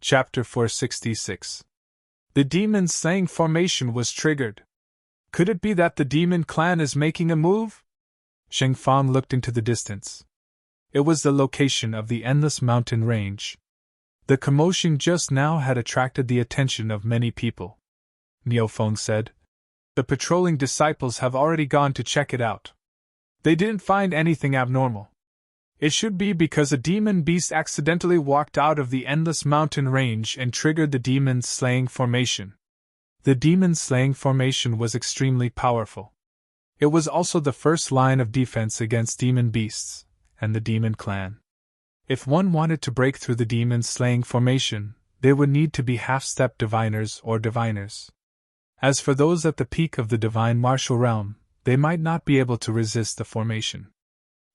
Chapter 466. The demon slaying formation was triggered. Could it be that the demon clan is making a move? Sheng Fang looked into the distance. It was the location of the endless mountain range. The commotion just now had attracted the attention of many people. Niu Feng said, "The patrolling disciples have already gone to check it out. They didn't find anything abnormal. It should be because a demon beast accidentally walked out of the endless mountain range and triggered the demon slaying formation." The demon slaying formation was extremely powerful. It was also the first line of defense against demon beasts and the demon clan. If one wanted to break through the demon slaying formation, they would need to be half-step diviners or diviners. As for those at the peak of the divine martial realm, they might not be able to resist the formation.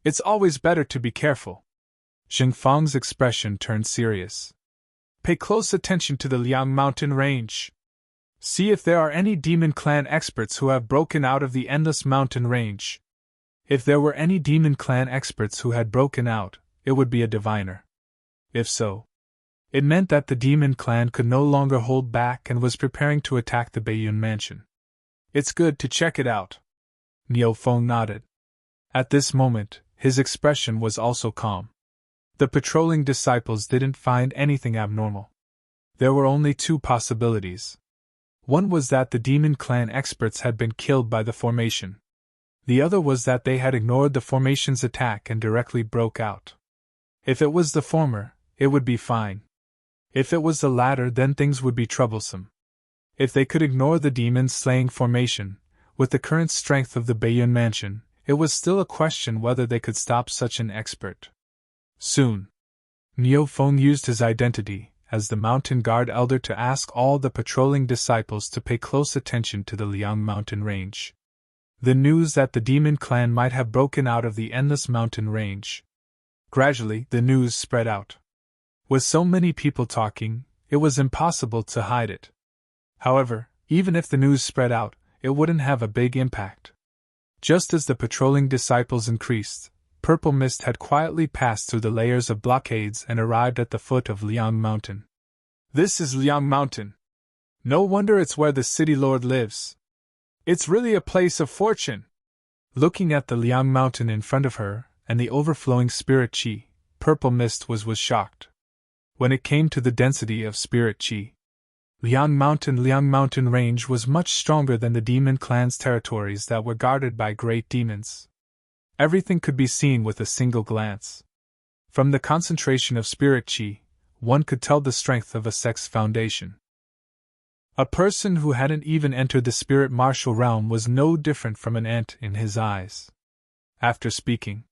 It's always better to be careful. Sheng Fang's expression turned serious. Pay close attention to the Liang Mountain range. See if there are any demon clan experts who have broken out of the endless mountain range. If there were any demon clan experts who had broken out, it would be a diviner. If so, it meant that the demon clan could no longer hold back and was preparing to attack the Baiyun mansion. It's good to check it out. Niu Feng nodded. At this moment, his expression was also calm. The patrolling disciples didn't find anything abnormal. There were only two possibilities. One was that the demon clan experts had been killed by the formation. The other was that they had ignored the formation's attack and directly broke out. If it was the former, it would be fine. If it was the latter, then things would be troublesome. If they could ignore the demon-slaying formation, with the current strength of the Baiyun mansion, it was still a question whether they could stop such an expert. Soon, Niu Feng used his identity as the mountain guard elder to ask all the patrolling disciples to pay close attention to the Liang Mountain range. The news that the demon clan might have broken out of the endless mountain range. Gradually, the news spread out. With so many people talking, it was impossible to hide it. However, even if the news spread out, it wouldn't have a big impact. Just as the patrolling disciples increased, purple mist had quietly passed through the layers of blockades and arrived at the foot of Liang Mountain. This is Liang Mountain. No wonder it's where the city lord lives. It's really a place of fortune. Looking at the Liang Mountain in front of her, and the overflowing spirit qi, purple mist was shocked. When it came to the density of spirit qi, Liang Mountain range was much stronger than the demon clan's territories that were guarded by great demons. Everything could be seen with a single glance. From the concentration of spirit qi, one could tell the strength of a sect's foundation. A person who hadn't even entered the spirit martial realm was no different from an ant in his eyes. After speaking,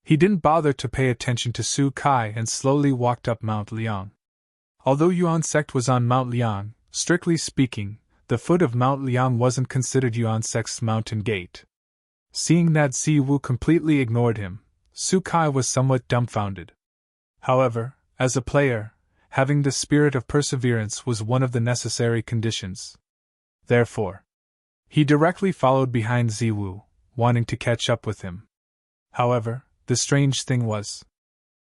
he didn't bother to pay attention to Su Kai and slowly walked up Mount Liang. Although Yuan sect was on Mount Liang, strictly speaking, the foot of Mount Liang wasn't considered Yuan sect's mountain gate. Seeing that Ziwu completely ignored him, Su Kai was somewhat dumbfounded. However, as a player, having the spirit of perseverance was one of the necessary conditions. Therefore, he directly followed behind Ziwu, wanting to catch up with him. However, the strange thing was,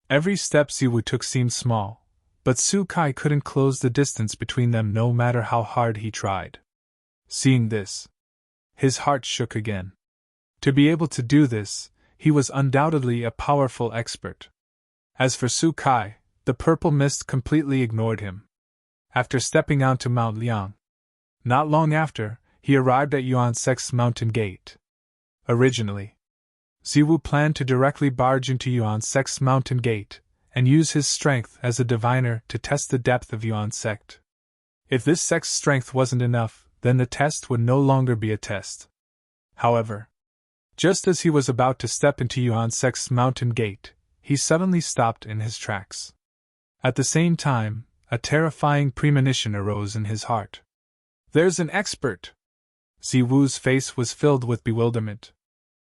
every step Ziwu took seemed small, but Su Kai couldn't close the distance between them no matter how hard he tried. Seeing this, his heart shook again. To be able to do this, he was undoubtedly a powerful expert. As for Su Kai, the purple mist completely ignored him. After stepping onto Mount Liang, not long after, he arrived at Yuan sect's mountain gate. Originally, Ziwu planned to directly barge into Yuan sect's mountain gate and use his strength as a diviner to test the depth of Yuan sect. If this sect's strength wasn't enough, then the test would no longer be a test. However, just as he was about to step into Yuan sect's mountain gate, he suddenly stopped in his tracks. At the same time, a terrifying premonition arose in his heart. There's an expert! Ziwu's face was filled with bewilderment.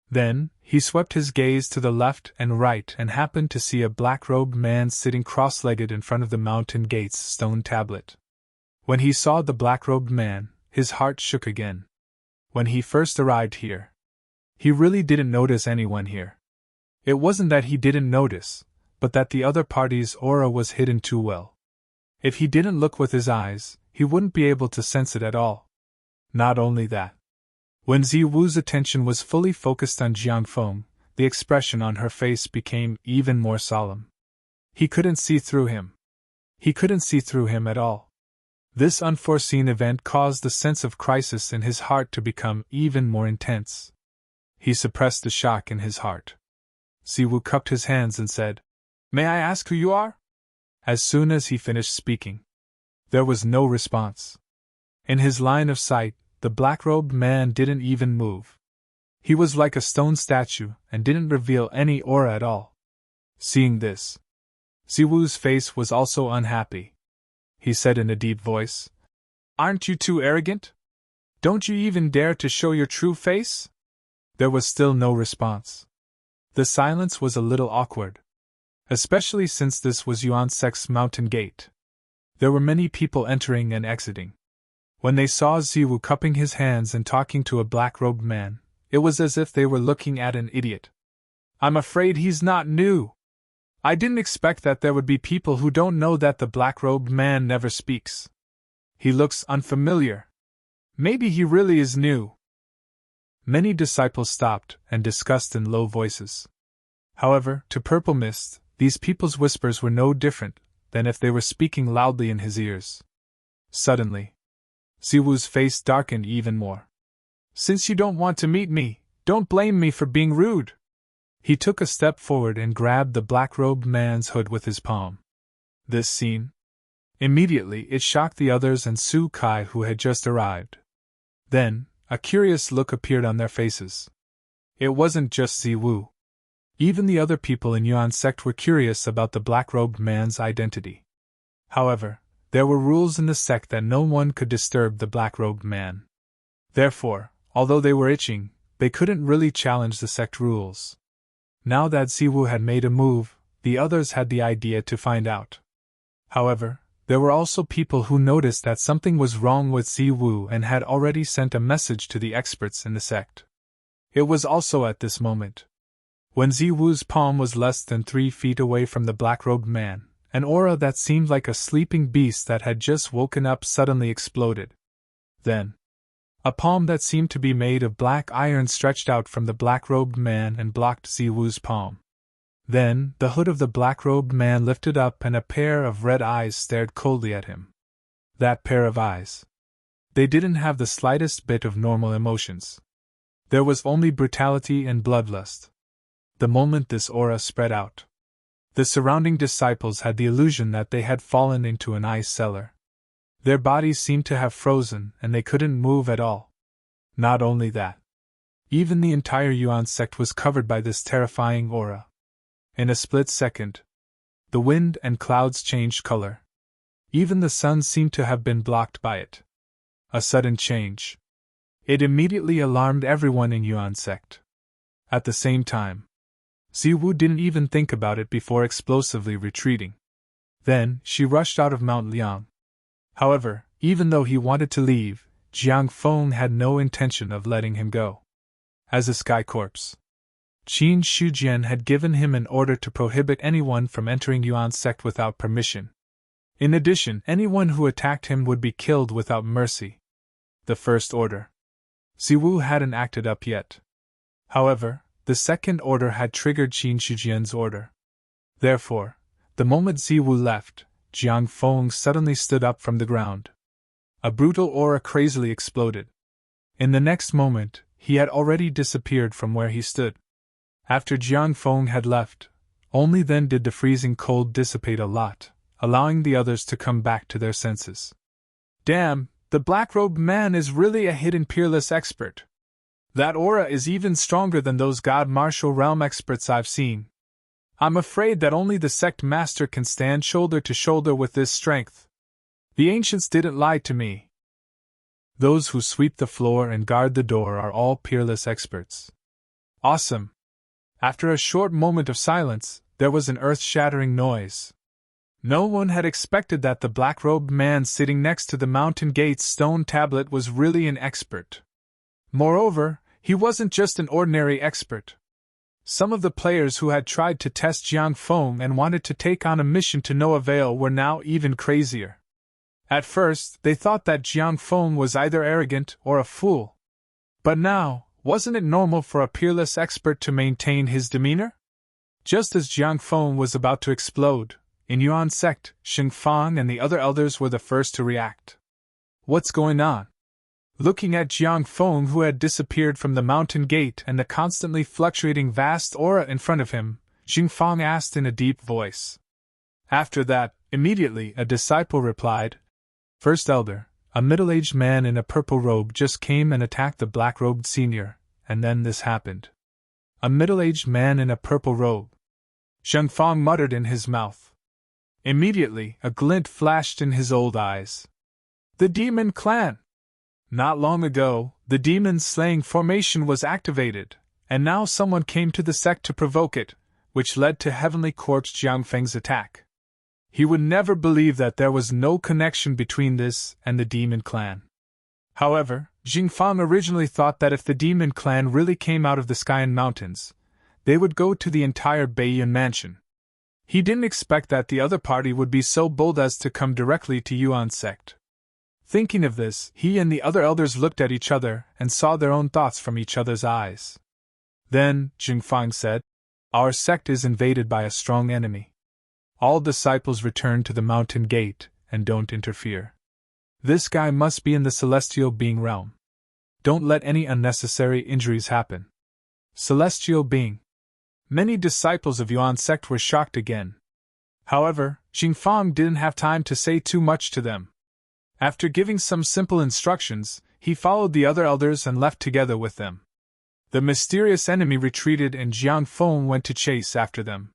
Then, he swept his gaze to the left and right and happened to see a black-robed man sitting cross-legged in front of the mountain gate's stone tablet. When he saw the black-robed man, his heart shook again. When he first arrived here, he really didn't notice anyone here. It wasn't that he didn't notice, but that the other party's aura was hidden too well. If he didn't look with his eyes, he wouldn't be able to sense it at all. Not only that. When Ziwu's attention was fully focused on Jiang Feng, the expression on her face became even more solemn. He couldn't see through him. He couldn't see through him at all. This unforeseen event caused the sense of crisis in his heart to become even more intense. He suppressed the shock in his heart. Ziwu cupped his hands and said, "May I ask who you are?" As soon as he finished speaking, there was no response. In his line of sight, the black-robed man didn't even move. He was like a stone statue and didn't reveal any aura at all. Seeing this, Ziwu's face was also unhappy. He said in a deep voice, "Aren't you too arrogant? Don't you even dare to show your true face?" There was still no response. The silence was a little awkward, especially since this was Yuan Sect's mountain gate. There were many people entering and exiting. When they saw Ziwu cupping his hands and talking to a black-robed man, it was as if they were looking at an idiot. "I'm afraid he's not new. I didn't expect that there would be people who don't know that the black-robed man never speaks. He looks unfamiliar. Maybe he really is new." Many disciples stopped and discussed in low voices. However, to Purple Mist, these people's whispers were no different than if they were speaking loudly in his ears. Suddenly, Ziwu's face darkened even more. "Since you don't want to meet me, don't blame me for being rude." He took a step forward and grabbed the black-robed man's hood with his palm. This scene? Immediately it shocked the others and Su Kai, who had just arrived. Then, a curious look appeared on their faces. It wasn't just Ziwu. Even the other people in Yuan Sect were curious about the black-robed man's identity. However, there were rules in the sect that no one could disturb the black-robed man. Therefore, although they were itching, they couldn't really challenge the sect rules. Now that Ziwu had made a move, the others had the idea to find out. However, there were also people who noticed that something was wrong with Ziwu and had already sent a message to the experts in the sect. It was also at this moment, when Ziwu's palm was less than 3 feet away from the black-robed man, an aura that seemed like a sleeping beast that had just woken up suddenly exploded. Then, a palm that seemed to be made of black iron stretched out from the black-robed man and blocked Ziwu's palm. Then, the hood of the black-robed man lifted up and a pair of red eyes stared coldly at him. That pair of eyes. They didn't have the slightest bit of normal emotions. There was only brutality and bloodlust. The moment this aura spread out, the surrounding disciples had the illusion that they had fallen into an ice cellar. Their bodies seemed to have frozen and they couldn't move at all. Not only that, even the entire Yuan sect was covered by this terrifying aura. In a split second, the wind and clouds changed color. Even the sun seemed to have been blocked by it. A sudden change. It immediately alarmed everyone in Yuan sect. At the same time, Ziwu didn't even think about it before explosively retreating. Then, she rushed out of Mount Liang. However, even though he wanted to leave, Jiang Feng had no intention of letting him go. As a sky corpse, Qin Shujian had given him an order to prohibit anyone from entering Yuan sect without permission. In addition, anyone who attacked him would be killed without mercy. The first order. Ziwu hadn't acted up yet. However, the second order had triggered Qin Shujian's order. Therefore, the moment Ziwu left, Jiang Feng suddenly stood up from the ground. A brutal aura crazily exploded. In the next moment, he had already disappeared from where he stood. After Jiang Feng had left, only then did the freezing cold dissipate a lot, allowing the others to come back to their senses. Damn, the black-robed man is really a hidden peerless expert. That aura is even stronger than those God Martial Realm experts I've seen. I'm afraid that only the sect master can stand shoulder to shoulder with this strength. The ancients didn't lie to me. Those who sweep the floor and guard the door are all peerless experts. Awesome. After a short moment of silence, there was an earth-shattering noise. No one had expected that the black-robed man sitting next to the mountain gate's stone tablet was really an expert. Moreover, he wasn't just an ordinary expert. Some of the players who had tried to test Jiang Feng and wanted to take on a mission to no avail were now even crazier. At first, they thought that Jiang Feng was either arrogant or a fool. But now, wasn't it normal for a peerless expert to maintain his demeanor? Just as Jiang Feng was about to explode, in Yuan sect, Xing Fang and the other elders were the first to react. What's going on? Looking at Jiang Feng, who had disappeared from the mountain gate and the constantly fluctuating vast aura in front of him, Xing Fang asked in a deep voice. After that, immediately a disciple replied, First Elder, a middle-aged man in a purple robe just came and attacked the black-robed senior, and then this happened. A middle-aged man in a purple robe. Xing Fang muttered in his mouth. Immediately, a glint flashed in his old eyes. The Demon Clan! Not long ago, the demon-slaying formation was activated, and now someone came to the sect to provoke it, which led to Heavenly Corpse Jiang Feng's attack. He would never believe that there was no connection between this and the Demon Clan. However, Xing Fang originally thought that if the Demon Clan really came out of the Skyan Mountains, they would go to the entire Baiyun mansion. He didn't expect that the other party would be so bold as to come directly to Yuan sect. Thinking of this, he and the other elders looked at each other and saw their own thoughts from each other's eyes. Then, Xing Fang said, Our sect is invaded by a strong enemy. All disciples return to the mountain gate and don't interfere. This guy must be in the celestial being realm. Don't let any unnecessary injuries happen. Celestial being. Many disciples of Yuan sect were shocked again. However, Xing Fang didn't have time to say too much to them. After giving some simple instructions, he followed the other elders and left together with them. The mysterious enemy retreated and Jiang Feng went to chase after them.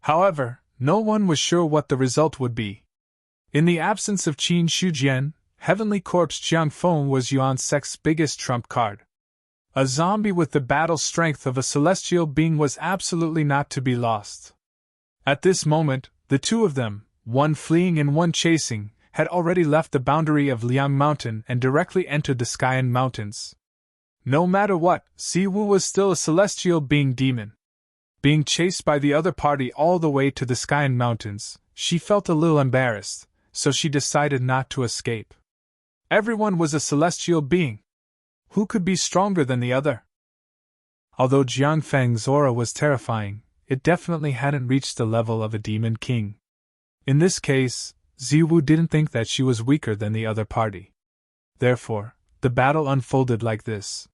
However, no one was sure what the result would be. In the absence of Qin Shujian, Heavenly Corpse Jiang Feng was Yuan sect's biggest trump card. A zombie with the battle strength of a celestial being was absolutely not to be lost. At this moment, the two of them, one fleeing and one chasing, had already left the boundary of Liang Mountain and directly entered the Skyan Mountains. No matter what, Siwu was still a celestial being demon. Being chased by the other party all the way to the Skyan Mountains, she felt a little embarrassed, so she decided not to escape. Everyone was a celestial being. Who could be stronger than the other? Although Jiang Feng's aura was terrifying, it definitely hadn't reached the level of a demon king. In this case, Ziwu didn't think that she was weaker than the other party. Therefore, the battle unfolded like this.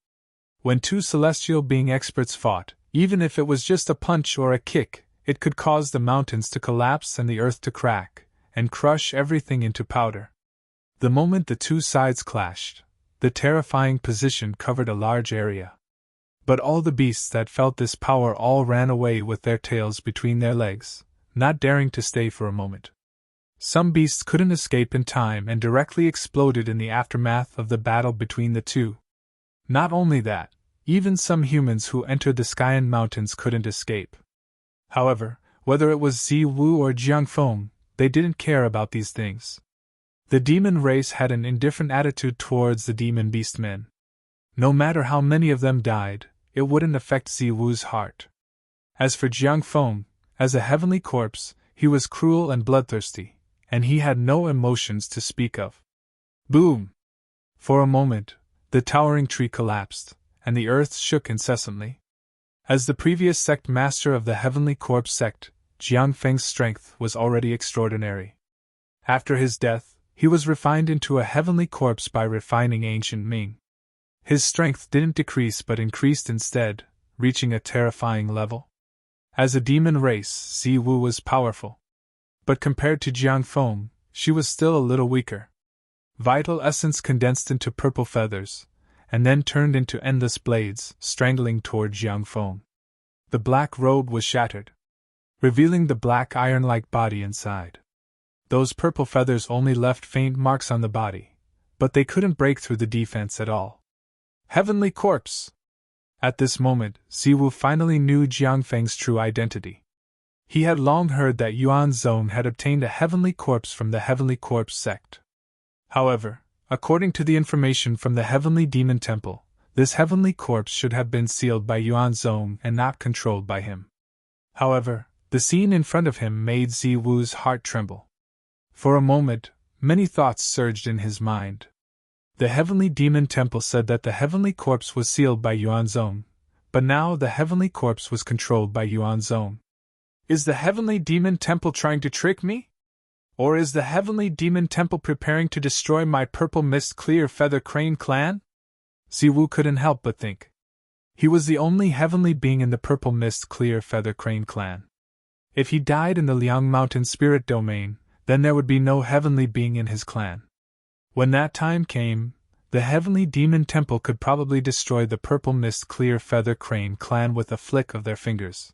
When two celestial being experts fought, even if it was just a punch or a kick, it could cause the mountains to collapse and the earth to crack, and crush everything into powder. The moment the two sides clashed, the terrifying position covered a large area. But all the beasts that felt this power all ran away with their tails between their legs, not daring to stay for a moment. Some beasts couldn't escape in time and directly exploded in the aftermath of the battle between the two. Not only that, even some humans who entered the Skyan Mountains couldn't escape. However, whether it was Ziwu or Jiang Feng, they didn't care about these things. The demon race had an indifferent attitude towards the demon beast men. No matter how many of them died, it wouldn't affect Ziwu's heart. As for Jiang Feng, as a heavenly corpse, he was cruel and bloodthirsty, and he had no emotions to speak of. Boom! For a moment, the towering tree collapsed, and the earth shook incessantly. As the previous sect master of the Heavenly Corpse sect, Jiang Feng's strength was already extraordinary. After his death, he was refined into a heavenly corpse by refining ancient Ming. His strength didn't decrease but increased instead, reaching a terrifying level. As a demon race, Ziwu was powerful. But compared to Jiang Feng, she was still a little weaker. Vital essence condensed into purple feathers, and then turned into endless blades, strangling toward Jiang Feng. The black robe was shattered, revealing the black iron-like body inside. Those purple feathers only left faint marks on the body, but they couldn't break through the defense at all. Heavenly Corpse! At this moment, Ziwu finally knew Jiang Feng's true identity. He had long heard that Yuan Zone had obtained a heavenly corpse from the Heavenly Corpse sect. However, according to the information from the Heavenly Demon Temple, this heavenly corpse should have been sealed by Yuanzong and not controlled by him. However, the scene in front of him made Ziwu's heart tremble. For a moment, many thoughts surged in his mind. The heavenly demon temple said that the heavenly corpse was sealed by Yuanzong, but now the heavenly corpse was controlled by Yuanzong. Is the heavenly demon temple trying to trick me? Or is the heavenly demon temple preparing to destroy my purple mist clear feather crane clan? Ziwu couldn't help but think. He was the only heavenly being in the purple mist clear feather crane clan. If he died in the Liang Mountain spirit domain, then there would be no heavenly being in his clan. When that time came, the heavenly demon temple could probably destroy the purple mist clear feather crane clan with a flick of their fingers.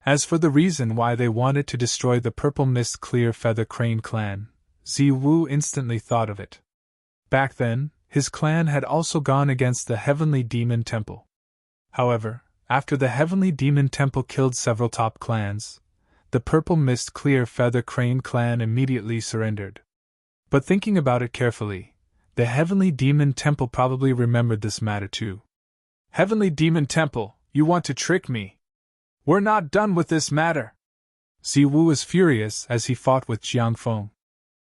As for the reason why they wanted to destroy the purple mist clear feather crane clan, Ziwu instantly thought of it. Back then, his clan had also gone against the heavenly demon temple. However, after the heavenly demon temple killed several top clans, the purple mist clear feather crane clan immediately surrendered. But thinking about it carefully, the heavenly demon temple probably remembered this matter too. Heavenly demon temple, you want to trick me? We're not done with this matter. Ziwu was furious as he fought with Jiangfeng.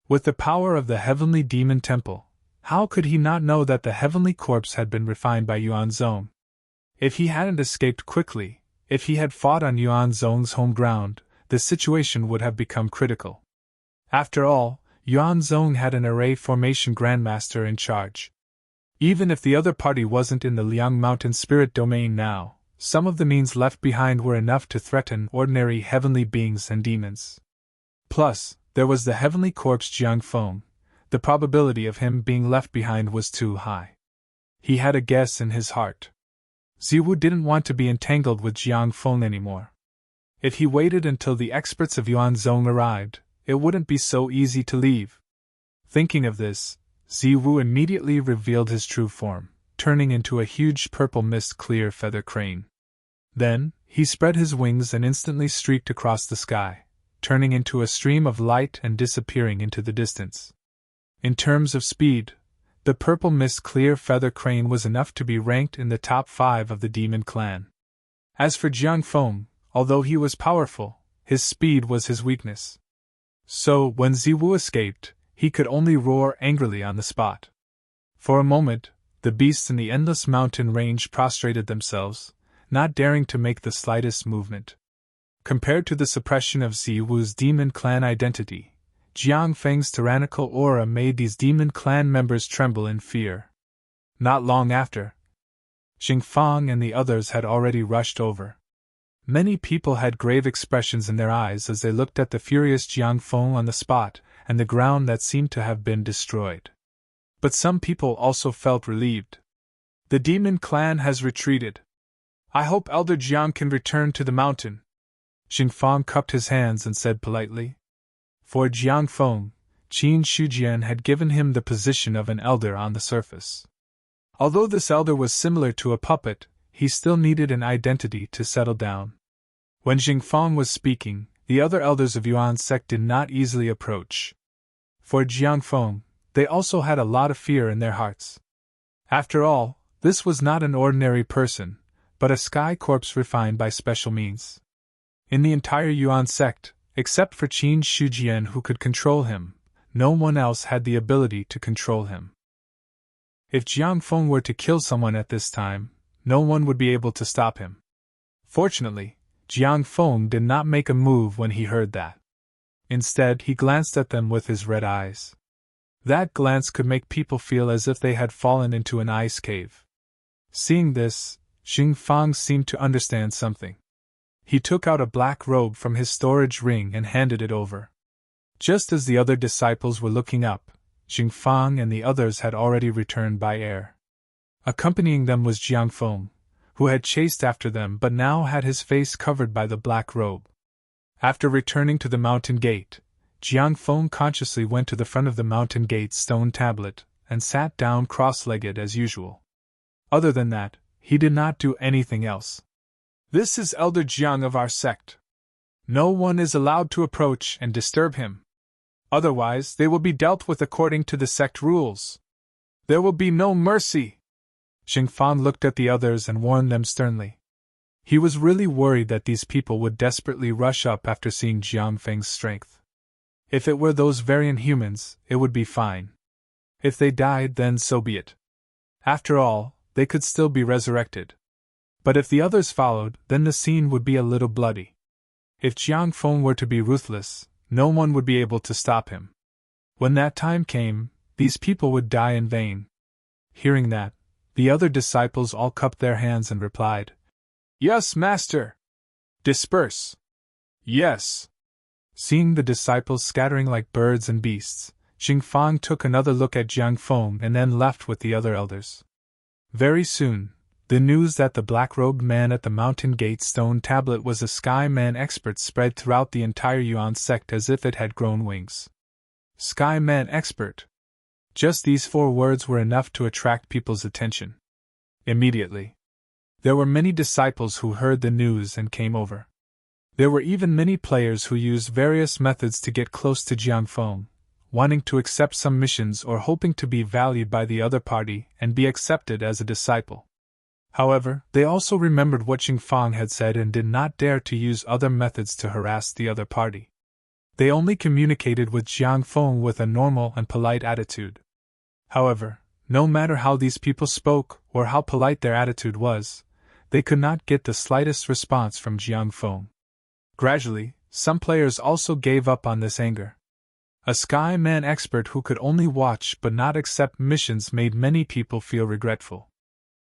With the power of the heavenly demon temple, how could he not know that the heavenly corpse had been refined by Yuanzong? If he hadn't escaped quickly, if he had fought on Yuanzong's home ground, the situation would have become critical. After all, Yuanzong had an array formation grandmaster in charge. Even if the other party wasn't in the Liang Mountain spirit domain now, some of the means left behind were enough to threaten ordinary heavenly beings and demons. Plus, there was the heavenly corpse Jiangfeng. The probability of him being left behind was too high. He had a guess in his heart. Ziwu didn't want to be entangled with Jiangfeng anymore. If he waited until the experts of Yuanzong arrived, it wouldn't be so easy to leave. Thinking of this, Ziwu immediately revealed his true form, turning into a huge purple mist clear feather crane. Then, he spread his wings and instantly streaked across the sky, turning into a stream of light and disappearing into the distance. In terms of speed, the purple mist clear feather crane was enough to be ranked in the top 5 of the demon clan. As for Jiangfeng, although he was powerful, his speed was his weakness. So, when Ziwu escaped, he could only roar angrily on the spot. For a moment, the beasts in the endless mountain range prostrated themselves, not daring to make the slightest movement. Compared to the suppression of Ziwu's demon clan identity, Jiangfeng's tyrannical aura made these demon clan members tremble in fear. Not long after, Xingfang and the others had already rushed over. Many people had grave expressions in their eyes as they looked at the furious Jiangfeng on the spot and the ground that seemed to have been destroyed. But some people also felt relieved. The demon clan has retreated. I hope Elder Jiang can return to the mountain. Xingfang cupped his hands and said politely. For Jiangfeng, Qin Shujian had given him the position of an elder on the surface. Although this elder was similar to a puppet, he still needed an identity to settle down. When Xingfang was speaking, the other elders of Yuan's sect did not easily approach. For Jiangfeng, they also had a lot of fear in their hearts. After all, this was not an ordinary person, but a sky corpse refined by special means. In the entire Yuan sect, except for Qin Shujian who could control him, no one else had the ability to control him. If Jiangfeng were to kill someone at this time, no one would be able to stop him. Fortunately, Jiangfeng did not make a move when he heard that. Instead, he glanced at them with his red eyes. That glance could make people feel as if they had fallen into an ice cave. Seeing this, Xingfang seemed to understand something. He took out a black robe from his storage ring and handed it over. Just as the other disciples were looking up, Xingfang and the others had already returned by air. Accompanying them was Jiangfeng, who had chased after them but now had his face covered by the black robe. After returning to the mountain gate, Jiangfeng consciously went to the front of the mountain gate's stone tablet and sat down cross-legged as usual. Other than that, he did not do anything else. This is Elder Jiang of our sect. No one is allowed to approach and disturb him. Otherwise, they will be dealt with according to the sect rules. There will be no mercy. Xingfang looked at the others and warned them sternly. He was really worried that these people would desperately rush up after seeing Jiang Feng's strength. If it were those variant humans, it would be fine. If they died, then so be it. After all, they could still be resurrected. But if the others followed, then the scene would be a little bloody. If Jiang Feng were to be ruthless, no one would be able to stop him. When that time came, these people would die in vain. Hearing that, the other disciples all cupped their hands and replied, "Yes, Master! Disperse!" "Yes!" Seeing the disciples scattering like birds and beasts, Xingfang took another look at Jiang Feng and then left with the other elders. Very soon, the news that the black-robed man at the mountain gate stone tablet was a Sky Man expert spread throughout the entire Yuan sect as if it had grown wings. Sky Man expert. Just these 4 words were enough to attract people's attention. Immediately, there were many disciples who heard the news and came over. There were even many players who used various methods to get close to Jiang Feng, wanting to accept some missions or hoping to be valued by the other party and be accepted as a disciple. However, they also remembered what Xingfang had said and did not dare to use other methods to harass the other party. They only communicated with Jiang Feng with a normal and polite attitude. However, no matter how these people spoke or how polite their attitude was, they could not get the slightest response from Jiang Feng. Gradually, some players also gave up on this anger. A Sky Man expert who could only watch but not accept missions made many people feel regretful.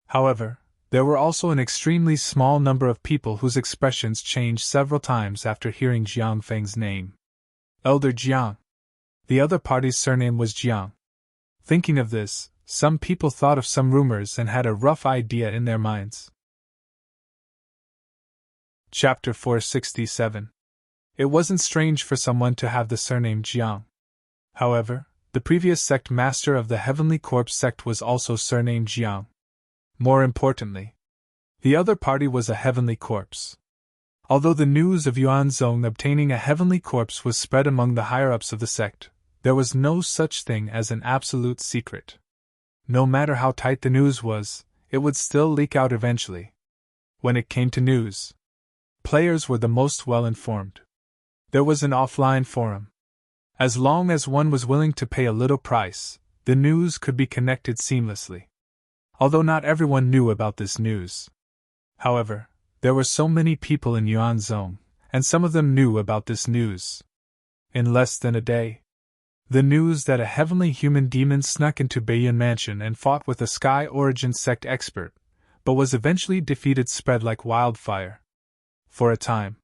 However, there were also an extremely small number of people whose expressions changed several times after hearing Jiang Feng's name. Elder Jiang. The other party's surname was Jiang. Thinking of this, some people thought of some rumors and had a rough idea in their minds. Chapter 467. It wasn't strange for someone to have the surname Jiang. However, the previous sect master of the Heavenly Corpse sect was also surnamed Jiang. More importantly, the other party was a Heavenly Corpse. Although the news of Yuanzong obtaining a Heavenly Corpse was spread among the higher-ups of the sect, there was no such thing as an absolute secret. No matter how tight the news was, it would still leak out eventually. When it came to news, players were the most well-informed. There was an offline forum. As long as one was willing to pay a little price, the news could be connected seamlessly. Although not everyone knew about this news. However, there were so many people in Yuanzong, and some of them knew about this news. In less than a day, the news that a heavenly human demon snuck into Baiyun Mansion and fought with a Sky Origin sect expert, but was eventually defeated spread like wildfire. For a time,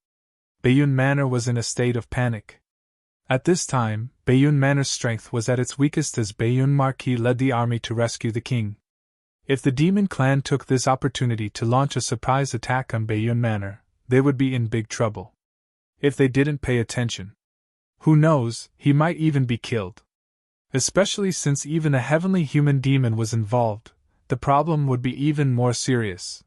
Baiyun Manor was in a state of panic. At this time, Baiyun Manor's strength was at its weakest as Baiyun Marquis led the army to rescue the king. If the demon clan took this opportunity to launch a surprise attack on Baiyun Manor, they would be in big trouble. If they didn't pay attention, who knows, he might even be killed. Especially since even a heavenly human demon was involved, the problem would be even more serious.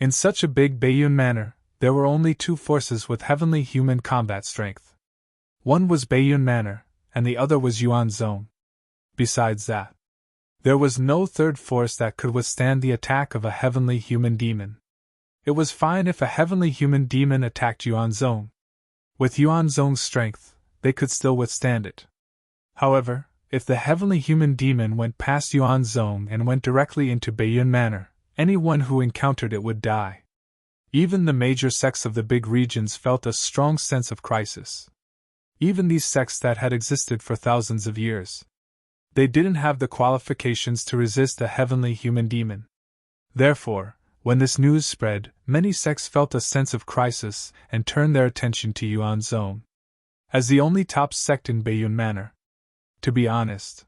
In such a big Baiyun Manor, there were only 2 forces with heavenly human combat strength. One was Baiyun Manor, and the other was Yuanzong. Besides that, there was no third force that could withstand the attack of a heavenly human demon. It was fine if a heavenly human demon attacked Yuanzong. With Yuanzong's strength, they could still withstand it. However, if the heavenly human demon went past Yuanzong and went directly into Baiyun Manor, anyone who encountered it would die. Even the major sects of the big regions felt a strong sense of crisis. Even these sects that had existed for thousands of years. They didn't have the qualifications to resist a heavenly human demon. Therefore, when this news spread, many sects felt a sense of crisis and turned their attention to Yuanzong. As the only top sect in Baiyun Manor. To be honest,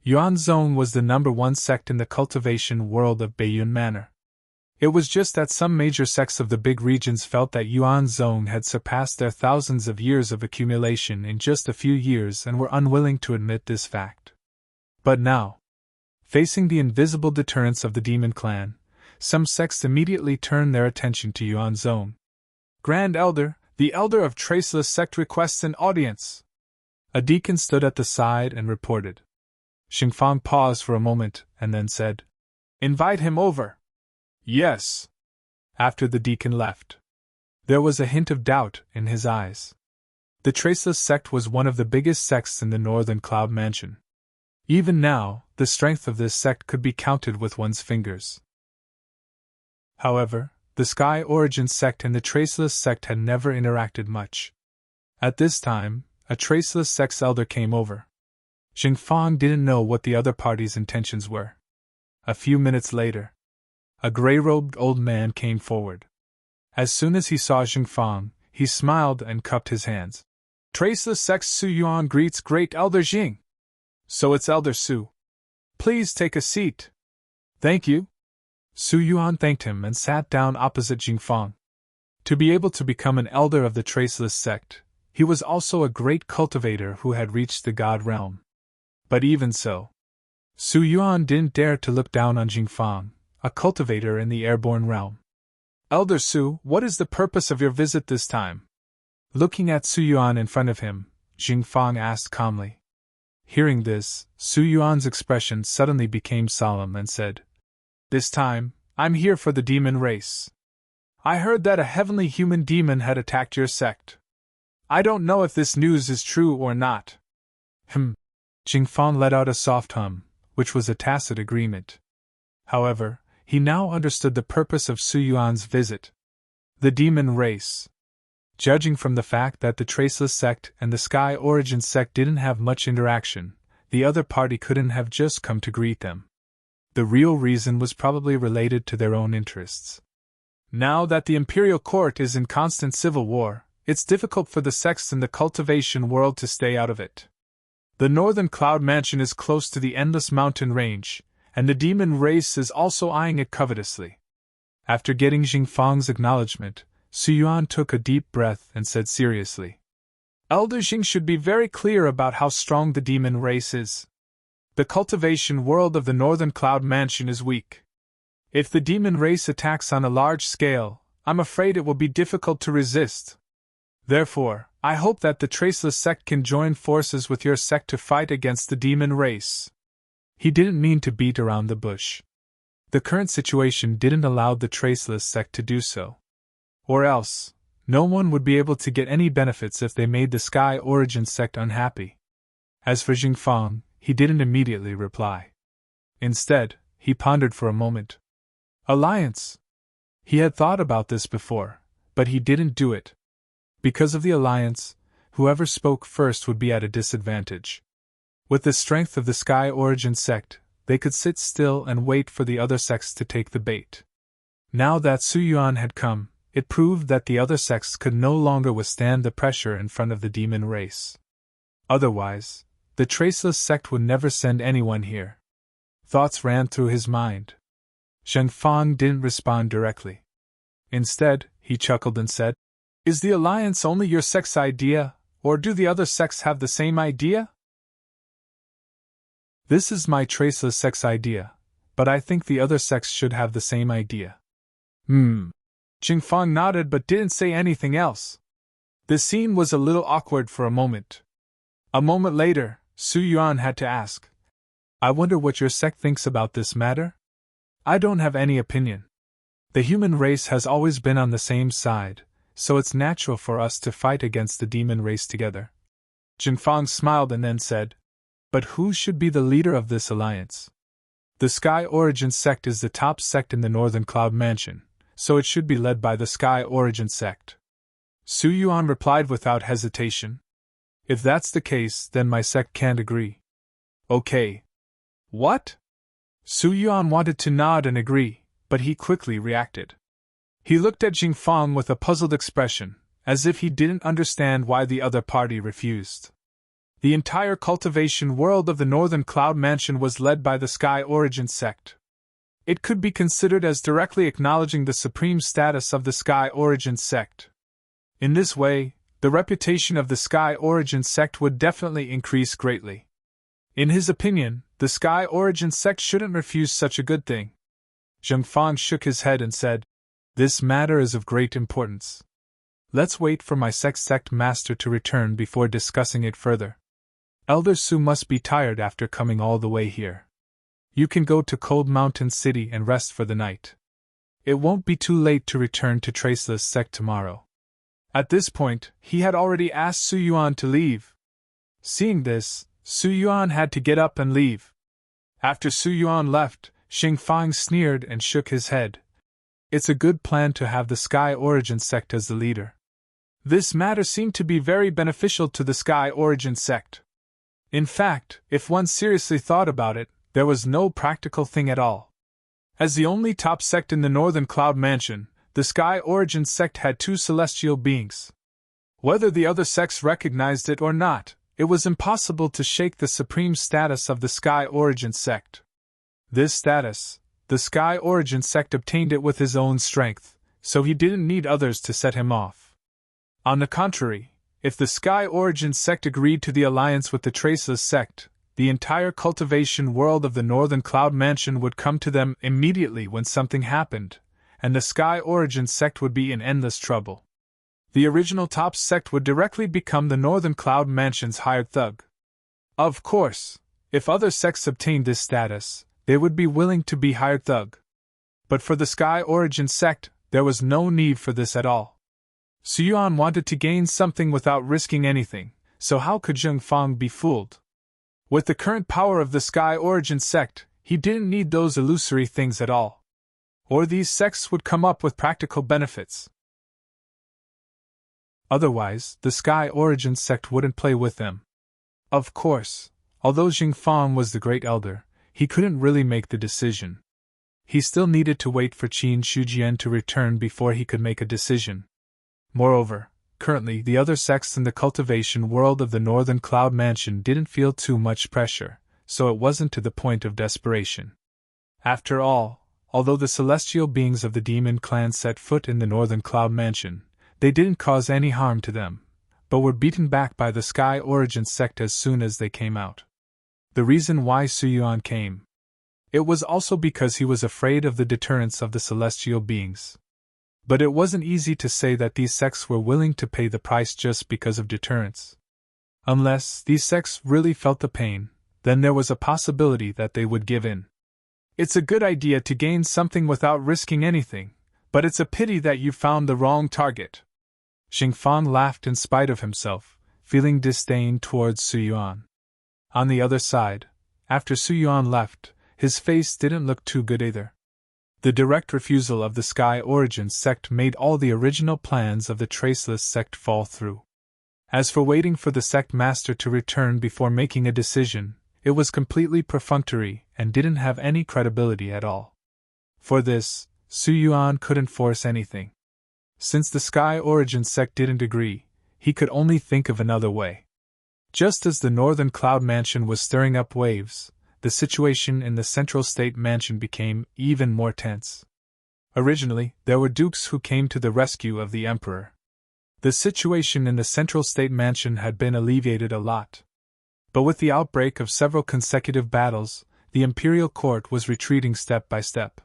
Yuanzong was the number 1 sect in the cultivation world of Baiyun Manor. It was just that some major sects of the big regions felt that Yuanzong had surpassed their thousands of years of accumulation in just a few years and were unwilling to admit this fact. But now, facing the invisible deterrence of the demon clan, some sects immediately turned their attention to Yuanzong. Grand Elder, the Elder of Traceless Sect requests an audience. A deacon stood at the side and reported. Xingfang paused for a moment and then said, Invite him over. Yes. After the deacon left, there was a hint of doubt in his eyes. The Traceless sect was one of the biggest sects in the Northern Cloud Mansion. Even now, the strength of this sect could be counted with one's fingers. However, the Sky Origin sect and the Traceless sect had never interacted much. At this time, a Traceless sect's elder came over. Xingfang didn't know what the other party's intentions were. A few minutes later, a gray-robed old man came forward. As soon as he saw Xingfang, he smiled and cupped his hands. Traceless sect Su Yuan greets Great Elder Xing. So it's Elder Su. Please take a seat. Thank you. Su Yuan thanked him and sat down opposite Xingfang. To be able to become an elder of the Traceless sect, he was also a great cultivator who had reached the God realm. But even so, Su Yuan didn't dare to look down on Xingfang, a cultivator in the airborne realm. Elder Su, what is the purpose of your visit this time? Looking at Su Yuan in front of him, Xingfang asked calmly. Hearing this, Su Yuan's expression suddenly became solemn and said, This time, I'm here for the demon race. I heard that a heavenly human demon had attacked your sect. I don't know if this news is true or not. Xingfang let out a soft hum, which was a tacit agreement. However, he now understood the purpose of Su Yuan's visit. The demon race. Judging from the fact that the Traceless sect and the Sky Origin sect didn't have much interaction, the other party couldn't have just come to greet them. The real reason was probably related to their own interests. Now that the Imperial Court is in constant civil war, it's difficult for the sects in the cultivation world to stay out of it. The Northern Cloud Mansion is close to the Endless Mountain Range, and the demon race is also eyeing it covetously. After getting Xingfang's acknowledgement, Su Yuan took a deep breath and said seriously, Elder Xing should be very clear about how strong the demon race is. The cultivation world of the Northern Cloud Mansion is weak. If the demon race attacks on a large scale, I'm afraid it will be difficult to resist. Therefore, I hope that the Traceless sect can join forces with your sect to fight against the demon race. He didn't mean to beat around the bush. The current situation didn't allow the Traceless sect to do so. Or else, no one would be able to get any benefits if they made the Sky Origin sect unhappy. As for Xingfang, he didn't immediately reply. Instead, he pondered for a moment. Alliance. He had thought about this before, but he didn't do it. Because of the alliance, whoever spoke first would be at a disadvantage. With the strength of the Sky Origin sect, they could sit still and wait for the other sects to take the bait. Now that Su Yuan had come, it proved that the other sects could no longer withstand the pressure in front of the demon race. Otherwise, the Traceless sect would never send anyone here. Thoughts ran through his mind. Xingfang didn't respond directly. Instead, he chuckled and said, Is the alliance only your sect's idea, or do the other sects have the same idea? This is my Traceless sect's idea, but I think the other sects should have the same idea. Xingfang nodded but didn't say anything else. The scene was a little awkward for a moment. A moment later, Su Yuan had to ask, I wonder what your sect thinks about this matter? I don't have any opinion. The human race has always been on the same side, so it's natural for us to fight against the demon race together. Xingfang smiled and then said, But who should be the leader of this alliance? The Sky Origin sect is the top sect in the Northern Cloud Mansion, so it should be led by the Sky Origin sect. Su Yuan replied without hesitation. If that's the case, then my sect can't agree. Okay. What? Su Yuan wanted to nod and agree, but he quickly reacted. He looked at Xingfang with a puzzled expression, as if he didn't understand why the other party refused. The entire cultivation world of the Northern Cloud Mansion was led by the Sky Origin sect. It could be considered as directly acknowledging the supreme status of the Sky Origin sect. In this way, the reputation of the Sky Origin sect would definitely increase greatly. In his opinion, the Sky Origin sect shouldn't refuse such a good thing. Xingfang shook his head and said, This matter is of great importance. Let's wait for my sect master to return before discussing it further. Elder Su must be tired after coming all the way here. You can go to Cold Mountain City and rest for the night. It won't be too late to return to Traceless Sect tomorrow. At this point, he had already asked Su Yuan to leave. Seeing this, Su Yuan had to get up and leave. After Su Yuan left, Xing Fang sneered and shook his head. It's a good plan to have the Sky Origin Sect as the leader. This matter seemed to be very beneficial to the Sky Origin Sect. In fact, if one seriously thought about it, there was no practical thing at all. As the only top sect in the Northern Cloud Mansion, the Sky Origin Sect had two celestial beings. Whether the other sects recognized it or not, it was impossible to shake the supreme status of the Sky Origin Sect. This status, the Sky Origin Sect obtained it with his own strength, so he didn't need others to set him off. On the contrary, if the Sky Origin Sect agreed to the alliance with the Traceless Sect, the entire cultivation world of the Northern Cloud Mansion would come to them immediately when something happened, and the Sky Origin Sect would be in endless trouble. The original top sect would directly become the Northern Cloud Mansion's hired thug. Of course, if other sects obtained this status, they would be willing to be hired thug. But for the Sky Origin Sect, there was no need for this at all. Su Yuan wanted to gain something without risking anything, so how could Xing Fang be fooled? With the current power of the Sky Origin Sect, he didn't need those illusory things at all. Or these sects would come up with practical benefits. Otherwise, the Sky Origin Sect wouldn't play with them. Of course, although Xing Fang was the Great Elder, he couldn't really make the decision. He still needed to wait for Qin Shujian to return before he could make a decision. Moreover, currently the other sects in the cultivation world of the Northern Cloud Mansion didn't feel too much pressure, so it wasn't to the point of desperation. After all, although the celestial beings of the demon clan set foot in the Northern Cloud Mansion, they didn't cause any harm to them, but were beaten back by the Sky Origin Sect as soon as they came out. The reason why Su Yuan came. It was also because he was afraid of the deterrence of the celestial beings. But it wasn't easy to say that these sects were willing to pay the price just because of deterrence. Unless these sects really felt the pain, then there was a possibility that they would give in. It's a good idea to gain something without risking anything, but it's a pity that you found the wrong target. Xing Fang laughed in spite of himself, feeling disdain towards Su Yuan. On the other side, after Su Yuan left, his face didn't look too good either. The direct refusal of the Sky Origin Sect made all the original plans of the Traceless Sect fall through. As for waiting for the sect master to return before making a decision, it was completely perfunctory and didn't have any credibility at all. For this, Su Yuan couldn't force anything. Since the Sky Origin Sect didn't agree, he could only think of another way. Just as the Northern Cloud Mansion was stirring up waves, the situation in the Central State Mansion became even more tense. Originally, there were dukes who came to the rescue of the Emperor. The situation in the Central State Mansion had been alleviated a lot. But with the outbreak of several consecutive battles, the Imperial Court was retreating step by step.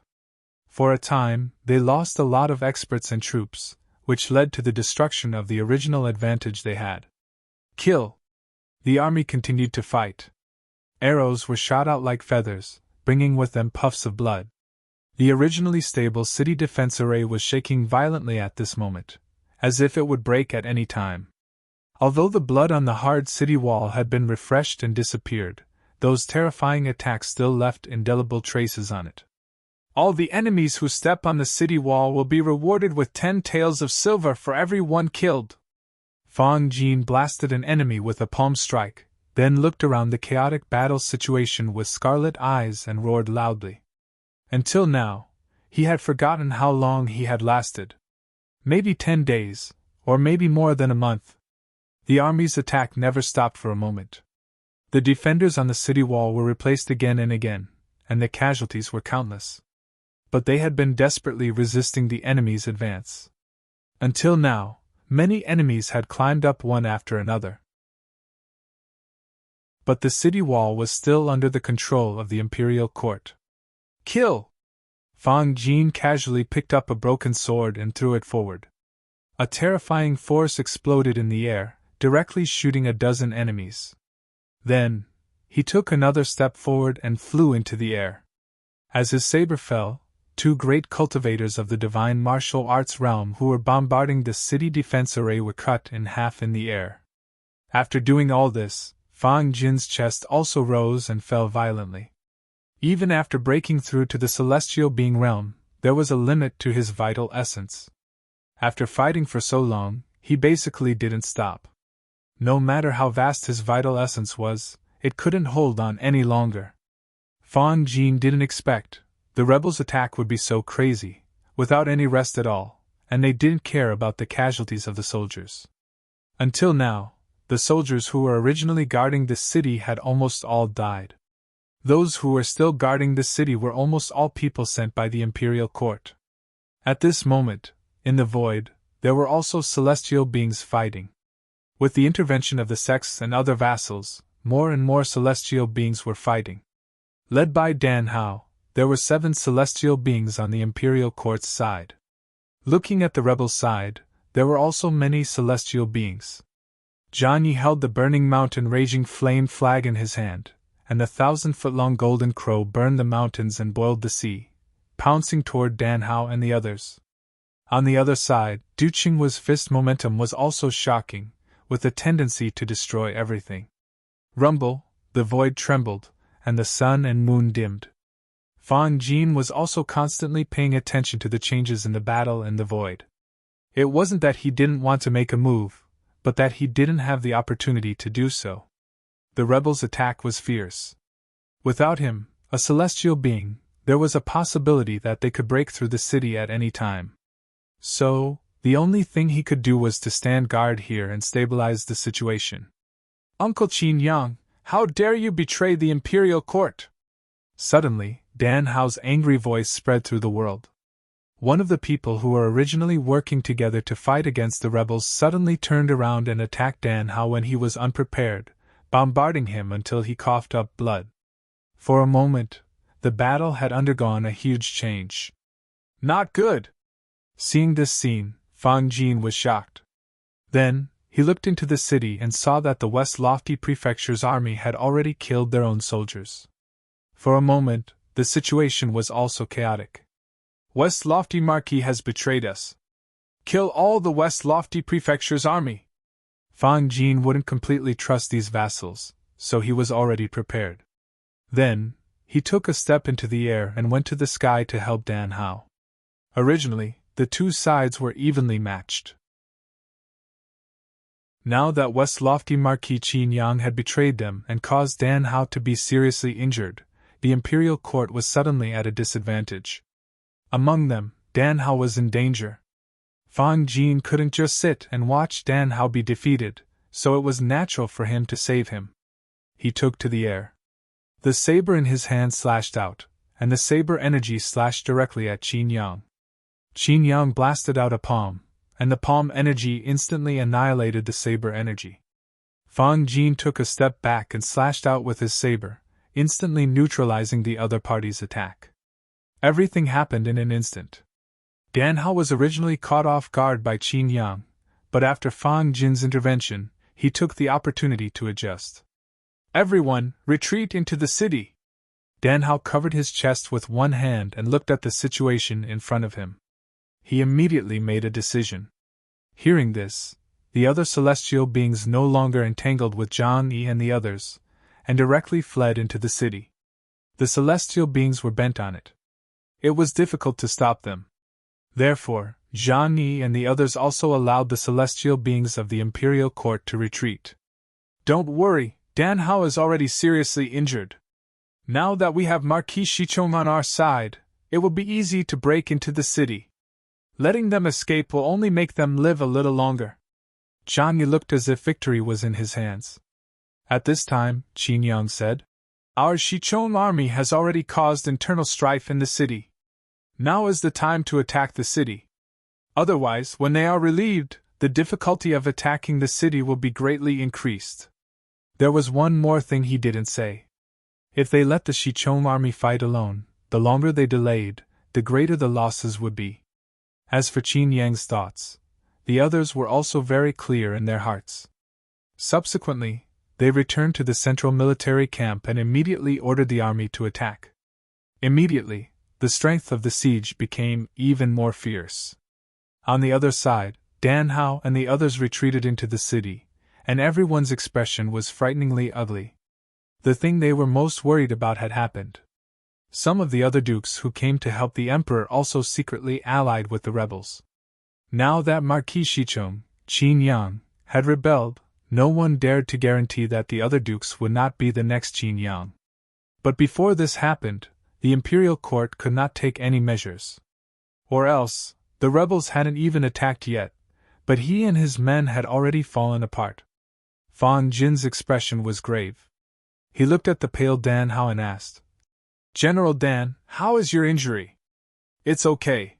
For a time, they lost a lot of experts and troops, which led to the destruction of the original advantage they had. Kill! The army continued to fight. Arrows were shot out like feathers, bringing with them puffs of blood. The originally stable city defense array was shaking violently at this moment, as if it would break at any time. Although the blood on the hard city wall had been refreshed and disappeared, those terrifying attacks still left indelible traces on it. All the enemies who step on the city wall will be rewarded with 10 taels of silver for every one killed. Fang Jin blasted an enemy with a palm strike, then looked around the chaotic battle situation with scarlet eyes and roared loudly. Until now, he had forgotten how long he had lasted. Maybe 10 days, or maybe more than a month. The army's attack never stopped for a moment. The defenders on the city wall were replaced again and again, and the casualties were countless. But they had been desperately resisting the enemy's advance. Until now, many enemies had climbed up one after another. But the city wall was still under the control of the Imperial Court. Kill! Fang Jin casually picked up a broken sword and threw it forward. A terrifying force exploded in the air, directly shooting a dozen enemies. Then, he took another step forward and flew into the air. As his saber fell, two great cultivators of the divine martial arts realm who were bombarding the city defense array were cut in half in the air. After doing all this, Fang Jin's chest also rose and fell violently. Even after breaking through to the celestial being realm, there was a limit to his vital essence. After fighting for so long, he basically didn't stop. No matter how vast his vital essence was, it couldn't hold on any longer. Fang Jin didn't expect the rebels' attack would be so crazy, without any rest at all, and they didn't care about the casualties of the soldiers. Until now, the soldiers who were originally guarding this city had almost all died. Those who were still guarding this city were almost all people sent by the imperial court. At this moment, in the void, there were also celestial beings fighting. With the intervention of the sects and other vassals, more and more celestial beings were fighting. Led by Dan Hao, there were 7 celestial beings on the imperial court's side. Looking at the rebels' side, there were also many celestial beings. Zhang Yi held the burning mountain raging flame flag in his hand, and the 1,000-foot-long golden crow burned the mountains and boiled the sea, pouncing toward Dan Hao and the others. On the other side, Du Qinghua's fist momentum was also shocking, with a tendency to destroy everything. Rumble, the void trembled, and the sun and moon dimmed. Fang Jin was also constantly paying attention to the changes in the battle and the void. It wasn't that he didn't want to make a move, but that he didn't have the opportunity to do so. The rebels' attack was fierce. Without him, a celestial being, there was a possibility that they could break through the city at any time. So, the only thing he could do was to stand guard here and stabilize the situation. "Uncle Qin Yang, how dare you betray the imperial court?" Suddenly, Dan Hao's angry voice spread through the world. One of the people who were originally working together to fight against the rebels suddenly turned around and attacked Dan Hao when he was unprepared, bombarding him until he coughed up blood. For a moment, the battle had undergone a huge change. "Not good!" Seeing this scene, Fang Jin was shocked. Then, he looked into the city and saw that the West Lofty Prefecture's army had already killed their own soldiers. For a moment, the situation was also chaotic. "West Lofty Marquis has betrayed us. Kill all the West Lofty Prefecture's army!" Fang Jin wouldn't completely trust these vassals, so he was already prepared. Then, he took a step into the air and went to the sky to help Dan Hao. Originally, the two sides were evenly matched. Now that West Lofty Marquis Qin Yang had betrayed them and caused Dan Hao to be seriously injured, the imperial court was suddenly at a disadvantage. Among them, Dan Hao was in danger. Fang Jin couldn't just sit and watch Dan Hao be defeated, so it was natural for him to save him. He took to the air. The saber in his hand slashed out, and the saber energy slashed directly at Qin Yang. Qin Yang blasted out a palm, and the palm energy instantly annihilated the saber energy. Fang Jin took a step back and slashed out with his saber, instantly neutralizing the other party's attack. Everything happened in an instant. Dan Hao was originally caught off guard by Qin Yang, but after Fang Jin's intervention, he took the opportunity to adjust. "Everyone, retreat into the city!" Dan Hao covered his chest with one hand and looked at the situation in front of him. He immediately made a decision. Hearing this, the other celestial beings no longer entangled with Zhang Yi and the others, and directly fled into the city. The celestial beings were bent on it. It was difficult to stop them. Therefore, Zhang Yi and the others also allowed the celestial beings of the imperial court to retreat. "Don't worry, Dan Hao is already seriously injured. Now that we have Marquis Shichong on our side, it will be easy to break into the city. Letting them escape will only make them live a little longer." Zhang Yi looked as if victory was in his hands. At this time, Qin Yang said, "Our Shichong army has already caused internal strife in the city. Now is the time to attack the city. Otherwise, when they are relieved, the difficulty of attacking the city will be greatly increased." There was one more thing he didn't say. If they let the Shichong army fight alone, the longer they delayed, the greater the losses would be. As for Qin Yang's thoughts, the others were also very clear in their hearts. Subsequently, They returned to the central military camp and immediately ordered the army to attack. Immediately, the strength of the siege became even more fierce. On the other side, Dan Hao and the others retreated into the city, and everyone's expression was frighteningly ugly. The thing they were most worried about had happened. Some of the other dukes who came to help the emperor also secretly allied with the rebels. Now that Marquis Shichong, Qin Yang, had rebelled, no one dared to guarantee that the other dukes would not be the next Qin Yang. But before this happened, the imperial court could not take any measures. Or else, the rebels hadn't even attacked yet, but he and his men had already fallen apart. Fang Jin's expression was grave. He looked at the pale Dan Hao and asked, "General Dan, how is your injury?" "It's okay.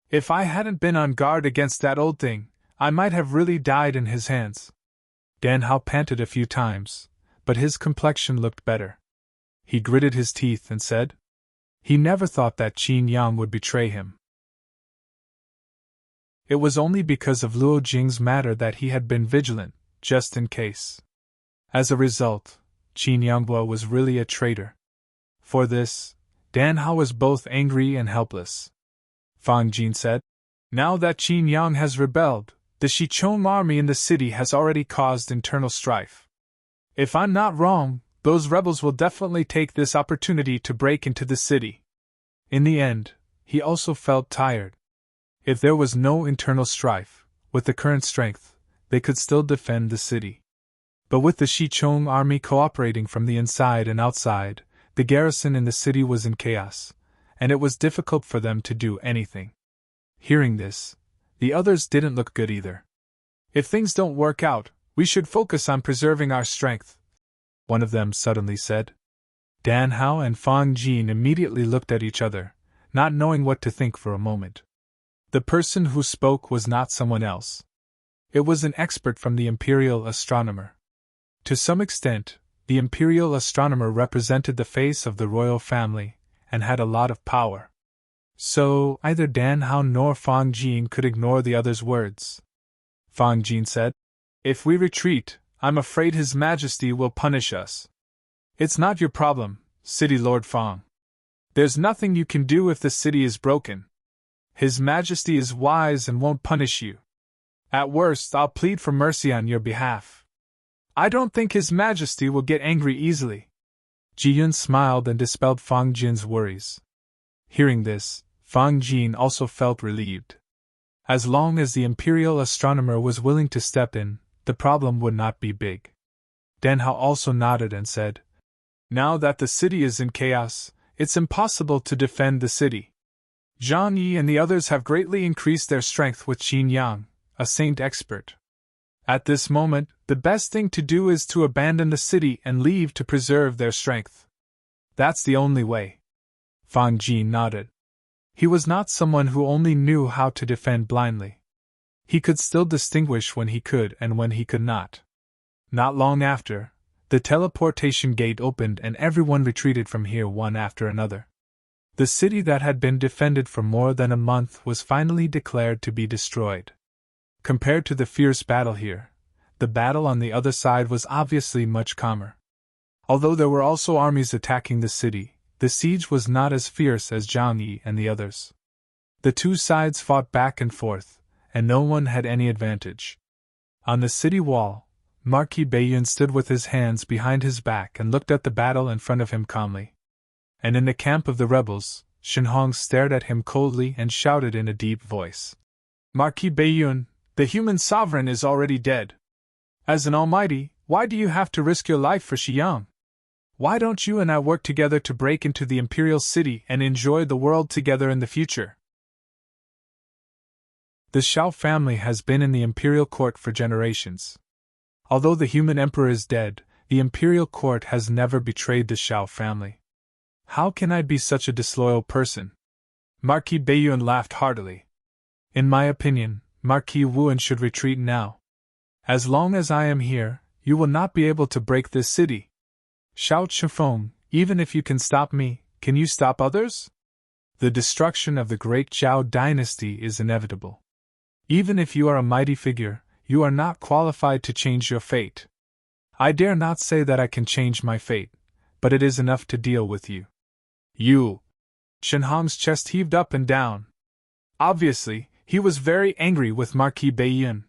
If I hadn't been on guard against that old thing, I might have really died in his hands." Dan Hao panted a few times, but his complexion looked better. He gritted his teeth and said, he never thought that Qin Yang would betray him. It was only because of Luo Jing's matter that he had been vigilant, just in case. As a result, Qin Yanghua was really a traitor. For this, Dan Hao was both angry and helpless. Fang Jin said, "Now that Qin Yang has rebelled, the Shichong army in the city has already caused internal strife. If I'm not wrong, those rebels will definitely take this opportunity to break into the city." In the end, he also felt tired. If there was no internal strife, with the current strength, they could still defend the city. But with the Shichong army cooperating from the inside and outside, the garrison in the city was in chaos, and it was difficult for them to do anything. Hearing this, the others didn't look good either. "If things don't work out, we should focus on preserving our strength," one of them suddenly said. Dan Hao and Fang Jin immediately looked at each other, not knowing what to think for a moment. The person who spoke was not someone else. It was an expert from the imperial astronomer. To some extent, the imperial astronomer represented the face of the royal family, and had a lot of power. So, either Dan Hao nor Fang Jin could ignore the other's words. Fang Jin said, "If we retreat, I'm afraid His Majesty will punish us." "It's not your problem, City Lord Fang. There's nothing you can do if the city is broken. His Majesty is wise and won't punish you. At worst, I'll plead for mercy on your behalf. I don't think His Majesty will get angry easily." Ji Yun smiled and dispelled Fang Jin's worries. Hearing this, Fang Jin also felt relieved. As long as the imperial astronomer was willing to step in, the problem would not be big. Dan Hao also nodded and said, "Now that the city is in chaos, it's impossible to defend the city. Zhang Yi and the others have greatly increased their strength with Qin Yang, a saint expert. At this moment, the best thing to do is to abandon the city and leave to preserve their strength. That's the only way." Fang Jin nodded. He was not someone who only knew how to defend blindly. He could still distinguish when he could and when he could not. Not long after, the teleportation gate opened and everyone retreated from here one after another. The city that had been defended for more than a month was finally declared to be destroyed. Compared to the fierce battle here, the battle on the other side was obviously much calmer. Although there were also armies attacking the city, the siege was not as fierce as Zhang Yi and the others. The two sides fought back and forth, and no one had any advantage. On the city wall, Marquis Baiyun stood with his hands behind his back and looked at the battle in front of him calmly. And in the camp of the rebels, Shenhong stared at him coldly and shouted in a deep voice, "Marquis Baiyun, the human sovereign is already dead. As an almighty, why do you have to risk your life for Xiang? Why don't you and I work together to break into the imperial city and enjoy the world together in the future?" The Xiao family has been in the imperial court for generations. Although the human emperor is dead, the imperial court has never betrayed the Xiao family. How can I be such a disloyal person? Marquis Baiyun laughed heartily. In my opinion, Marquis Wuan should retreat now. As long as I am here, you will not be able to break this city. Xiao Chifeng, even if you can stop me, can you stop others? The destruction of the great Zhao dynasty is inevitable. Even if you are a mighty figure, you are not qualified to change your fate. I dare not say that I can change my fate, but it is enough to deal with you. You! Shenhong's chest heaved up and down. Obviously, he was very angry with Marquis Baiyun.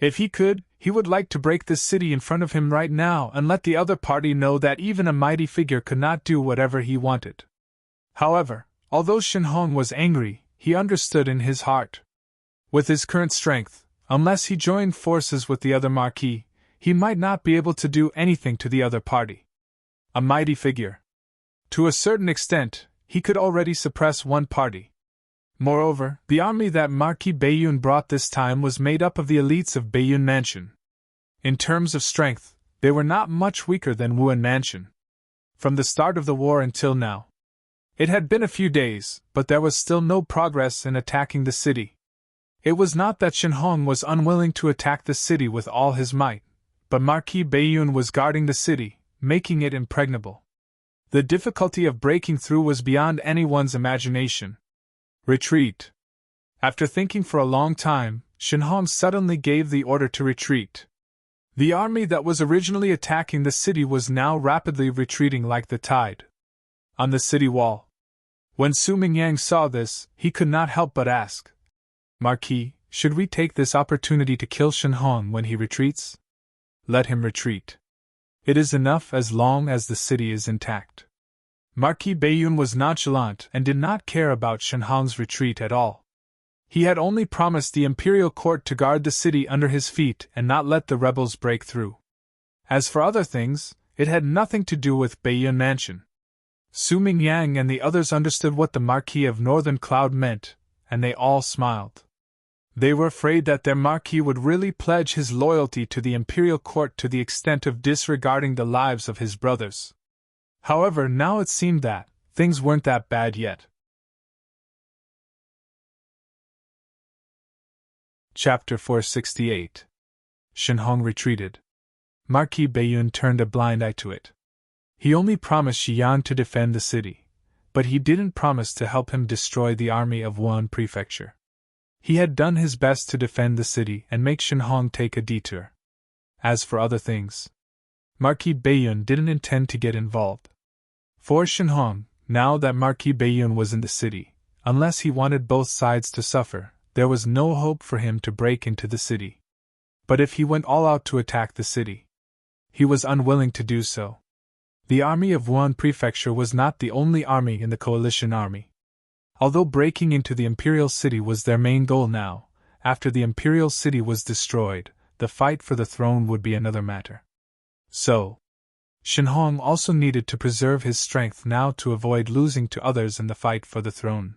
If he could, he would like to break this city in front of him right now and let the other party know that even a mighty figure could not do whatever he wanted. However, although Shenhong was angry, he understood in his heart. With his current strength, unless he joined forces with the other Marquis, he might not be able to do anything to the other party. A mighty figure. To a certain extent, he could already suppress one party. Moreover, the army that Marquis Baiyun brought this time was made up of the elites of Baiyun Mansion. In terms of strength, they were not much weaker than Wuan Mansion. From the start of the war until now. It had been a few days, but there was still no progress in attacking the city. It was not that Shenhong was unwilling to attack the city with all his might, but Marquis Baiyun was guarding the city, making it impregnable. The difficulty of breaking through was beyond anyone's imagination. Retreat. After thinking for a long time, Shenhong suddenly gave the order to retreat. The army that was originally attacking the city was now rapidly retreating like the tide. On the city wall. When Su Mingyang saw this, he could not help but ask, Marquis, should we take this opportunity to kill Shenhong when he retreats? Let him retreat. It is enough as long as the city is intact. Marquis Baiyun was nonchalant and did not care about Shenhong's retreat at all. He had only promised the imperial court to guard the city under his feet and not let the rebels break through. As for other things, it had nothing to do with Baiyun Mansion. Su Mingyang and the others understood what the Marquis of Northern Cloud meant, and they all smiled. They were afraid that their Marquis would really pledge his loyalty to the imperial court to the extent of disregarding the lives of his brothers. However, now it seemed that things weren't that bad yet. Chapter 468. Shenhong retreated. Marquis Baiyun turned a blind eye to it. He only promised Xi'an to defend the city, but he didn't promise to help him destroy the army of Wuhan Prefecture. He had done his best to defend the city and make Shenhong take a detour. As for other things, Marquis Baiyun didn't intend to get involved. For Shenhong, now that Marquis Baiyun was in the city, unless he wanted both sides to suffer, there was no hope for him to break into the city. But if he went all out to attack the city, he was unwilling to do so. The army of Wuhan Prefecture was not the only army in the coalition army. Although breaking into the imperial city was their main goal now, after the imperial city was destroyed, the fight for the throne would be another matter. So, Shenhong also needed to preserve his strength now to avoid losing to others in the fight for the throne.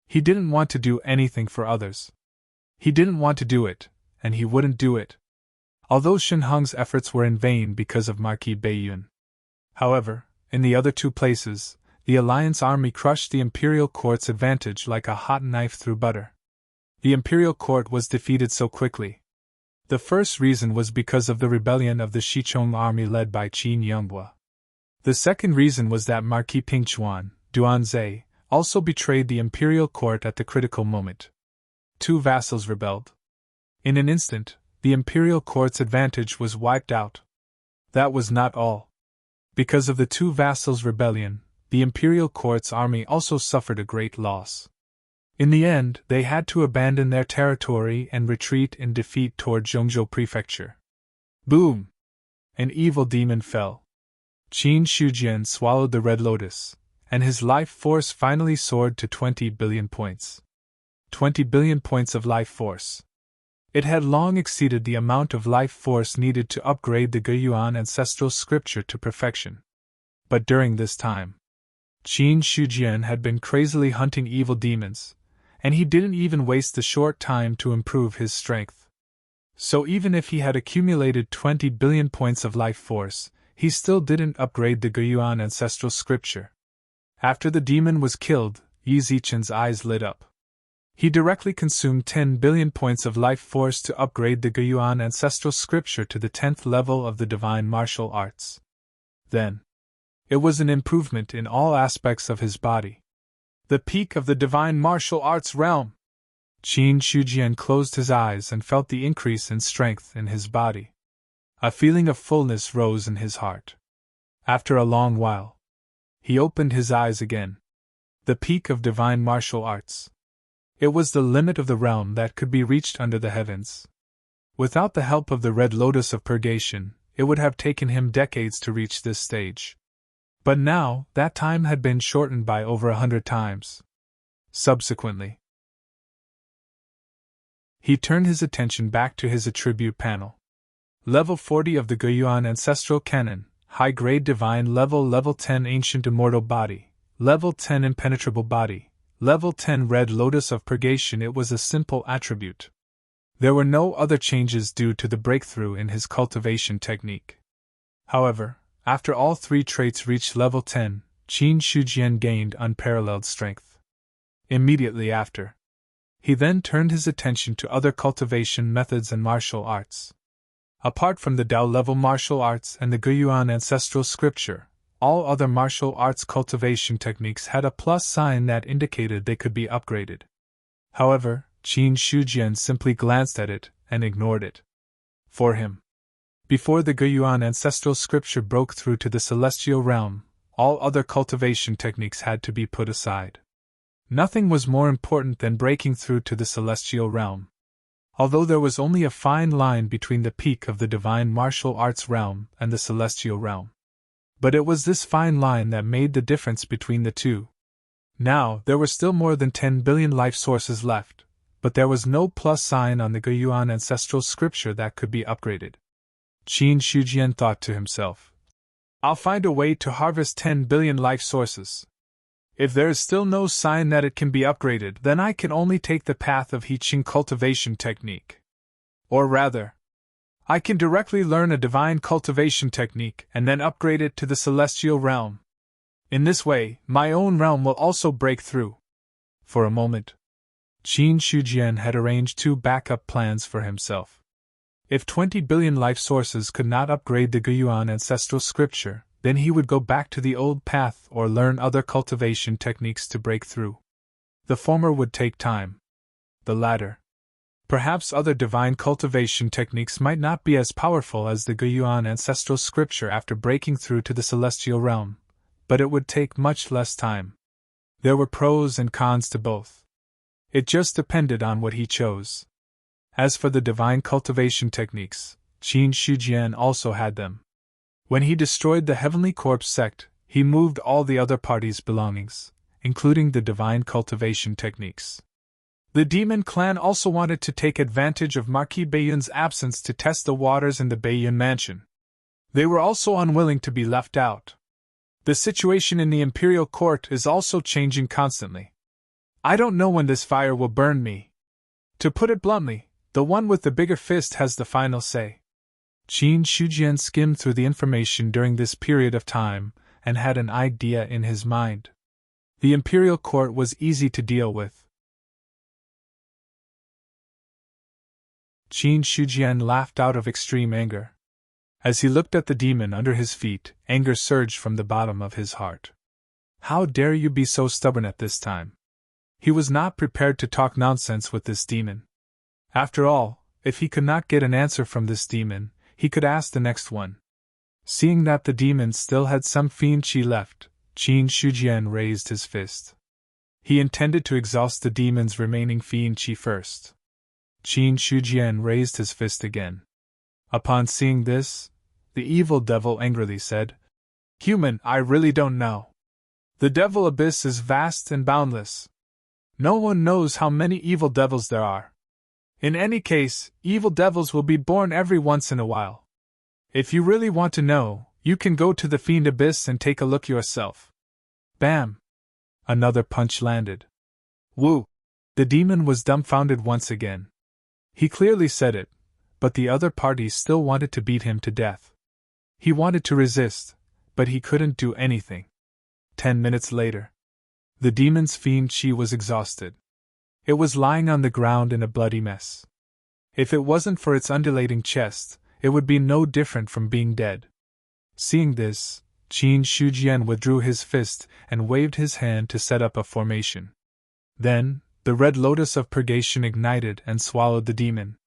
He didn't want to do anything for others. He didn't want to do it, and he wouldn't do it. Although Shenhong's efforts were in vain because of Marquis Baiyun. However, in the other two places, the Alliance army crushed the Imperial Court's advantage like a hot knife through butter. The Imperial Court was defeated so quickly. The first reason was because of the rebellion of the Shichong army led by Qin Yonghua. The second reason was that Marquis Pingchuan, Duanzhe, also betrayed the Imperial Court at the critical moment. Two vassals rebelled. In an instant, the Imperial Court's advantage was wiped out. That was not all. Because of the two vassals' rebellion, the Imperial Court's army also suffered a great loss. In the end, they had to abandon their territory and retreat in defeat toward Zhongzhou Prefecture. Boom! An evil demon fell. Qin Shujian swallowed the Red Lotus, and his life force finally soared to 20 billion points. 20 billion points of life force. It had long exceeded the amount of life force needed to upgrade the Guiyuan ancestral scripture to perfection. But during this time, Qin Shujian had been crazily hunting evil demons, and he didn't even waste the short time to improve his strength. So even if he had accumulated 20 billion points of life force, he still didn't upgrade the Guiyuan ancestral scripture. After the demon was killed, Yi Zichen's eyes lit up. He directly consumed 10 billion points of life force to upgrade the Guiyuan ancestral scripture to the 10th level of the divine martial arts. Then, it was an improvement in all aspects of his body. The peak of the divine martial arts realm. Qin Shujian closed his eyes and felt the increase in strength in his body. A feeling of fullness rose in his heart. After a long while, he opened his eyes again. The peak of divine martial arts. It was the limit of the realm that could be reached under the heavens. Without the help of the red lotus of purgation, it would have taken him decades to reach this stage. But now, that time had been shortened by over 100 times. Subsequently, he turned his attention back to his attribute panel. Level 40 of the Guiyuan Ancestral Canon, High-Grade Divine Level, Level 10 Ancient Immortal Body, Level 10 Impenetrable Body, Level 10 Red Lotus of Purgation. It was a simple attribute. There were no other changes due to the breakthrough in his cultivation technique. However, after all three traits reached level 10, Qin Shujian gained unparalleled strength. Immediately after, he then turned his attention to other cultivation methods and martial arts. Apart from the Dao level martial arts and the Guiyuan ancestral scripture, all other martial arts cultivation techniques had a plus sign that indicated they could be upgraded. However, Qin Shujian simply glanced at it and ignored it. For him, before the Guiyuan ancestral scripture broke through to the celestial realm, all other cultivation techniques had to be put aside. Nothing was more important than breaking through to the celestial realm. Although there was only a fine line between the peak of the divine martial arts realm and the celestial realm. But it was this fine line that made the difference between the two. Now, there were still more than 10 billion life sources left, but there was no plus sign on the Guiyuan ancestral scripture that could be upgraded. Qin Shujian thought to himself, "I'll find a way to harvest 10 billion life sources. If there is still no sign that it can be upgraded, then I can only take the path of He-Ching cultivation technique. Or rather, I can directly learn a divine cultivation technique and then upgrade it to the celestial realm. In this way, my own realm will also break through." For a moment, Qin Shujian had arranged two backup plans for himself. If 20 billion life sources could not upgrade the Guiyuan ancestral scripture, then he would go back to the old path or learn other cultivation techniques to break through. The former would take time. The latter. Perhaps other divine cultivation techniques might not be as powerful as the Guiyuan ancestral scripture after breaking through to the celestial realm, but it would take much less time. There were pros and cons to both. It just depended on what he chose. As for the divine cultivation techniques, Qin Shujian also had them. When he destroyed the Heavenly Corpse sect, he moved all the other parties' belongings, including the divine cultivation techniques. The demon clan also wanted to take advantage of Marquis Baiyun's absence to test the waters in the Baiyun mansion. They were also unwilling to be left out. The situation in the imperial court is also changing constantly. I don't know when this fire will burn me. To put it bluntly, the one with the bigger fist has the final say. Qin Shujian skimmed through the information during this period of time and had an idea in his mind. The imperial court was easy to deal with. Qin Shujian laughed out of extreme anger. As he looked at the demon under his feet, anger surged from the bottom of his heart. How dare you be so stubborn at this time? He was not prepared to talk nonsense with this demon. After all, if he could not get an answer from this demon, he could ask the next one. Seeing that the demon still had some fiend chi left, Qin Shujian raised his fist. He intended to exhaust the demon's remaining fiend chi first. Qin Shujian raised his fist again. Upon seeing this, the evil devil angrily said, "Human, I really don't know. The devil abyss is vast and boundless. No one knows how many evil devils there are. In any case, evil devils will be born every once in a while. If you really want to know, you can go to the fiend abyss and take a look yourself." Bam! Another punch landed. Woo! The demon was dumbfounded once again. He clearly said it, but the other party still wanted to beat him to death. He wanted to resist, but he couldn't do anything. 10 minutes later, the demon's fiend chi was exhausted. It was lying on the ground in a bloody mess. If it wasn't for its undulating chest, it would be no different from being dead. Seeing this, Qin Shujian withdrew his fist and waved his hand to set up a formation. Then, the red lotus of purgation ignited and swallowed the demon.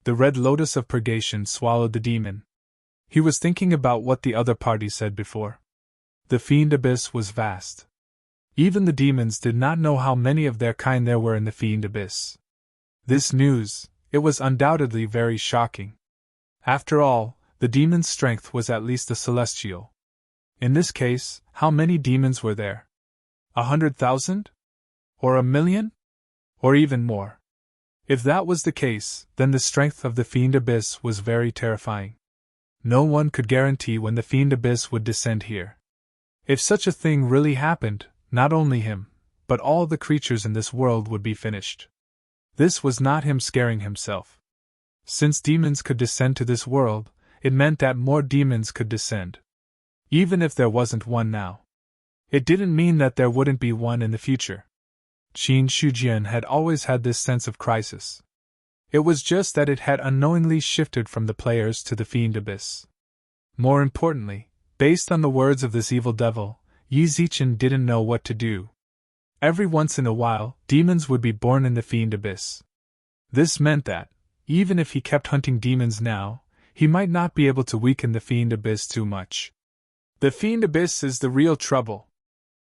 The red lotus of purgation swallowed the demon. He was thinking about what the other party said before. The Fiend Abyss was vast. Even the demons did not know how many of their kind there were in the Fiend Abyss. This news, it was undoubtedly very shocking. After all, the demon's strength was at least a celestial. In this case, how many demons were there? 100,000? Or 1,000,000? Or even more? If that was the case, then the strength of the Fiend Abyss was very terrifying. No one could guarantee when the Fiend Abyss would descend here. If such a thing really happened, not only him, but all the creatures in this world would be finished. This was not him scaring himself. Since demons could descend to this world, it meant that more demons could descend. Even if there wasn't one now. It didn't mean that there wouldn't be one in the future. Qin Shujian had always had this sense of crisis. It was just that it had unknowingly shifted from the players to the Fiend Abyss. More importantly, based on the words of this evil devil, Yi Zichen didn't know what to do. Every once in a while, demons would be born in the Fiend Abyss. This meant that, even if he kept hunting demons now, he might not be able to weaken the Fiend Abyss too much. The Fiend Abyss is the real trouble.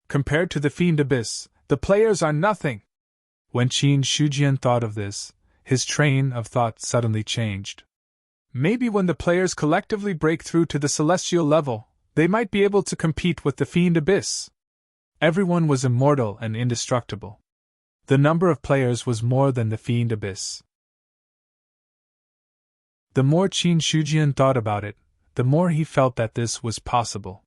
Compared to the Fiend Abyss, the players are nothing. When Qin Shujian thought of this, his train of thought suddenly changed. Maybe when the players collectively break through to the celestial level, they might be able to compete with the Fiend Abyss. Everyone was immortal and indestructible. The number of players was more than the Fiend Abyss. The more Qin Shujian thought about it, the more he felt that this was possible.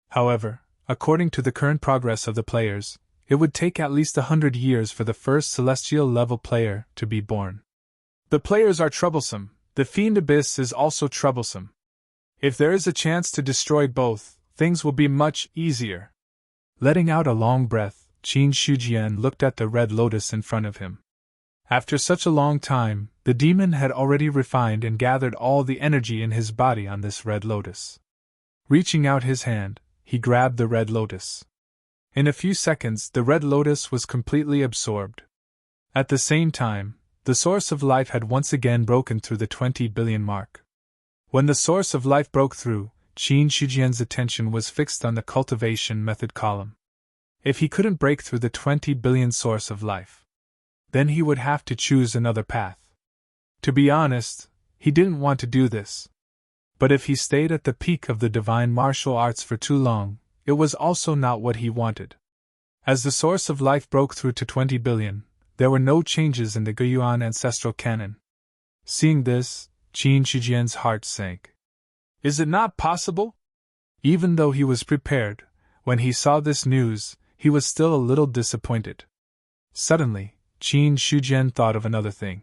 However, according to the current progress of the players, it would take at least 100 years for the first celestial level player to be born. The players are troublesome, the Fiend Abyss is also troublesome. If there is a chance to destroy both, things will be much easier. Letting out a long breath, Qin Shujian looked at the red lotus in front of him. After such a long time, the demon had already refined and gathered all the energy in his body on this red lotus. Reaching out his hand, he grabbed the red lotus. In a few seconds, the red lotus was completely absorbed. At the same time, the source of life had once again broken through the 20 billion mark. When the source of life broke through, Qin Shujian's attention was fixed on the cultivation method column. If he couldn't break through the 20 billion source of life, then he would have to choose another path. To be honest, he didn't want to do this. But if he stayed at the peak of the divine martial arts for too long, it was also not what he wanted. As the source of life broke through to 20 billion, there were no changes in the Guiyuan ancestral canon. Seeing this, Qin Shujian's heart sank. Is it not possible? Even though he was prepared, when he saw this news, he was still a little disappointed. Suddenly, Qin Shujian thought of another thing.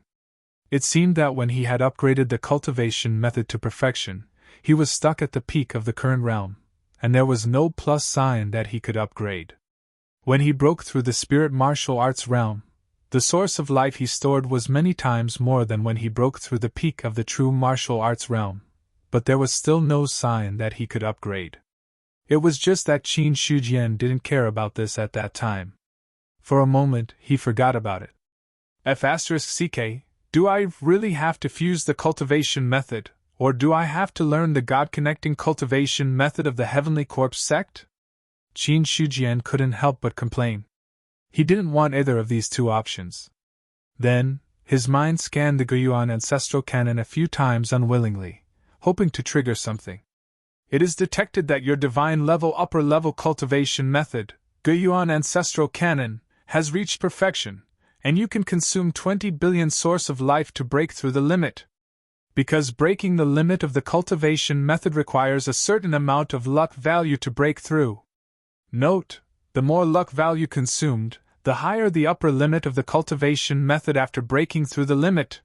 It seemed that when he had upgraded the cultivation method to perfection, he was stuck at the peak of the current realm, and there was no plus sign that he could upgrade. When he broke through the spirit martial arts realm, the source of life he stored was many times more than when he broke through the peak of the true martial arts realm, but there was still no sign that he could upgrade. It was just that Qin Shujian didn't care about this at that time. For a moment, he forgot about it. F***ck, do I really have to fuse the cultivation method, or do I have to learn the God-connecting cultivation method of the Heavenly Corpse sect? Qin Shujian couldn't help but complain. He didn't want either of these two options. Then, his mind scanned the Guiyuan ancestral canon a few times unwillingly, hoping to trigger something. It is detected that your divine level upper level cultivation method, Guiyuan ancestral canon, has reached perfection, and you can consume 20 billion source of life to break through the limit. Because breaking the limit of the cultivation method requires a certain amount of luck value to break through. Note, the more luck value consumed, the higher the upper limit of the cultivation method after breaking through the limit.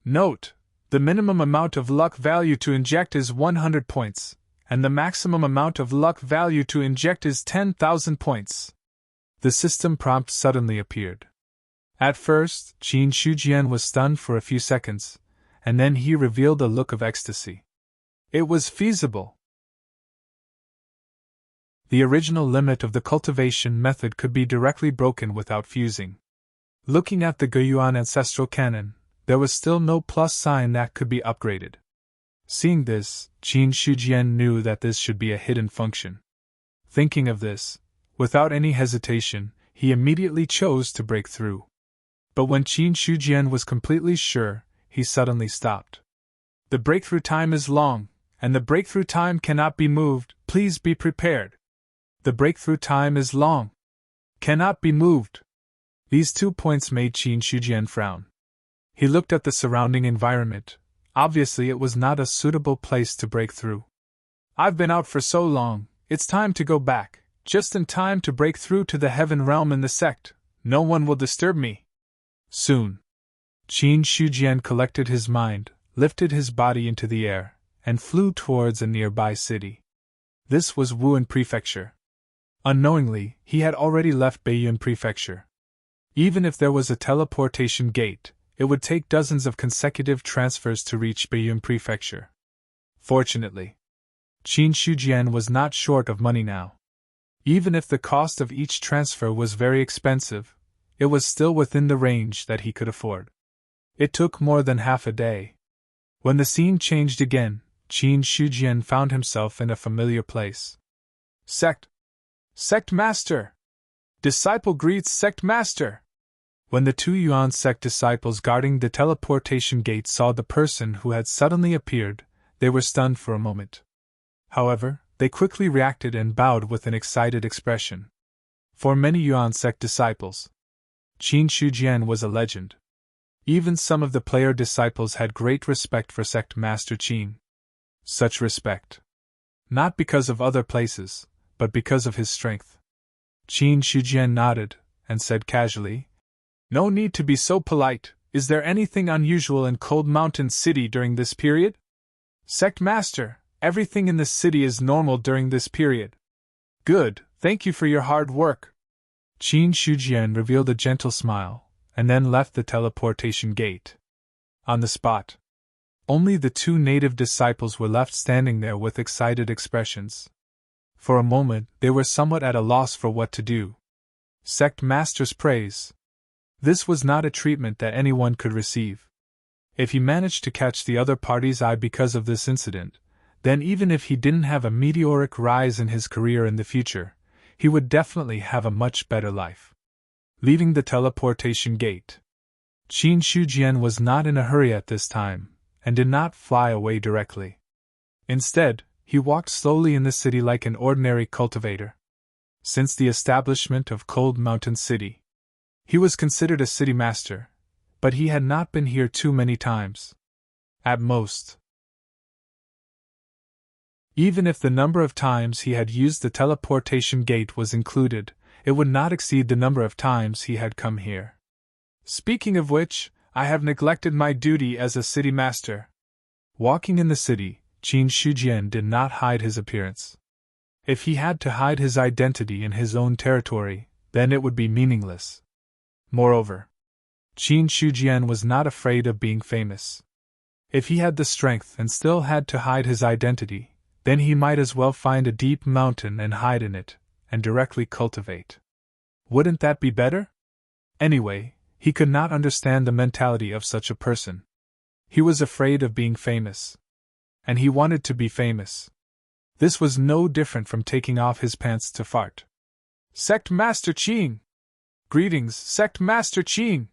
Note, the minimum amount of luck value to inject is 100 points, and the maximum amount of luck value to inject is 10,000 points. The system prompt suddenly appeared. At first, Qin Shujian was stunned for a few seconds, and then he revealed a look of ecstasy. It was feasible. The original limit of the cultivation method could be directly broken without fusing. Looking at the Guiyuan ancestral canon, there was still no plus sign that could be upgraded. Seeing this, Qin Shujian knew that this should be a hidden function. Thinking of this, without any hesitation, he immediately chose to break through. But when Qin Shujian was completely sure, he suddenly stopped. The breakthrough time is long, and the breakthrough time cannot be moved. Please be prepared. The breakthrough time is long. Cannot be moved. These 2 points made Qin Shujian frown. He looked at the surrounding environment. Obviously, it was not a suitable place to break through. I've been out for so long, it's time to go back, just in time to break through to the heaven realm in the sect. No one will disturb me. Soon. Qin Shujian collected his mind, lifted his body into the air, and flew towards a nearby city. This was Wuhan Prefecture. Unknowingly, he had already left Baiyun Prefecture. Even if there was a teleportation gate, it would take dozens of consecutive transfers to reach Baiyun Prefecture. Fortunately, Qin Shujian was not short of money now. Even if the cost of each transfer was very expensive, it was still within the range that he could afford. It took more than half a day. When the scene changed again, Qin Shujian found himself in a familiar place. Sect Master! Disciple greets Sect Master! When the 2 Yuan sect disciples guarding the teleportation gate saw the person who had suddenly appeared, they were stunned for a moment. However, they quickly reacted and bowed with an excited expression. For many Yuan sect disciples, Qin Shujian was a legend. Even some of the player disciples had great respect for Sect Master Qin. Such respect. Not because of other places, but because of his strength. Qin Shujian nodded, and said casually, "No need to be so polite. Is there anything unusual in Cold Mountain City during this period?" "Sect Master, everything in the city is normal during this period." "Good, thank you for your hard work." Qin Shujian revealed a gentle smile, and then left the teleportation gate. On the spot, only the 2 native disciples were left standing there with excited expressions. For a moment, they were somewhat at a loss for what to do. Sect Master's praise. This was not a treatment that anyone could receive. If he managed to catch the other party's eye because of this incident, then even if he didn't have a meteoric rise in his career in the future, he would definitely have a much better life. Leaving the teleportation gate, Qin Shujian was not in a hurry at this time, and did not fly away directly. Instead, he walked slowly in the city like an ordinary cultivator. Since the establishment of Cold Mountain City, he was considered a city master, but he had not been here too many times. At most. Even if the number of times he had used the teleportation gate was included, it would not exceed the number of times he had come here. Speaking of which, I have neglected my duty as a city master. Walking in the city, Qin Shujian did not hide his appearance. If he had to hide his identity in his own territory, then it would be meaningless. Moreover, Qin Shujian was not afraid of being famous. If he had the strength and still had to hide his identity, then he might as well find a deep mountain and hide in it, and directly cultivate. Wouldn't that be better? Anyway, he could not understand the mentality of such a person. He was afraid of being famous. And he wanted to be famous. This was no different from taking off his pants to fart. Sect Master Qin! Greetings, Sect Master Qin!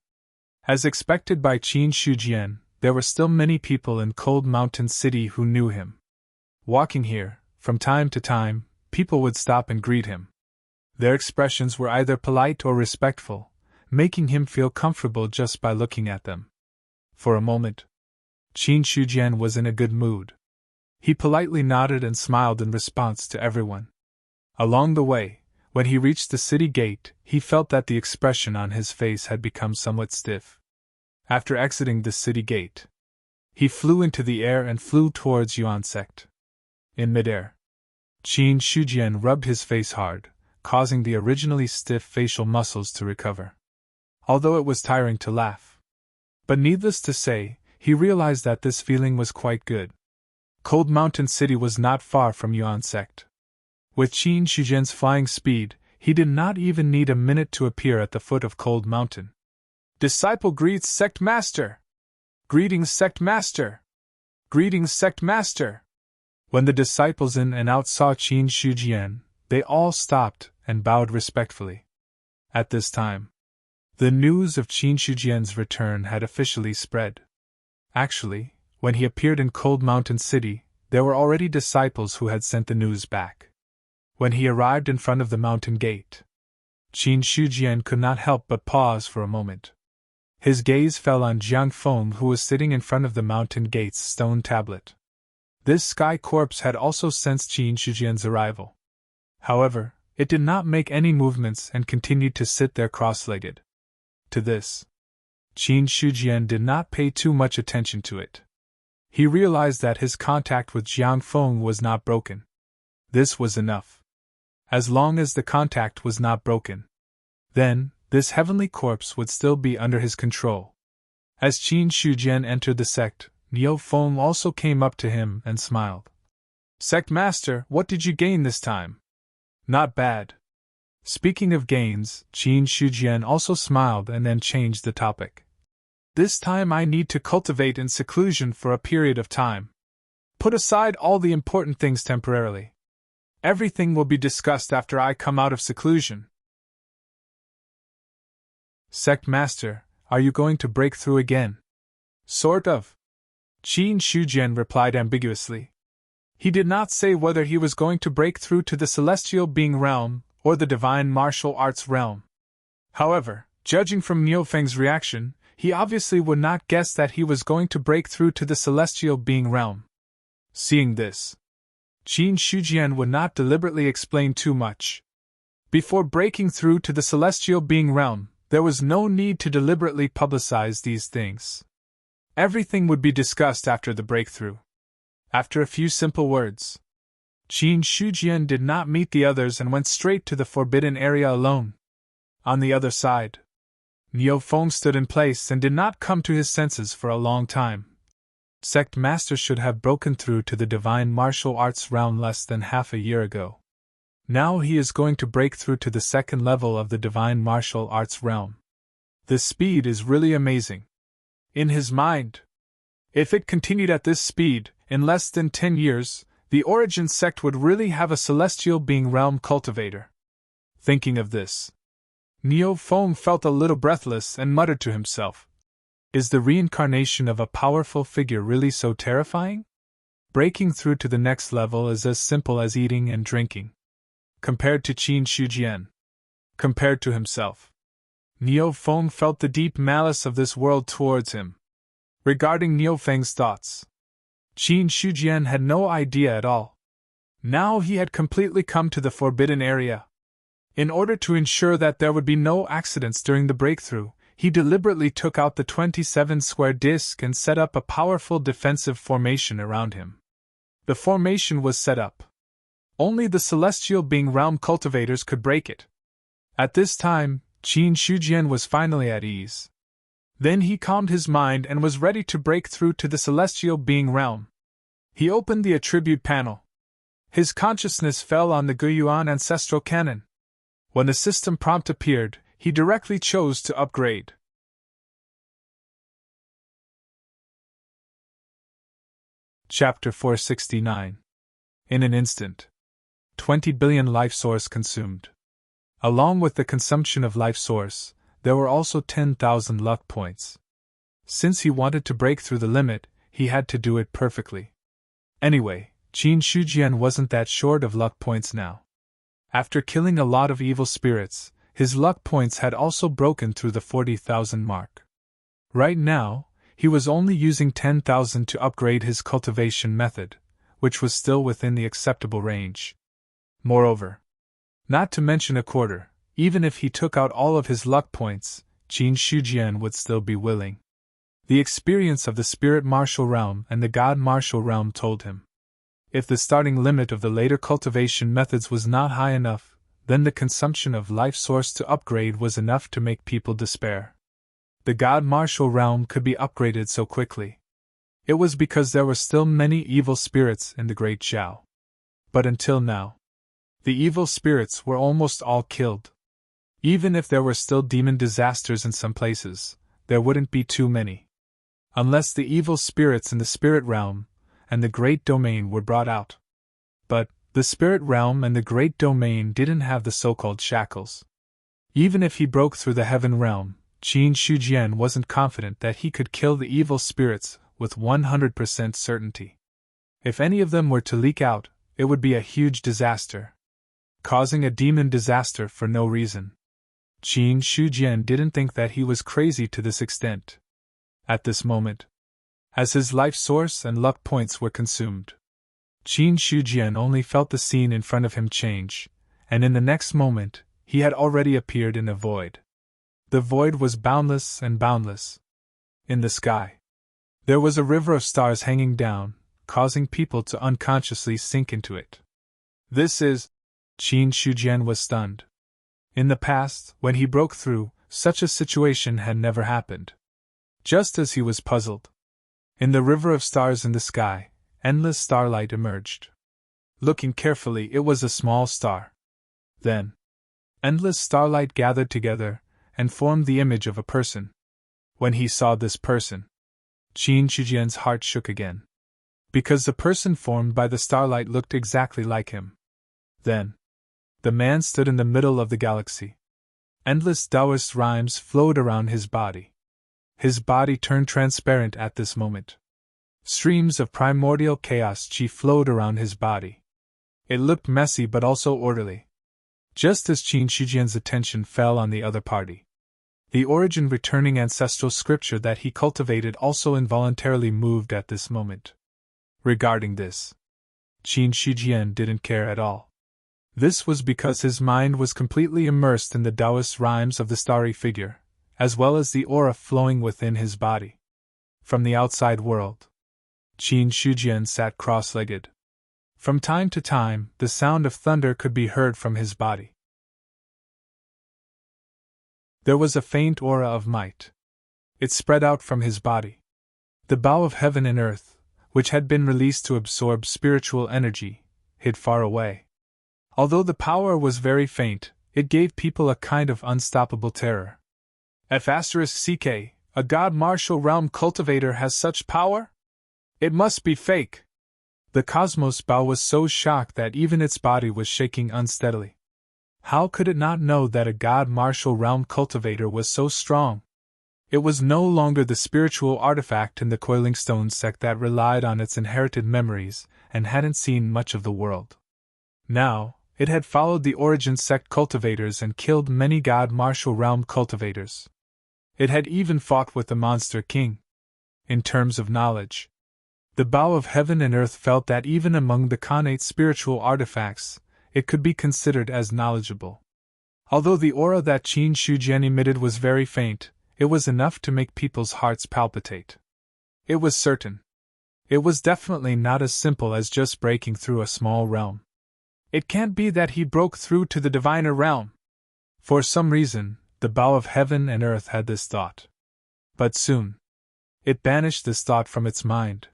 As expected by Qin Shujian, there were still many people in Cold Mountain City who knew him. Walking here, from time to time, people would stop and greet him. Their expressions were either polite or respectful, making him feel comfortable just by looking at them. For a moment, Qin Shujian was in a good mood. He politely nodded and smiled in response to everyone. Along the way, when he reached the city gate, he felt that the expression on his face had become somewhat stiff. After exiting the city gate, he flew into the air and flew towards Yuan sect. In midair, Qin Shujian rubbed his face hard, causing the originally stiff facial muscles to recover. Although it was tiring to laugh. But needless to say, he realized that this feeling was quite good. Cold Mountain City was not far from Yuan sect. With Qin Shujian's flying speed, he did not even need a minute to appear at the foot of Cold Mountain. Disciple greets Sect Master! Greetings, Sect Master! Greetings, Sect Master! When the disciples in and out saw Qin Shujian, they all stopped and bowed respectfully. At this time, the news of Qin Shujian's return had officially spread. Actually, when he appeared in Cold Mountain City, there were already disciples who had sent the news back. When he arrived in front of the mountain gate, Qin Shujian could not help but pause for a moment. His gaze fell on Jiang Feng, who was sitting in front of the mountain gate's stone tablet. This sky corpse had also sensed Qin Shujian's arrival. However, it did not make any movements and continued to sit there cross-legged. To this, Qin Shujian did not pay too much attention to it. He realized that his contact with Jiang Feng was not broken. This was enough. As long as the contact was not broken, then this heavenly corpse would still be under his control. As Qin Shujian entered the sect, Niu Feng also came up to him and smiled. Sect Master, what did you gain this time? Not bad. Speaking of gains, Qin Shujian also smiled and then changed the topic. This time I need to cultivate in seclusion for a period of time. Put aside all the important things temporarily. Everything will be discussed after I come out of seclusion. Sect Master, are you going to break through again? Sort of. Qin Shujian replied ambiguously. He did not say whether he was going to break through to the celestial being realm or the divine martial arts realm. However, judging from Niu Feng's reaction, he obviously would not guess that he was going to break through to the celestial being realm. Seeing this, Qin Shujian would not deliberately explain too much. Before breaking through to the celestial being realm, there was no need to deliberately publicize these things. Everything would be discussed after the breakthrough. After a few simple words, Qin Shujian did not meet the others and went straight to the forbidden area alone. On the other side, Niu Feng stood in place and did not come to his senses for a long time. Sect Master should have broken through to the divine martial arts realm less than half a year ago. Now he is going to break through to the second level of the divine martial arts realm. The speed is really amazing. In his mind, if it continued at this speed, in less than 10 years, the Origin sect would really have a celestial being realm cultivator. Thinking of this, Niu Feng felt a little breathless and muttered to himself, is the reincarnation of a powerful figure really so terrifying? Breaking through to the next level is as simple as eating and drinking. Compared to Qin Shujian, compared to himself, Niu Feng felt the deep malice of this world towards him. Regarding Niu Feng's thoughts, Qin Shujian had no idea at all. Now he had completely come to the forbidden area. In order to ensure that there would be no accidents during the breakthrough, he deliberately took out the 27-square disc and set up a powerful defensive formation around him. The formation was set up. Only the celestial being realm cultivators could break it. At this time, Qin Shujian was finally at ease. Then he calmed his mind and was ready to break through to the celestial being realm. He opened the attribute panel. His consciousness fell on the Guyuan ancestral canon. When the system prompt appeared, he directly chose to upgrade. Chapter 469. In an instant, 20 billion life source consumed. Along with the consumption of life source, there were also 10,000 luck points. Since he wanted to break through the limit, he had to do it perfectly. Anyway, Qin Shujian wasn't that short of luck points now. After killing a lot of evil spirits, his luck points had also broken through the 40,000 mark. Right now, he was only using 10,000 to upgrade his cultivation method, which was still within the acceptable range. Moreover, not to mention a quarter, even if he took out all of his luck points, Qin Shujian would still be willing. The experience of the spirit martial realm and the god martial realm told him. If the starting limit of the later cultivation methods was not high enough, then the consumption of life source to upgrade was enough to make people despair. The god martial realm could be upgraded so quickly. It was because there were still many evil spirits in the Great Zhao. But until now, the evil spirits were almost all killed. Even if there were still demon disasters in some places, there wouldn't be too many. Unless the evil spirits in the spirit realm, and the Great Domain were brought out. But the spirit realm and the Great Domain didn't have the so-called shackles. Even if he broke through the heaven realm, Qin Shujian wasn't confident that he could kill the evil spirits with 100% certainty. If any of them were to leak out, it would be a huge disaster, causing a demon disaster for no reason. Qin Shujian didn't think that he was crazy to this extent. At this moment, as his life source and luck points were consumed, Qin Shujian only felt the scene in front of him change, and in the next moment, he had already appeared in a void. The void was boundless and boundless. In the sky, there was a river of stars hanging down, causing people to unconsciously sink into it. Qin Shujian was stunned. In the past, when he broke through, such a situation had never happened. Just as he was puzzled, in the river of stars in the sky, endless starlight emerged. Looking carefully, it was a small star. Then, endless starlight gathered together and formed the image of a person. When he saw this person, Qin Shujian's heart shook again, because the person formed by the starlight looked exactly like him. Then, the man stood in the middle of the galaxy. Endless Taoist rhymes flowed around his body. His body turned transparent at this moment. Streams of primordial chaos chi flowed around his body. It looked messy but also orderly. Just as Qin Shujian's attention fell on the other party, the origin returning ancestral scripture that he cultivated also involuntarily moved at this moment. Regarding this, Qin Shujian didn't care at all. This was because his mind was completely immersed in the Taoist rhymes of the starry figure, as well as the aura flowing within his body. From the outside world, Qin Shujian sat cross-legged. From time to time, the sound of thunder could be heard from his body. There was a faint aura of might. It spread out from his body. The bow of heaven and earth, which had been released to absorb spiritual energy, hid far away. Although the power was very faint, it gave people a kind of unstoppable terror. F***ck, a god martial realm cultivator has such power? It must be fake. The cosmos bow was so shocked that even its body was shaking unsteadily. How could it not know that a god martial realm cultivator was so strong? It was no longer the spiritual artifact in the Coiling Stone sect that relied on its inherited memories and hadn't seen much of the world. Now, it had followed the Origin sect cultivators and killed many god martial realm cultivators. It had even fought with the Monster King. In terms of knowledge, the bow of heaven and earth felt that even among the connate spiritual artifacts, it could be considered as knowledgeable. Although the aura that Qin Shujian emitted was very faint, it was enough to make people's hearts palpitate. It was certain. It was definitely not as simple as just breaking through a small realm. It can't be that he broke through to the diviner realm. For some reason, the bow of heaven and earth had this thought. But soon, it banished this thought from its mind.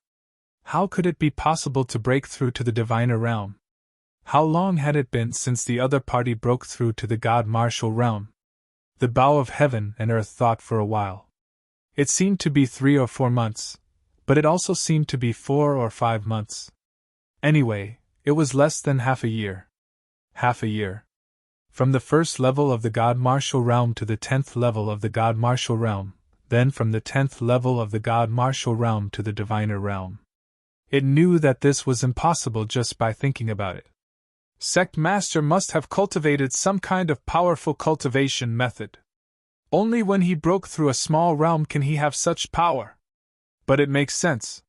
How could it be possible to break through to the diviner realm? How long had it been since the other party broke through to the god martial realm? The bow of heaven and earth thought for a while. It seemed to be 3 or 4 months, but it also seemed to be 4 or 5 months. Anyway, it was less than half a year. Half a year. From the first level of the god martial realm to the 10th level of the god martial realm, then from the 10th level of the god martial realm to the diviner realm. It knew that this was impossible just by thinking about it. Sect Master must have cultivated some kind of powerful cultivation method. Only when he broke through a small realm can he have such power. But it makes sense.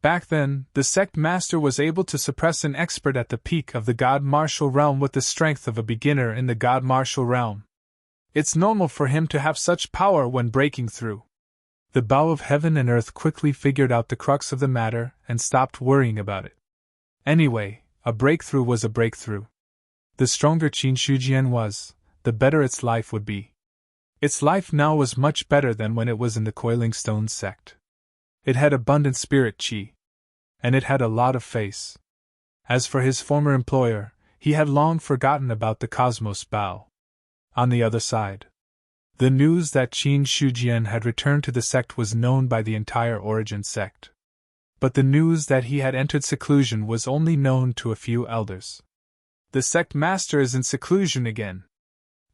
Back then, the Sect Master was able to suppress an expert at the peak of the God Martial realm with the strength of a beginner in the God Martial realm. It's normal for him to have such power when breaking through. The bow of heaven and earth quickly figured out the crux of the matter and stopped worrying about it. Anyway, a breakthrough was a breakthrough. The stronger Qin Shujian was, the better its life would be. Its life now was much better than when it was in the Coiling Stone sect. It had abundant spirit chi. And it had a lot of face. As for his former employer, he had long forgotten about the Cosmos Bow. On the other side, the news that Qin Shujian had returned to the sect was known by the entire Origin sect. But the news that he had entered seclusion was only known to a few elders. The sect master is in seclusion again.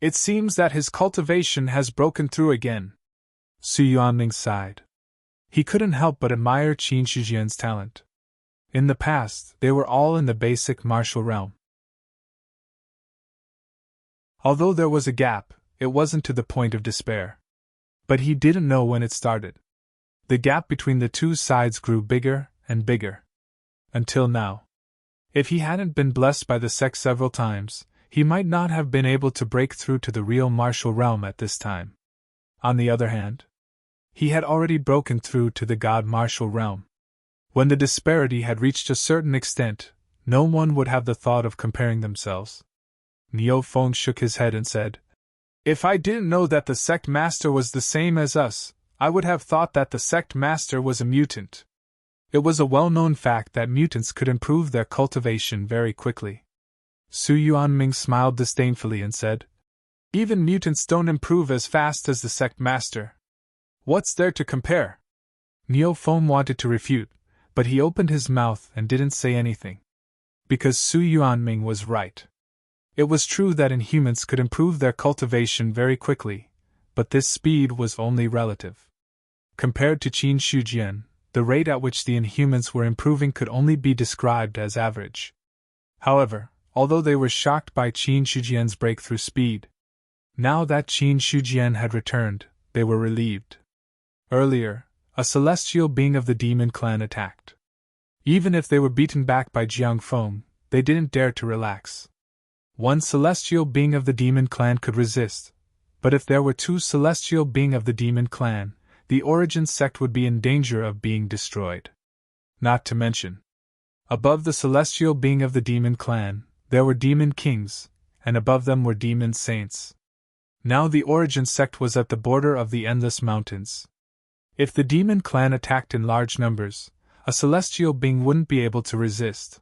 It seems that his cultivation has broken through again. Su Yuanming sighed. He couldn't help but admire Qin Shijian's talent. In the past, they were all in the basic martial realm. Although there was a gap, it wasn't to the point of despair. But he didn't know when it started. The gap between the two sides grew bigger and bigger. Until now. If he hadn't been blessed by the sect several times, he might not have been able to break through to the real martial realm at this time. On the other hand, he had already broken through to the god martial realm. When the disparity had reached a certain extent, no one would have the thought of comparing themselves. Niu Feng shook his head and said, "If I didn't know that the sect master was the same as us, I would have thought that the sect master was a mutant." It was a well-known fact that mutants could improve their cultivation very quickly. Su Yuanming smiled disdainfully and said, "Even mutants don't improve as fast as the sect master. What's there to compare?" Niu Feng wanted to refute, but he opened his mouth and didn't say anything. Because Su Yuanming was right. It was true that inhumans could improve their cultivation very quickly, but this speed was only relative. Compared to Qin Shijian, the rate at which the inhumans were improving could only be described as average. However, although they were shocked by Qin Shijian's breakthrough speed, now that Qin Shijian had returned, they were relieved. Earlier, a celestial being of the demon clan attacked. Even if they were beaten back by Jiang Feng, they didn't dare to relax. One celestial being of the demon clan could resist, but if there were two celestial beings of the demon clan, the origin sect would be in danger of being destroyed. Not to mention, above the celestial being of the demon clan, there were demon kings, and above them were demon saints. Now the origin sect was at the border of the endless mountains. If the demon clan attacked in large numbers, a celestial being wouldn't be able to resist.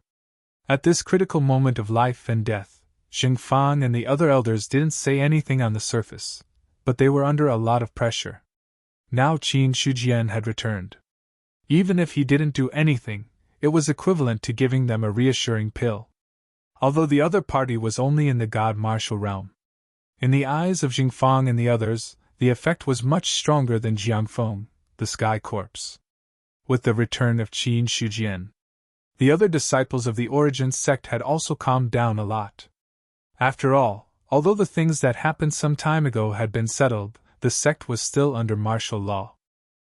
At this critical moment of life and death, Xing Fang and the other elders didn't say anything on the surface, but they were under a lot of pressure. Now Qin Shijian had returned. Even if he didn't do anything, it was equivalent to giving them a reassuring pill. Although the other party was only in the god martial realm. In the eyes of Xing Fang and the others, the effect was much stronger than Jiang Feng, the sky corpse. With the return of Qin Shijian, the other disciples of the origin sect had also calmed down a lot. After all, although the things that happened some time ago had been settled, the sect was still under martial law.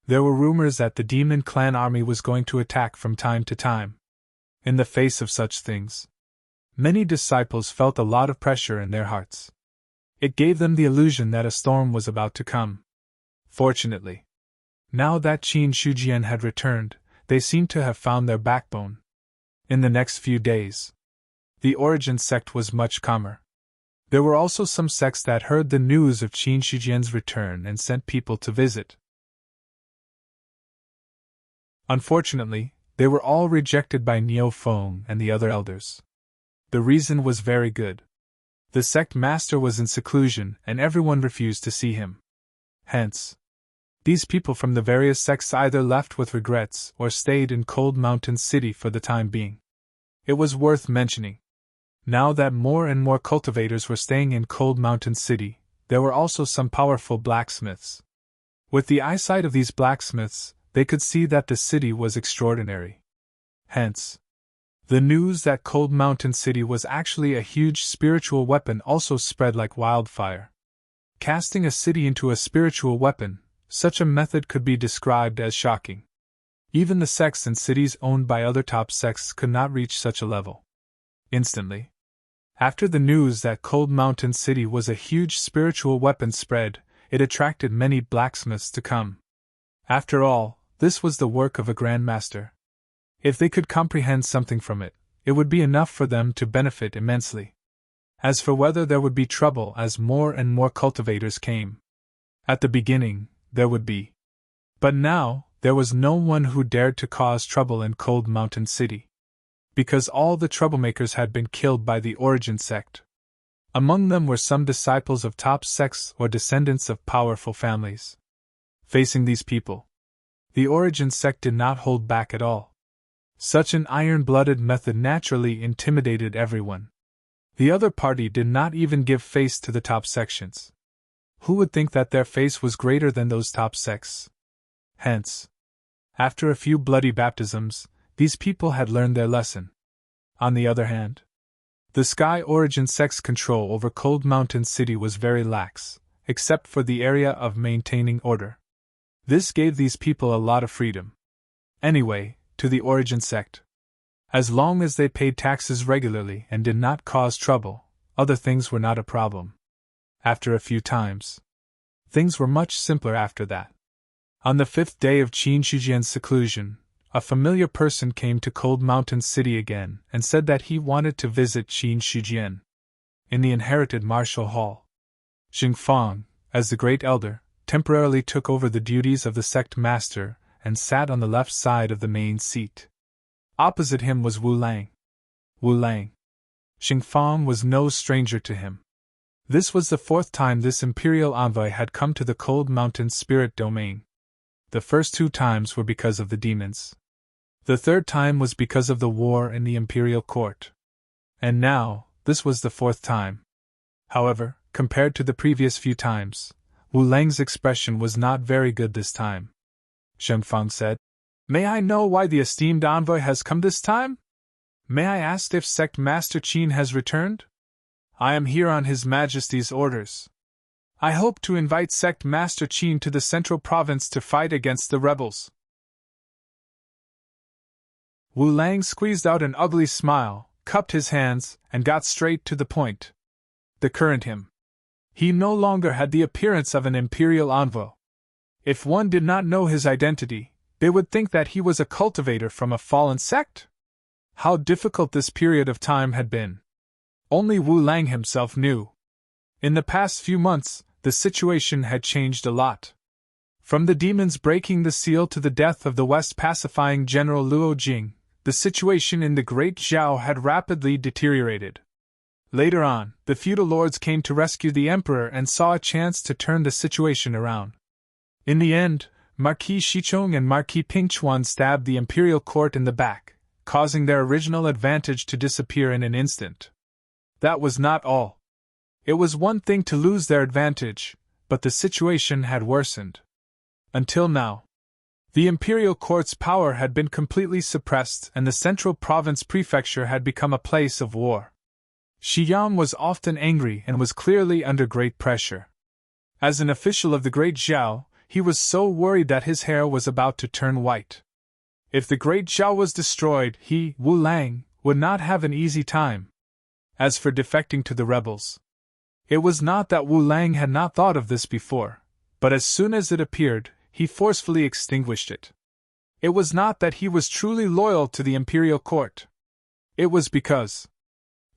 There were rumors that the demon clan army was going to attack from time to time. In the face of such things, many disciples felt a lot of pressure in their hearts. It gave them the illusion that a storm was about to come. Fortunately, now that Qin Shijian had returned, they seemed to have found their backbone. In the next few days, the origin sect was much calmer. There were also some sects that heard the news of Qin Shijian's return and sent people to visit. Unfortunately, they were all rejected by Niu Feng and the other elders. The reason was very good. The sect master was in seclusion and everyone refused to see him. Hence, these people from the various sects either left with regrets or stayed in Cold Mountain City for the time being. It was worth mentioning. Now that more and more cultivators were staying in Cold Mountain City, there were also some powerful blacksmiths. With the eyesight of these blacksmiths, they could see that the city was extraordinary. Hence, the news that Cold Mountain City was actually a huge spiritual weapon also spread like wildfire. Casting a city into a spiritual weapon, such a method could be described as shocking. Even the sects and cities owned by other top sects could not reach such a level. Instantly, after the news that Cold Mountain City was a huge spiritual weapon spread, it attracted many blacksmiths to come. After all, this was the work of a grandmaster. If they could comprehend something from it, it would be enough for them to benefit immensely. As for whether there would be trouble as more and more cultivators came, at the beginning, there would be. But now, there was no one who dared to cause trouble in Cold Mountain City. Because all the troublemakers had been killed by the origin sect. Among them were some disciples of top sects or descendants of powerful families. Facing these people, the origin sect did not hold back at all. Such an iron-blooded method naturally intimidated everyone. The other party did not even give face to the top sections. Who would think that their face was greater than those top sects? Hence, after a few bloody baptisms, these people had learned their lesson. On the other hand, the Sky Origin sect's control over Cold Mountain City was very lax, except for the area of maintaining order. This gave these people a lot of freedom. Anyway, to the Origin sect, as long as they paid taxes regularly and did not cause trouble, other things were not a problem. After a few times, things were much simpler after that. On the 5th day of Qin Shijian's seclusion, a familiar person came to Cold Mountain City again and said that he wanted to visit Qin Shijian. In the inherited martial hall, Xingfang, as the great elder, temporarily took over the duties of the sect master and sat on the left side of the main seat. Opposite him was Wu Lang. Wu Lang. Xingfang was no stranger to him. This was the 4th time this imperial envoy had come to the Cold Mountain Spirit Domain. The first 2 times were because of the demons. The 3rd time was because of the war in the imperial court. And now, this was the 4th time. However, compared to the previous few times, Wu Lang's expression was not very good this time. Xingfang said, "May I know why the esteemed envoy has come this time? May I ask if Sect Master Qin has returned? I am here on His Majesty's orders. I hope to invite Sect Master Qin to the Central Province to fight against the rebels." Wu Lang squeezed out an ugly smile, cupped his hands, and got straight to the point. The current him. He no longer had the appearance of an imperial envoy. If one did not know his identity, they would think that he was a cultivator from a fallen sect. How difficult this period of time had been. Only Wu Lang himself knew. In the past few months, the situation had changed a lot. From the demons breaking the seal to the death of the West pacifying General Luo Jing, the situation in the Great Zhao had rapidly deteriorated. Later on, the feudal lords came to rescue the emperor and saw a chance to turn the situation around. In the end, Marquis Shichong and Marquis Pingchuan stabbed the imperial court in the back, causing their original advantage to disappear in an instant. That was not all. It was one thing to lose their advantage, but the situation had worsened. Until now, the imperial court's power had been completely suppressed and the central province prefecture had become a place of war. Xiyang was often angry and was clearly under great pressure. As an official of the Great Zhao, he was so worried that his hair was about to turn white. If the Great Zhao was destroyed, he, Wu Lang, would not have an easy time. As for defecting to the rebels, it was not that Wu Lang had not thought of this before, but as soon as it appeared, he forcefully extinguished it. It was not that he was truly loyal to the imperial court. It was because,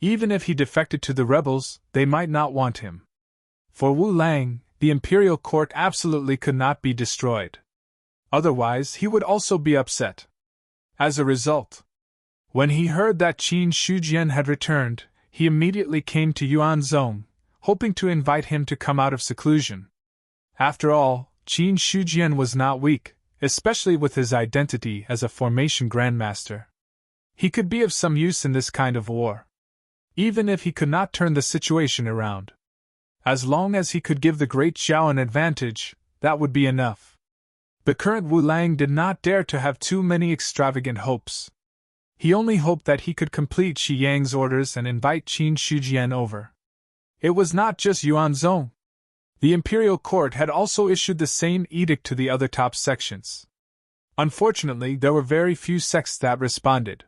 even if he defected to the rebels, they might not want him. For Wu Lang, the imperial court absolutely could not be destroyed. Otherwise, he would also be upset. As a result, when he heard that Qin Shijian had returned, he immediately came to Yuanzhong, hoping to invite him to come out of seclusion. After all, Qin Shijian was not weak, especially with his identity as a formation grandmaster. He could be of some use in this kind of war. Even if he could not turn the situation around. As long as he could give the Great Zhao an advantage, that would be enough. The current Wu Lang did not dare to have too many extravagant hopes. He only hoped that he could complete Shi Yang's orders and invite Qin Shijian over. It was not just Yuanzhong. The imperial court had also issued the same edict to the other top sections. Unfortunately, there were very few sects that responded.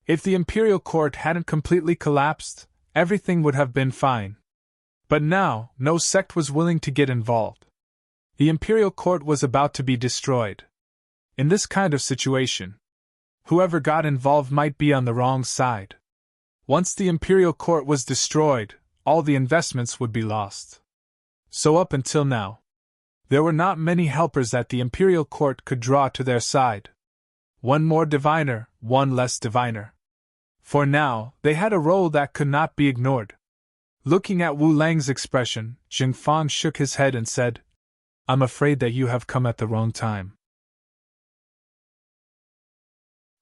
If the imperial court hadn't completely collapsed, everything would have been fine. But now, no sect was willing to get involved. The imperial court was about to be destroyed. In this kind of situation, whoever got involved might be on the wrong side. Once the imperial court was destroyed, all the investments would be lost. So up until now, there were not many helpers that the imperial court could draw to their side. One more diviner, one less diviner. For now, they had a role that could not be ignored. Looking at Wu Lang's expression, Xingfang shook his head and said, "I'm afraid that you have come at the wrong time."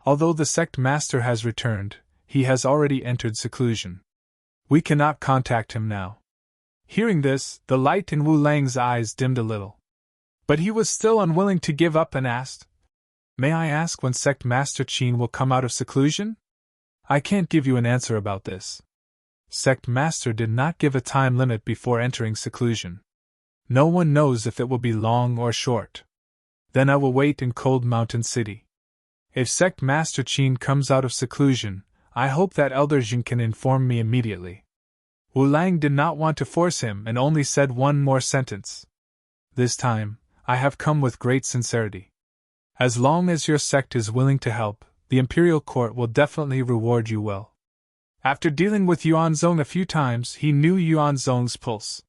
Although the sect master has returned, he has already entered seclusion. We cannot contact him now. Hearing this, the light in Wu Lang's eyes dimmed a little. But he was still unwilling to give up and asked, "May I ask when Sect Master Qin will come out of seclusion?" "I can't give you an answer about this." Sect Master did not give a time limit before entering seclusion. No one knows if it will be long or short. Then I will wait in Cold Mountain City. If Sect Master Qin comes out of seclusion, I hope that Elder Jin can inform me immediately. Wu Lang did not want to force him and only said one more sentence. "This time, I have come with great sincerity. As long as your sect is willing to help, the Imperial Court will definitely reward you well." After dealing with Yuanzong a few times, he knew Yuanzong's pulse.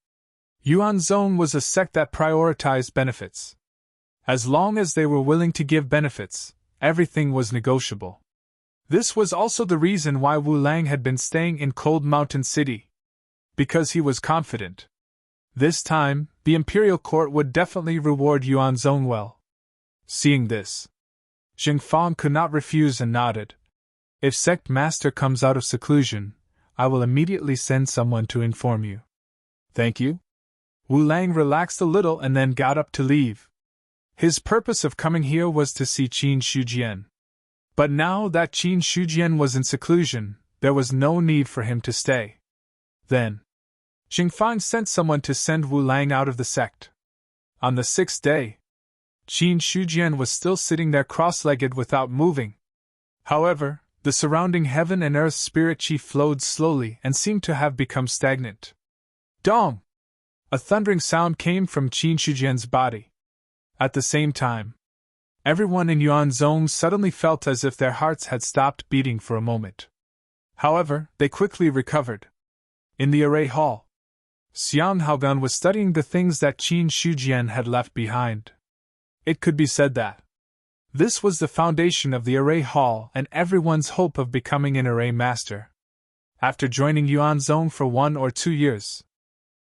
Yuanzong was a sect that prioritized benefits. As long as they were willing to give benefits, everything was negotiable. This was also the reason why Wu Lang had been staying in Cold Mountain City. Because he was confident. This time, the Imperial Court would definitely reward Yuanzong well. Seeing this, Xing Fang could not refuse and nodded. "If Sect Master comes out of seclusion, I will immediately send someone to inform you." "Thank you." Wu Lang relaxed a little and then got up to leave. His purpose of coming here was to see Qin Shujian. But now that Qin Shujian was in seclusion, there was no need for him to stay. Then, Xing Fang sent someone to send Wu Lang out of the sect. On the 6th day, Qin Shujian was still sitting there cross-legged without moving. However, the surrounding heaven and earth spirit chi flowed slowly and seemed to have become stagnant. Dong! A thundering sound came from Qin Shujian's body. At the same time, everyone in Yuanzong suddenly felt as if their hearts had stopped beating for a moment. However, they quickly recovered. In the array hall, Xiang Haogan was studying the things that Qin Shujian had left behind. It could be said that this was the foundation of the array hall and everyone's hope of becoming an array master. After joining Yuanzong for 1 or 2 years,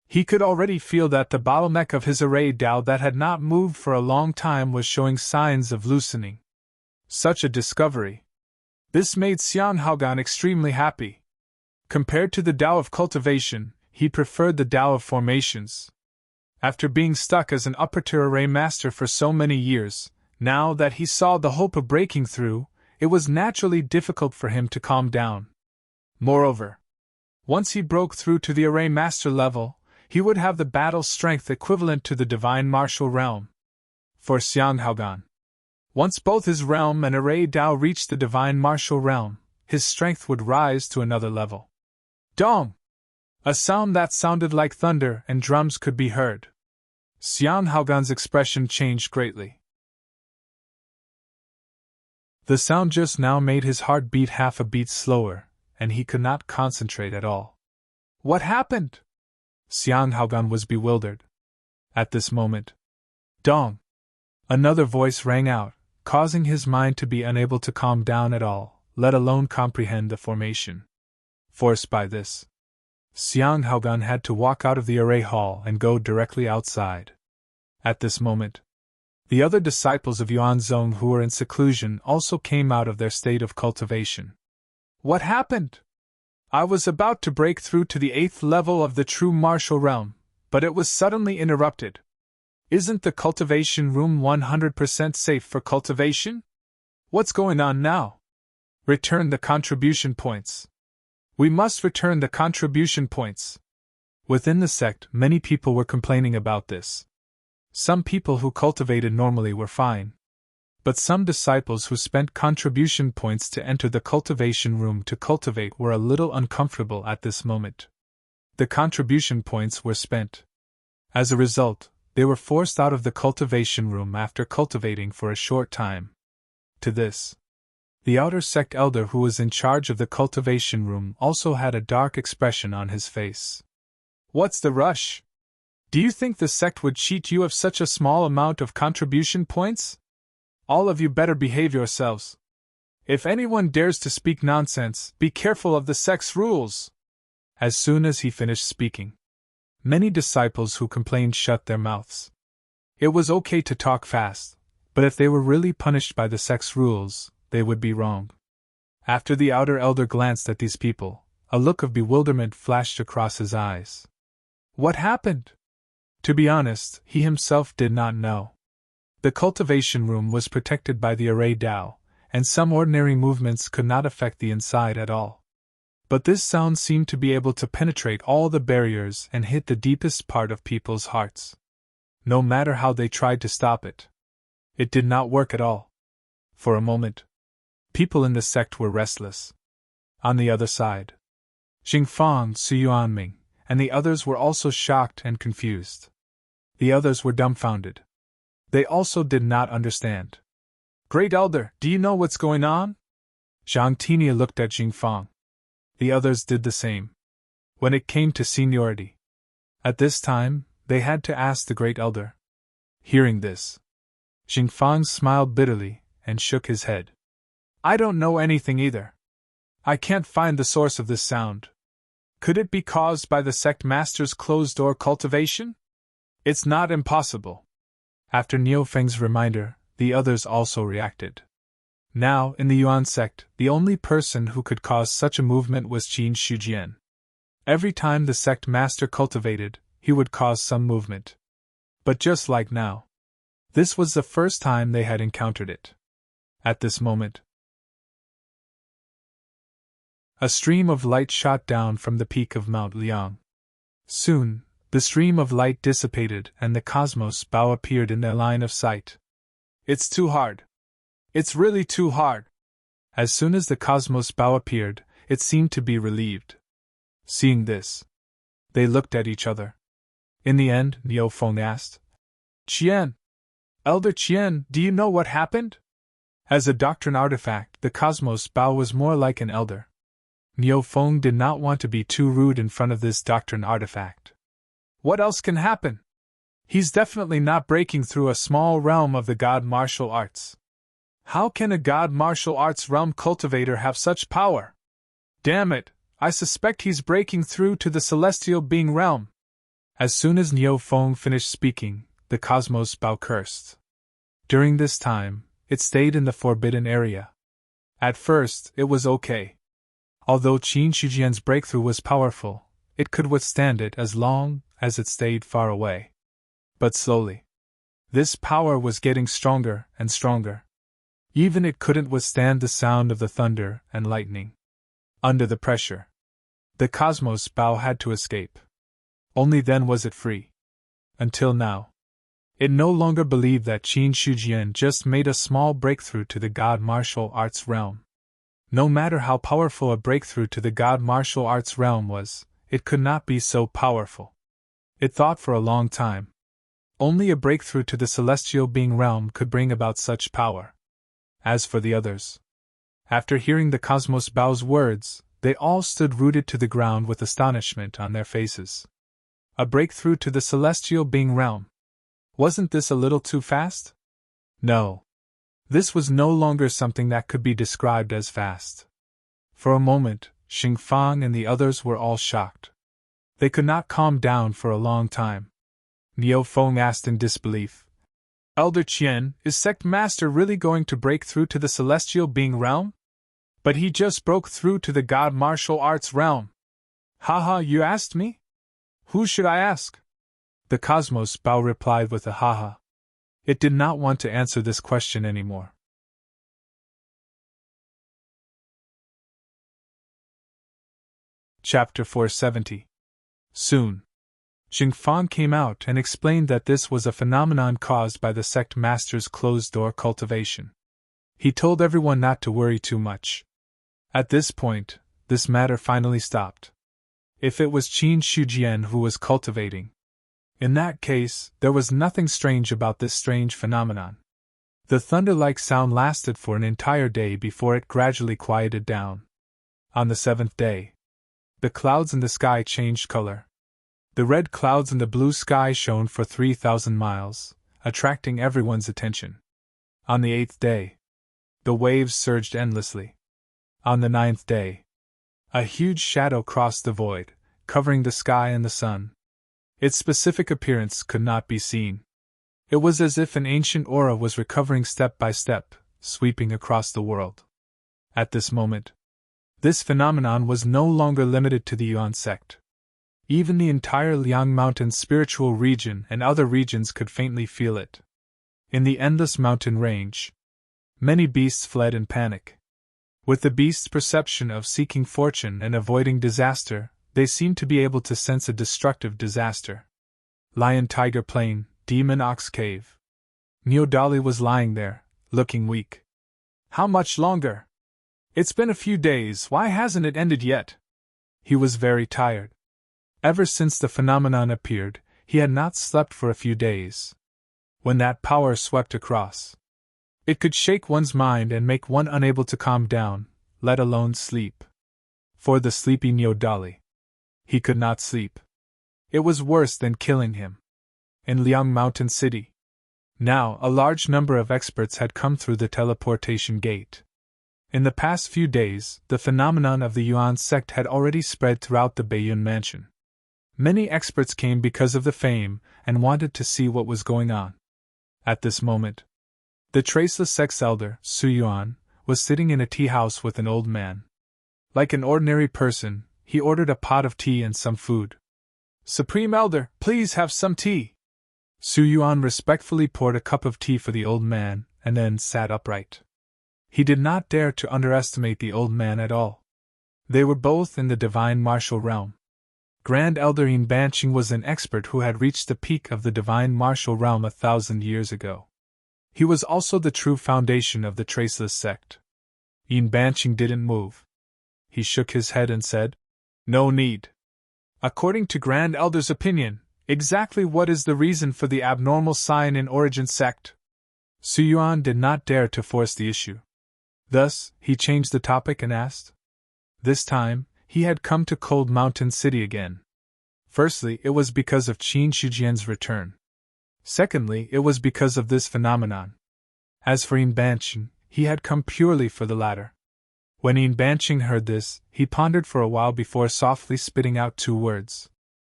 he could already feel that the bottleneck of his array Dao that had not moved for a long time was showing signs of loosening. Such a discovery. This made Xiang Haogan extremely happy. Compared to the Dao of cultivation, he preferred the Dao of formations. After being stuck as an upper-tier array master for so many years, now that he saw the hope of breaking through, it was naturally difficult for him to calm down. Moreover, once he broke through to the array master level, he would have the battle strength equivalent to the divine martial realm. For Xiang Haogan, once both his realm and array Dao reached the divine martial realm, his strength would rise to another level. Dong! A sound that sounded like thunder and drums could be heard. Xiang Haogan's expression changed greatly. The sound just now made his heart beat half a beat slower, and he could not concentrate at all. What happened? Xiang Haogan was bewildered. At this moment, Dong! Another voice rang out, causing his mind to be unable to calm down at all, let alone comprehend the formation. Forced by this, Xiang Haogan had to walk out of the array hall and go directly outside. At this moment, the other disciples of Yuanzong who were in seclusion also came out of their state of cultivation. What happened? I was about to break through to the 8th level of the true martial realm, but it was suddenly interrupted. Isn't the cultivation room 100% safe for cultivation? What's going on now? Return the contribution points. We must return the contribution points. Within the sect, many people were complaining about this. Some people who cultivated normally were fine. But some disciples who spent contribution points to enter the cultivation room to cultivate were a little uncomfortable at this moment. The contribution points were spent. As a result, they were forced out of the cultivation room after cultivating for a short time. To this, the outer sect elder who was in charge of the cultivation room also had a dark expression on his face. What's the rush? Do you think the sect would cheat you of such a small amount of contribution points? All of you better behave yourselves. If anyone dares to speak nonsense, be careful of the sect's rules. As soon as he finished speaking, many disciples who complained shut their mouths. It was okay to talk fast, but if they were really punished by the sect's rules, they would be wrong. After the outer elder glanced at these people, a look of bewilderment flashed across his eyes. What happened? To be honest, he himself did not know. The cultivation room was protected by the array Dao, and some ordinary movements could not affect the inside at all. But this sound seemed to be able to penetrate all the barriers and hit the deepest part of people's hearts. No matter how they tried to stop it, it did not work at all. For a moment, people in the sect were restless. On the other side, Xingfang, Su Yuanming, and the others were also shocked and confused. The others were dumbfounded. They also did not understand. Great Elder, do you know what's going on? Zhang Tinia looked at Xingfang. The others did the same. When it came to seniority, at this time, they had to ask the Great Elder. Hearing this, Xingfang smiled bitterly and shook his head. I don't know anything either. I can't find the source of this sound. Could it be caused by the sect master's closed-door cultivation? It's not impossible. After Niufeng's reminder, the others also reacted. Now, in the Yuan sect, the only person who could cause such a movement was Qin Shujian. Every time the sect master cultivated, he would cause some movement. But just like now, this was the first time they had encountered it. At this moment, a stream of light shot down from the peak of Mount Liang. Soon, the stream of light dissipated and the cosmos bow appeared in their line of sight. It's too hard. It's really too hard. As soon as the cosmos bow appeared, it seemed to be relieved. Seeing this, they looked at each other. In the end, Niu Feng asked, Qian, Elder Qian, do you know what happened? As a doctrine artifact, the cosmos bow was more like an elder. Niu Feng did not want to be too rude in front of this doctrine artifact. What else can happen? He's definitely not breaking through a small realm of the god martial arts. How can a god martial arts realm cultivator have such power? Damn it, I suspect he's breaking through to the celestial being realm. As soon as Niu Feng finished speaking, the cosmos bow cursed. During this time, it stayed in the forbidden area. At first, it was okay. Although Qin Shujian's breakthrough was powerful, it could withstand it as long as it stayed far away. But slowly, this power was getting stronger and stronger. Even it couldn't withstand the sound of the thunder and lightning. Under the pressure, the cosmos bow had to escape. Only then was it free. Until now, it no longer believed that Qin Shujian just made a small breakthrough to the god martial arts realm. No matter how powerful a breakthrough to the god martial arts realm was, it could not be so powerful. It thought for a long time. Only a breakthrough to the celestial being realm could bring about such power. As for the others, after hearing the cosmos bow's words, they all stood rooted to the ground with astonishment on their faces. A breakthrough to the celestial being realm. Wasn't this a little too fast? No. This was no longer something that could be described as fast. For a moment, Xingfang and the others were all shocked. They could not calm down for a long time. Niu Feng asked in disbelief, Elder Qian, is Sect Master really going to break through to the celestial being realm? But he just broke through to the god martial arts realm. Haha, you asked me? Who should I ask? The cosmos bow replied with a haha. It did not want to answer this question anymore. Chapter 470. Soon, Xingfang came out and explained that this was a phenomenon caused by the sect master's closed-door cultivation. He told everyone not to worry too much. At this point, this matter finally stopped. If it was Qin Shujian who was cultivating, in that case, there was nothing strange about this strange phenomenon. The thunder-like sound lasted for an entire day before it gradually quieted down. On the seventh day, the clouds in the sky changed color. The red clouds in the blue sky shone for 3,000 miles, attracting everyone's attention. On the eighth day, the waves surged endlessly. On the ninth day, a huge shadow crossed the void, covering the sky and the sun. Its specific appearance could not be seen. It was as if an ancient aura was recovering step by step, sweeping across the world. At this moment, this phenomenon was no longer limited to the Yuan sect. Even the entire Liang Mountain spiritual region and other regions could faintly feel it. In the endless mountain range, many beasts fled in panic. With the beasts' perception of seeking fortune and avoiding disaster, they seemed to be able to sense a destructive disaster. Lion Tiger Plain, Demon Ox Cave. Neodali was lying there, looking weak. How much longer? It's been a few days, why hasn't it ended yet? He was very tired. Ever since the phenomenon appeared, he had not slept for a few days. When that power swept across, it could shake one's mind and make one unable to calm down, let alone sleep. For the sleepy Neodali, he could not sleep. It was worse than killing him. In Liang Mountain City, now a large number of experts had come through the teleportation gate. In the past few days, the phenomenon of the Yuan sect had already spread throughout the Baiyun mansion. Many experts came because of the fame and wanted to see what was going on. At this moment, the traceless sex elder, Su Yuan, was sitting in a tea house with an old man. Like an ordinary person, he ordered a pot of tea and some food. "Supreme Elder, please have some tea." Su Yuan respectfully poured a cup of tea for the old man and then sat upright. He did not dare to underestimate the old man at all. They were both in the divine martial realm. Grand Elder Yin Banqing was an expert who had reached the peak of the divine martial realm 1,000 years ago. He was also the true foundation of the Traceless sect. Yin Banqing didn't move. He shook his head and said, "No need. According to Grand Elder's opinion, exactly what is the reason for the abnormal sign in Origin sect?" Su Yuan did not dare to force the issue. Thus, he changed the topic and asked. This time, he had come to Cold Mountain City again. Firstly, it was because of Qin Shijian's return. Secondly, it was because of this phenomenon. As for Yin Banqing, he had come purely for the latter. When Yin Banqing heard this, he pondered for a while before softly spitting out 2 words.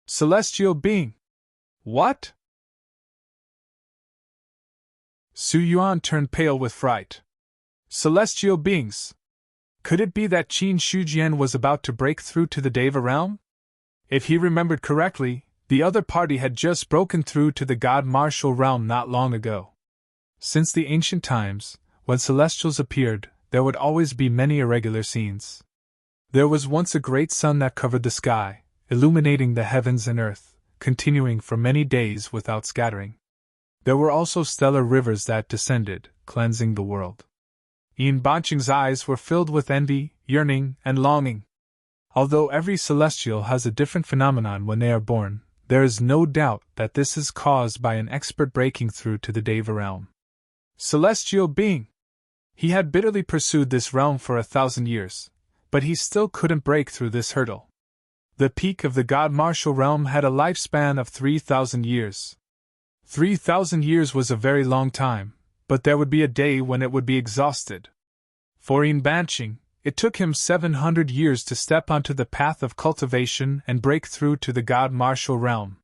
"Celestial being." "What?" Su Yuan turned pale with fright. Celestial beings. Could it be that Qin Shijian was about to break through to the Deva realm? If he remembered correctly, the other party had just broken through to the God Martial realm not long ago. Since the ancient times, when celestials appeared, there would always be many irregular scenes. There was once a great sun that covered the sky, illuminating the heavens and earth, continuing for many days without scattering. There were also stellar rivers that descended, cleansing the world. Yin Banqing's eyes were filled with envy, yearning, and longing. Although every celestial has a different phenomenon when they are born, there is no doubt that this is caused by an expert breaking through to the Deva realm. Celestial being! He had bitterly pursued this realm for 1,000 years, but he still couldn't break through this hurdle. The peak of the God Martial realm had a lifespan of 3,000 years. 3,000 years was a very long time, but there would be a day when it would be exhausted. For Yin Banqing, it took him 700 years to step onto the path of cultivation and break through to the God Martial realm.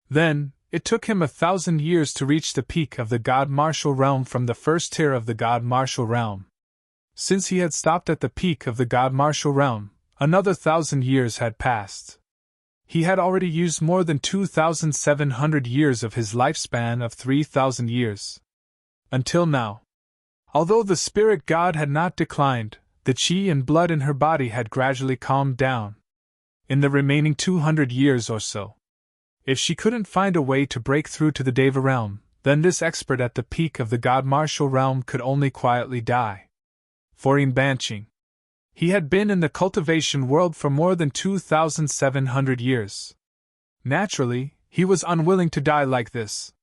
Then, it took him 1,000 years to reach the peak of the God Martial realm from the first tier of the God Martial realm. Since he had stopped at the peak of the God Martial realm, another 1,000 years had passed. He had already used more than 2,700 years of his lifespan of 3,000 years. Until now. Although the spirit god had not declined, the qi and blood in her body had gradually calmed down. In the remaining 200 years or so, if she couldn't find a way to break through to the Deva realm, then this expert at the peak of the God Martial realm could only quietly die. For Yin Banqing, he had been in the cultivation world for more than 2,700 years. Naturally, he was unwilling to die like this.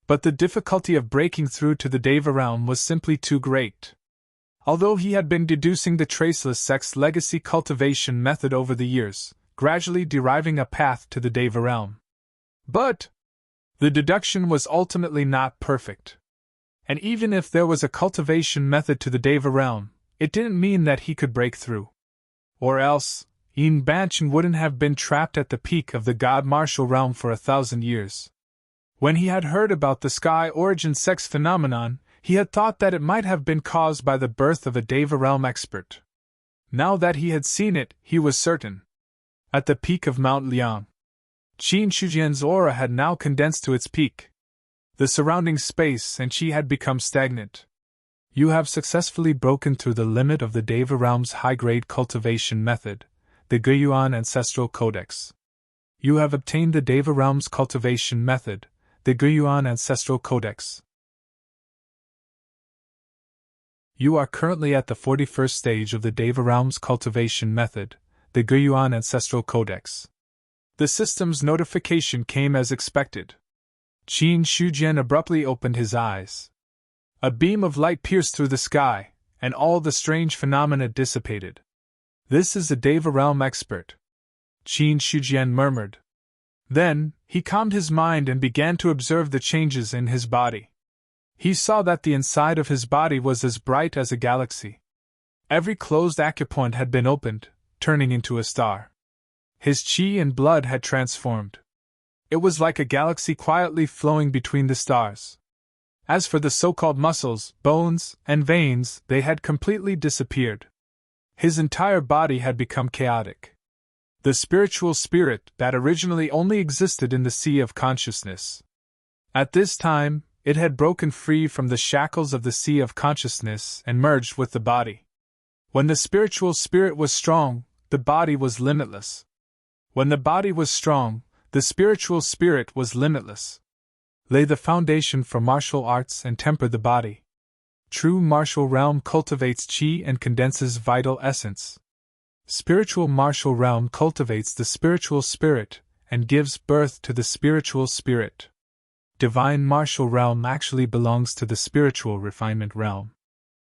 But the difficulty of breaking through to the Deva realm was simply too great. Although he had been deducing the Traceless sect's legacy cultivation method over the years, gradually deriving a path to the Deva realm. But the deduction was ultimately not perfect. And even if there was a cultivation method to the Deva realm, it didn't mean that he could break through. Or else, Yin Banqing wouldn't have been trapped at the peak of the God Martial realm for 1,000 years. When he had heard about the Sky Origin Sex phenomenon, He had thought that it might have been caused by the birth of a Deva realm expert. Now that he had seen it, he was certain. At the peak of Mount Liang, Qin Shujian's aura had now condensed to its peak. The surrounding space and qi had become stagnant. You have successfully broken through the limit of the Deva realm's high-grade cultivation method, the Guiyuan Ancestral Codex. You have obtained the Deva realm's cultivation method, the Guiyuan Ancestral Codex. You are currently at the 41st stage of the Deva realm's cultivation method, the Guiyuan Ancestral Codex. The system's notification came as expected. Qin Shujian abruptly opened his eyes. A beam of light pierced through the sky, and all the strange phenomena dissipated. This is a Deva realm expert, Qin Shujian murmured. Then, he calmed his mind and began to observe the changes in his body. He saw that the inside of his body was as bright as a galaxy. Every closed acupoint had been opened, turning into a star. His qi and blood had transformed. It was like a galaxy quietly flowing between the stars. As for the so-called muscles, bones, and veins, they had completely disappeared. His entire body had become chaotic. The spiritual spirit that originally only existed in the sea of consciousness. At this time, it had broken free from the shackles of the sea of consciousness and merged with the body. When the spiritual spirit was strong, the body was limitless. When the body was strong, the spiritual spirit was limitless. Lay the foundation for martial arts and temper the body. True martial realm cultivates qi and condenses vital essence. Spiritual martial realm cultivates the spiritual spirit and gives birth to the spiritual spirit. Divine martial realm actually belongs to the spiritual refinement realm.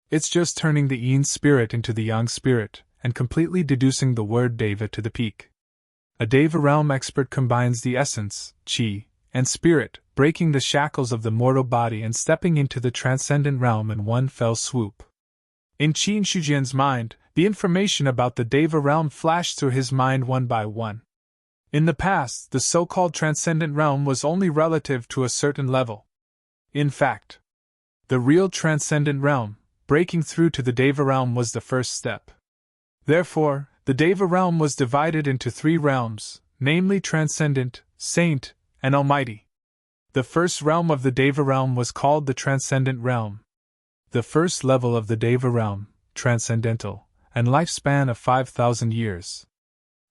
It's just turning the yin spirit into the yang spirit and completely deducing the word Deva to the peak. A Deva realm expert combines the essence, qi, and spirit, breaking the shackles of the mortal body and stepping into the transcendent realm in one fell swoop. In Qin Shujian's mind, the information about the Deva realm flashed through his mind one by one. In the past, the so-called transcendent realm was only relative to a certain level. In fact, the real transcendent realm, breaking through to the Deva realm, was the first step. Therefore, the Deva realm was divided into three realms, namely transcendent, saint, and almighty. The first realm of the Deva realm was called the transcendent realm. The first level of the Deva realm, transcendental, and lifespan of 5,000 years.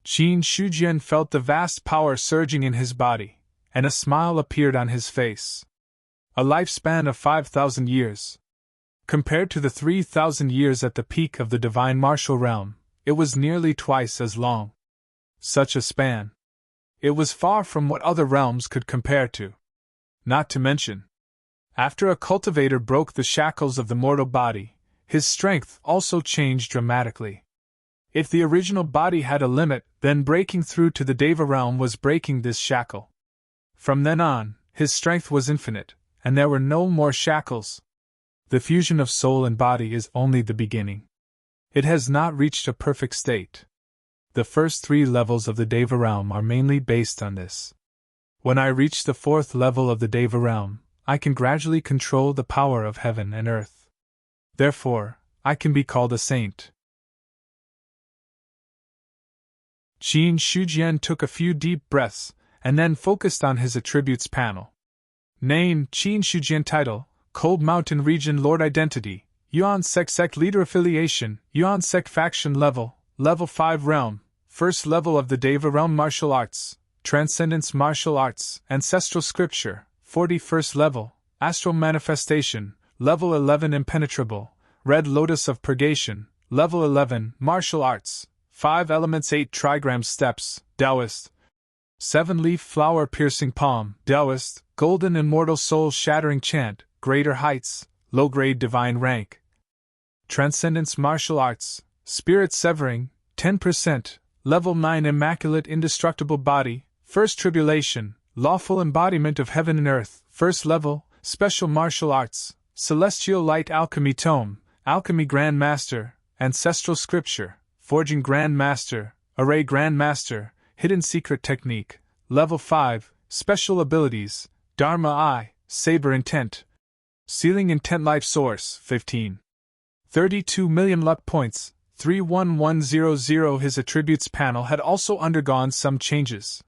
Qin Shujian felt the vast power surging in his body, and a smile appeared on his face. A lifespan of 5,000 years. Compared to the 3,000 years at the peak of the divine martial realm, it was nearly twice as long. Such a span. It was far from what other realms could compare to. Not to mention, after a cultivator broke the shackles of the mortal body, his strength also changed dramatically. If the original body had a limit, then breaking through to the Deva realm was breaking this shackle. From then on, his strength was infinite, and there were no more shackles. The fusion of soul and body is only the beginning. It has not reached a perfect state. The first three levels of the Deva realm are mainly based on this. When I reach the fourth level of the Deva realm, I can gradually control the power of heaven and earth. Therefore, I can be called a saint. Qin Shujian took a few deep breaths, and then focused on his attributes panel. Name, Qin Shujian. Title, Cold Mountain Region Lord. Identity, Yuan Sect Leader. Affiliation, Yuan Sect. Faction Level, Level 5 Realm, First Level of the Deva Realm. Martial Arts, Transcendence. Martial Arts, Ancestral Scripture, 41st Level, Astral Manifestation, Level 11. Impenetrable, Red Lotus of Purgation, Level 11. Martial Arts, 5 Elements. 8 Trigram Steps, Taoist, 7-Leaf Flower Piercing Palm, Taoist, Golden Immortal Soul Shattering Chant, Greater Heights, Low-Grade Divine Rank, Transcendence. Martial Arts, Spirit Severing, 10%, Level 9. Immaculate Indestructible Body, First Tribulation, Lawful Embodiment of Heaven and Earth, First Level, Special Martial Arts, Celestial Light Alchemy Tome, Alchemy Grand Master, Ancestral Scripture, Forging Grand Master, Array Grand Master, Hidden Secret Technique, Level 5, Special Abilities, Dharma Eye, Saber Intent, Sealing intent life source, 15. 32 million luck points, 31100. His attributes panel had also undergone some changes.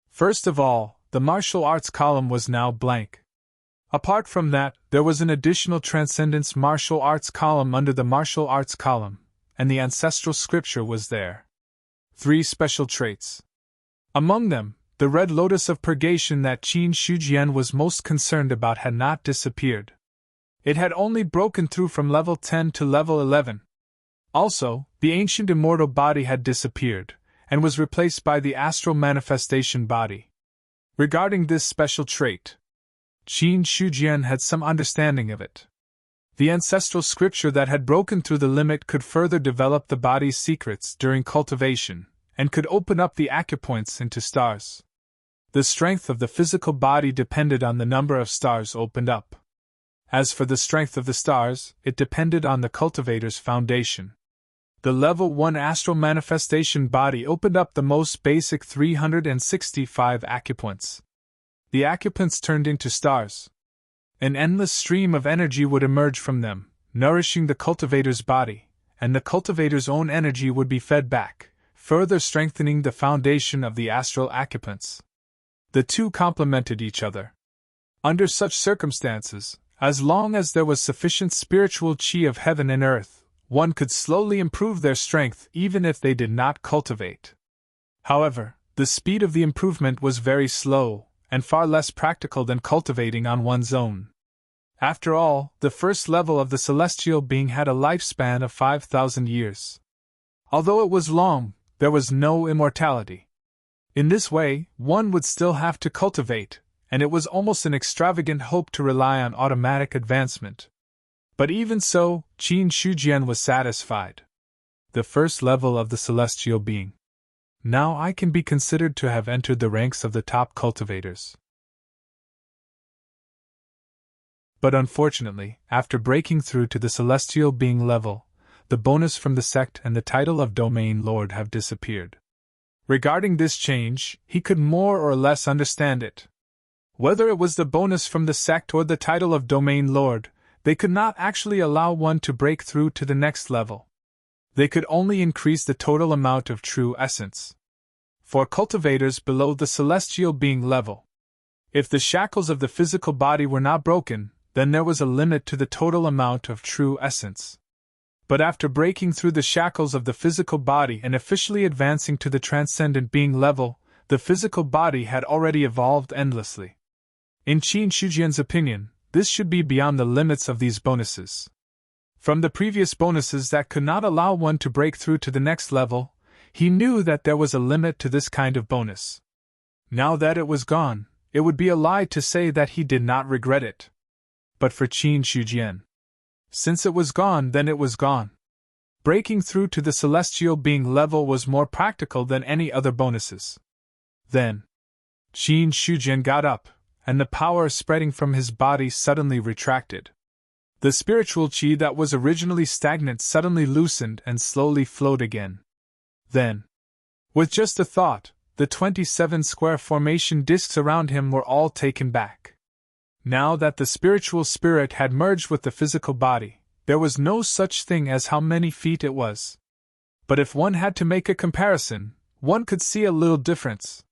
First of all, the martial arts column was now blank. Apart from that, there was an additional transcendence martial arts column under the martial arts column, and the ancestral scripture was there. 3 special traits. Among them, the red lotus of purgation that Qin Shujian was most concerned about had not disappeared. It had only broken through from level 10 to level 11. Also, the ancient immortal body had disappeared, and was replaced by the astral manifestation body. Regarding this special trait, Qin Shujian had some understanding of it. The ancestral scripture that had broken through the limit could further develop the body's secrets during cultivation, and could open up the acupoints into stars. The strength of the physical body depended on the number of stars opened up. As for the strength of the stars, it depended on the cultivator's foundation. The level 1 astral manifestation body opened up the most basic 365 acupoints. The acupoints turned into stars. An endless stream of energy would emerge from them, nourishing the cultivator's body, and the cultivator's own energy would be fed back, further strengthening the foundation of the astral acupoints. The two complemented each other. Under such circumstances, as long as there was sufficient spiritual chi of heaven and earth, one could slowly improve their strength even if they did not cultivate. However, the speed of the improvement was very slow, and far less practical than cultivating on one's own. After all, the first level of the celestial being had a lifespan of 5,000 years. Although it was long, there was no immortality. In this way, one would still have to cultivate, and it was almost an extravagant hope to rely on automatic advancement. But even so, Qin Shujian was satisfied. The first level of the celestial being. Now I can be considered to have entered the ranks of the top cultivators. But unfortunately, after breaking through to the celestial being level, the bonus from the sect and the title of domain lord have disappeared. Regarding this change, he could more or less understand it. Whether it was the bonus from the sect or the title of domain lord, they could not actually allow one to break through to the next level. They could only increase the total amount of true essence. For cultivators below the celestial being level, if the shackles of the physical body were not broken, then there was a limit to the total amount of true essence. But after breaking through the shackles of the physical body and officially advancing to the transcendent being level, the physical body had already evolved endlessly. In Qin Shujian's opinion, this should be beyond the limits of these bonuses. From the previous bonuses that could not allow one to break through to the next level, he knew that there was a limit to this kind of bonus. Now that it was gone, it would be a lie to say that he did not regret it. But for Qin Shujian, since it was gone, then it was gone. Breaking through to the celestial being level was more practical than any other bonuses. Then, Qin Shujian got up, and the power spreading from his body suddenly retracted. The spiritual chi that was originally stagnant suddenly loosened and slowly flowed again. Then, with just a thought, the 27 square formation discs around him were all taken back. Now that the spiritual spirit had merged with the physical body, there was no such thing as how many feet it was. But if one had to make a comparison, one could see a little difference.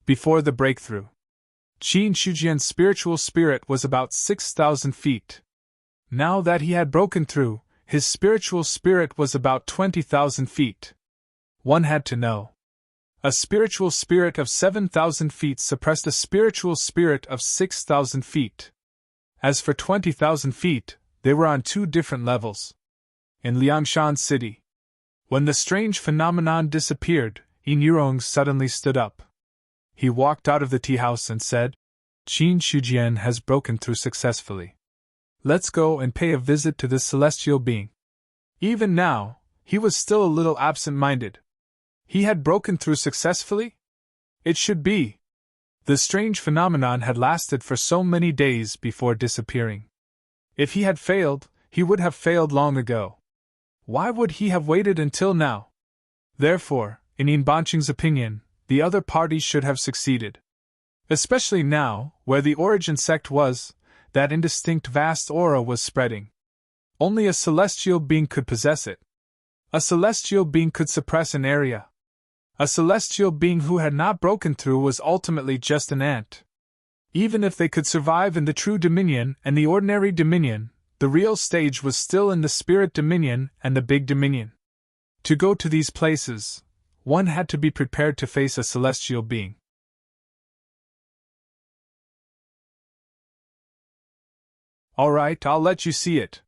Before the breakthrough, Qin Shujian's spiritual spirit was about 6,000 feet. Now that he had broken through, his spiritual spirit was about 20,000 feet. One had to know. A spiritual spirit of 7,000 feet suppressed a spiritual spirit of 6,000 feet. As for 20,000 feet, they were on two different levels. In Liangshan City, when the strange phenomenon disappeared, Yin Yurong suddenly stood up. He walked out of the tea house and said, "Qin Shujian has broken through successfully. Let's go and pay a visit to this celestial being." Even now, he was still a little absent-minded. He had broken through successfully? It should be. The strange phenomenon had lasted for so many days before disappearing. If he had failed, he would have failed long ago. Why would he have waited until now? Therefore, in Yin Banqing's opinion, the other parties should have succeeded. Especially now, where the origin sect was, that indistinct vast aura was spreading. Only a celestial being could possess it. A celestial being could suppress an area. A celestial being who had not broken through was ultimately just an ant. Even if they could survive in the true dominion and the ordinary dominion, the real stage was still in the spirit dominion and the big dominion. To go to these places, one had to be prepared to face a celestial being. All right, I'll let you see it.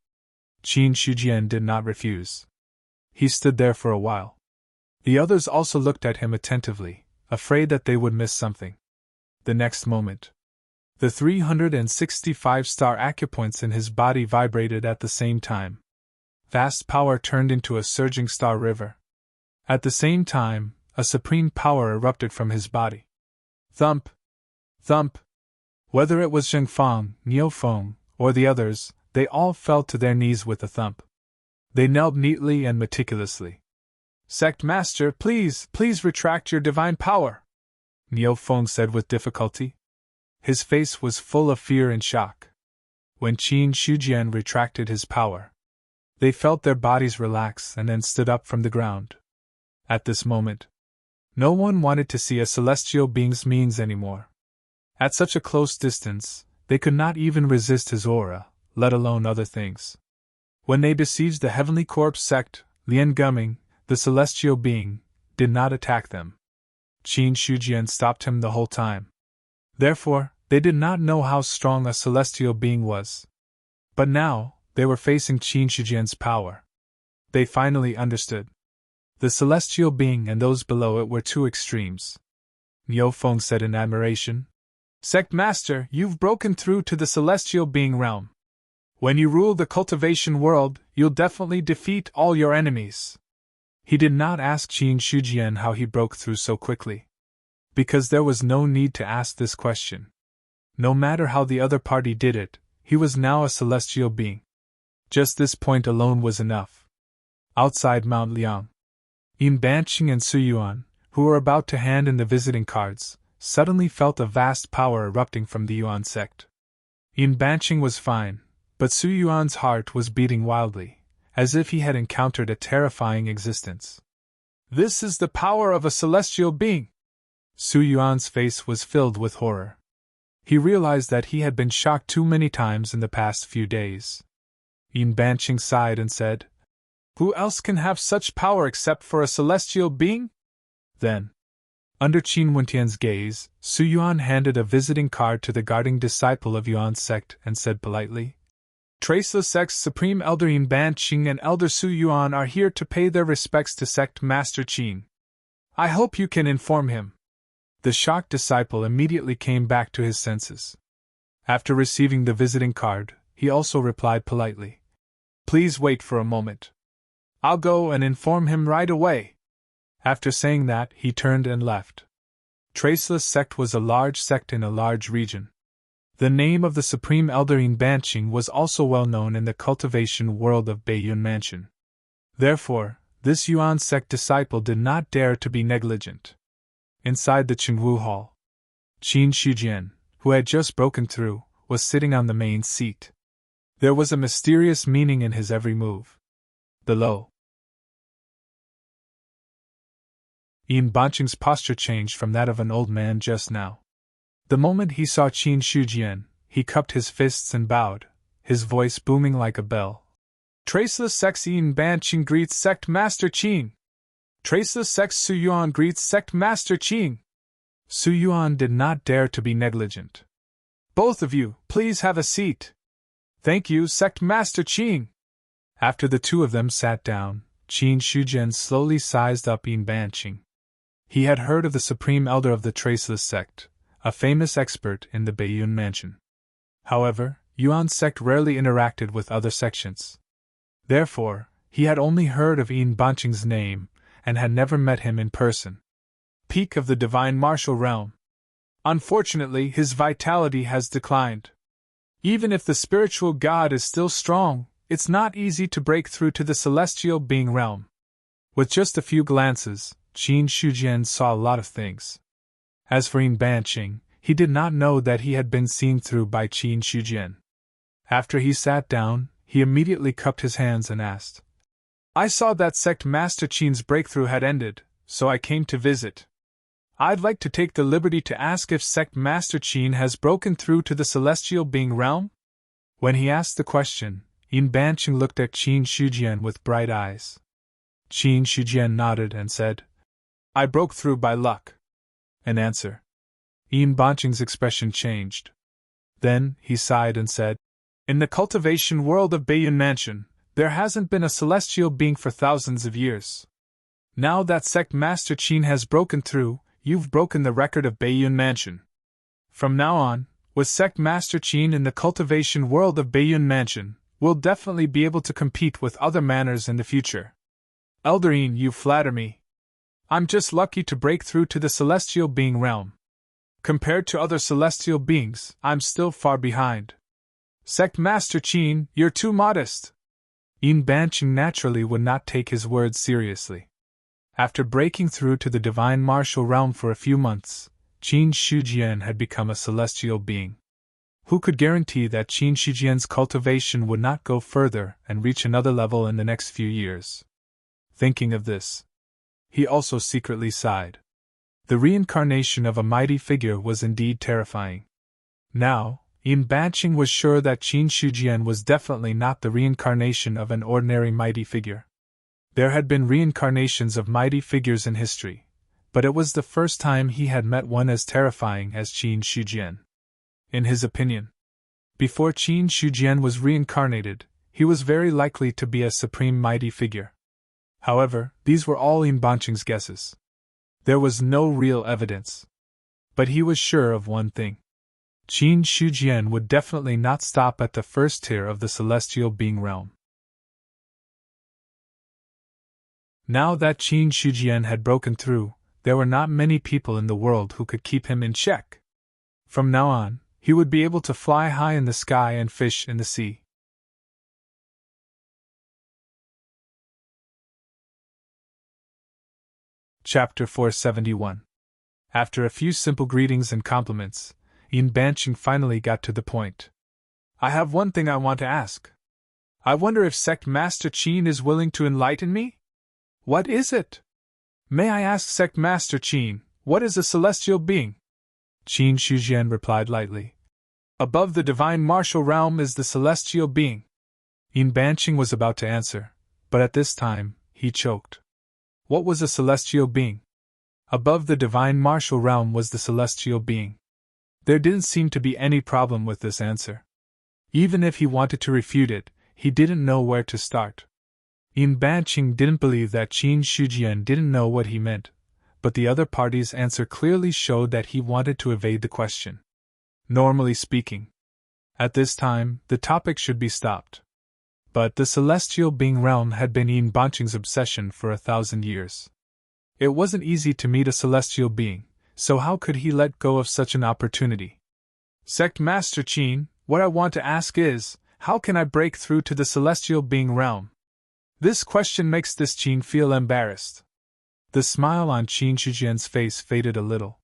Qin Shujian did not refuse. He stood there for a while. The others also looked at him attentively, afraid that they would miss something. The next moment, the 365-star acupoints in his body vibrated at the same time. Vast power turned into a surging star river. At the same time, a supreme power erupted from his body. Thump! Thump! Whether it was Zhengfang, Niufeng, or the others, they all fell to their knees with a thump. They knelt neatly and meticulously. Sect Master, please retract your divine power, Niufeng said with difficulty. His face was full of fear and shock. When Qin Shujian retracted his power, they felt their bodies relax and then stood up from the ground. At this moment, no one wanted to see a celestial being's means anymore. At such a close distance, they could not even resist his aura, let alone other things. When they besieged the Heavenly Corpse sect, Lian Gumming, the celestial being, did not attack them. Qin Shujian stopped him the whole time. Therefore, they did not know how strong a celestial being was. But now, they were facing Qin Shujian's power. They finally understood. The celestial being and those below it were two extremes. Niufeng said in admiration. Sect Master, you've broken through to the celestial being realm. When you rule the cultivation world, you'll definitely defeat all your enemies. He did not ask Qin Shujian how he broke through so quickly. Because there was no need to ask this question. No matter how the other party did it, he was now a celestial being. Just this point alone was enough. Outside Mount Liang, Yin Banqing and Su Yuan, who were about to hand in the visiting cards, suddenly felt a vast power erupting from the Yuan sect. Yin Banqing was fine, but Su Yuan's heart was beating wildly, as if he had encountered a terrifying existence. This is the power of a celestial being! Su Yuan's face was filled with horror. He realized that he had been shocked too many times in the past few days. Yin Banqing sighed and said, Who else can have such power except for a celestial being? Then, under Qin Wentian's gaze, Su Yuan handed a visiting card to the guarding disciple of Yuan's sect and said politely, Traceless Sect's Supreme Elder Yin Banqing and Elder Su Yuan are here to pay their respects to Sect Master Qin. I hope you can inform him. The shocked disciple immediately came back to his senses. After receiving the visiting card, he also replied politely, Please wait for a moment. I'll go and inform him right away. After saying that, he turned and left. Traceless Sect was a large sect in a large region. The name of the Supreme Elder Yin Banqing was also well known in the cultivation world of Beiyun Mansion. Therefore, this Yuan sect disciple did not dare to be negligent. Inside the Qingwu Hall, Qin Shujian, who had just broken through, was sitting on the main seat. There was a mysterious meaning in his every move. Below, Yin Banqing's posture changed from that of an old man just now. The moment he saw Qin Shujian, he cupped his fists and bowed, his voice booming like a bell. Traceless Sect Yin Banqing greets Sect Master Qin. Traceless Sect Su Yuan greets Sect Master Qin. Su Yuan did not dare to be negligent. Both of you, please have a seat. Thank you, Sect Master Qin. After the two of them sat down, Qin Shujian slowly sized up Yin Banqing. He had heard of the Supreme Elder of the Traceless Sect, a famous expert in the Beiyun Mansion. However, Yuan sect rarely interacted with other sections. Therefore, he had only heard of Yin Banqing's name, and had never met him in person. Peak of the divine martial realm. Unfortunately, his vitality has declined. Even if the spiritual god is still strong, it's not easy to break through to the celestial being realm. With just a few glances, Qin Shujian saw a lot of things. As for Yin Banqing, he did not know that he had been seen through by Qin Shujian. After he sat down, he immediately cupped his hands and asked, I saw that Sect Master Qin's breakthrough had ended, so I came to visit. I'd like to take the liberty to ask if Sect Master Qin has broken through to the celestial being realm? When he asked the question, Yin Banqing looked at Qin Shujian with bright eyes. Qin Shujian nodded and said, I broke through by luck. In answer, Yin Banqing's expression changed. Then, he sighed and said, In the cultivation world of Beiyun Mansion, there hasn't been a celestial being for thousands of years. Now that Sect Master Qin has broken through, you've broken the record of Beiyun Mansion. From now on, with Sect Master Qin in the cultivation world of Beiyun Mansion, we'll definitely be able to compete with other manors in the future. Elder Yin, you flatter me. I'm just lucky to break through to the celestial being realm. Compared to other celestial beings, I'm still far behind. Sect Master Qin, you're too modest. Yin Banqing naturally would not take his words seriously. After breaking through to the divine martial realm for a few months, Qin Shujian had become a celestial being. Who could guarantee that Qin Shujian's cultivation would not go further and reach another level in the next few years? Thinking of this, he also secretly sighed. The reincarnation of a mighty figure was indeed terrifying. Now, Yin Banqing was sure that Qin Shujian was definitely not the reincarnation of an ordinary mighty figure. There had been reincarnations of mighty figures in history, but it was the first time he had met one as terrifying as Qin Shujian. In his opinion, before Qin Shujian was reincarnated, he was very likely to be a supreme mighty figure. However, these were all Yin Banqing's guesses. There was no real evidence. But he was sure of one thing. Qin Shujian would definitely not stop at the first tier of the celestial being realm. Now that Qin Shujian had broken through, there were not many people in the world who could keep him in check. From now on, he would be able to fly high in the sky and fish in the sea. Chapter 471. After a few simple greetings and compliments, Yin Banqing finally got to the point. I have one thing I want to ask. I wonder if Sect Master Qin is willing to enlighten me? What is it? May I ask Sect Master Qin, what is a celestial being? Qin Shujian replied lightly. Above the divine martial realm is the celestial being. Yin Banqing was about to answer, but at this time, he choked. What was a celestial being? Above the divine martial realm was the celestial being. There didn't seem to be any problem with this answer. Even if he wanted to refute it, he didn't know where to start. Yin Banqing didn't believe that Qin Shujian didn't know what he meant, but the other party's answer clearly showed that he wanted to evade the question. Normally speaking, at this time, the topic should be stopped. But the celestial being realm had been Yin Banqing's obsession for 1,000 years. It wasn't easy to meet a celestial being, so how could he let go of such an opportunity? Sect Master Qin, what I want to ask is, how can I break through to the celestial being realm? This question makes this Qin feel embarrassed. The smile on Qin Shujian's face faded a little.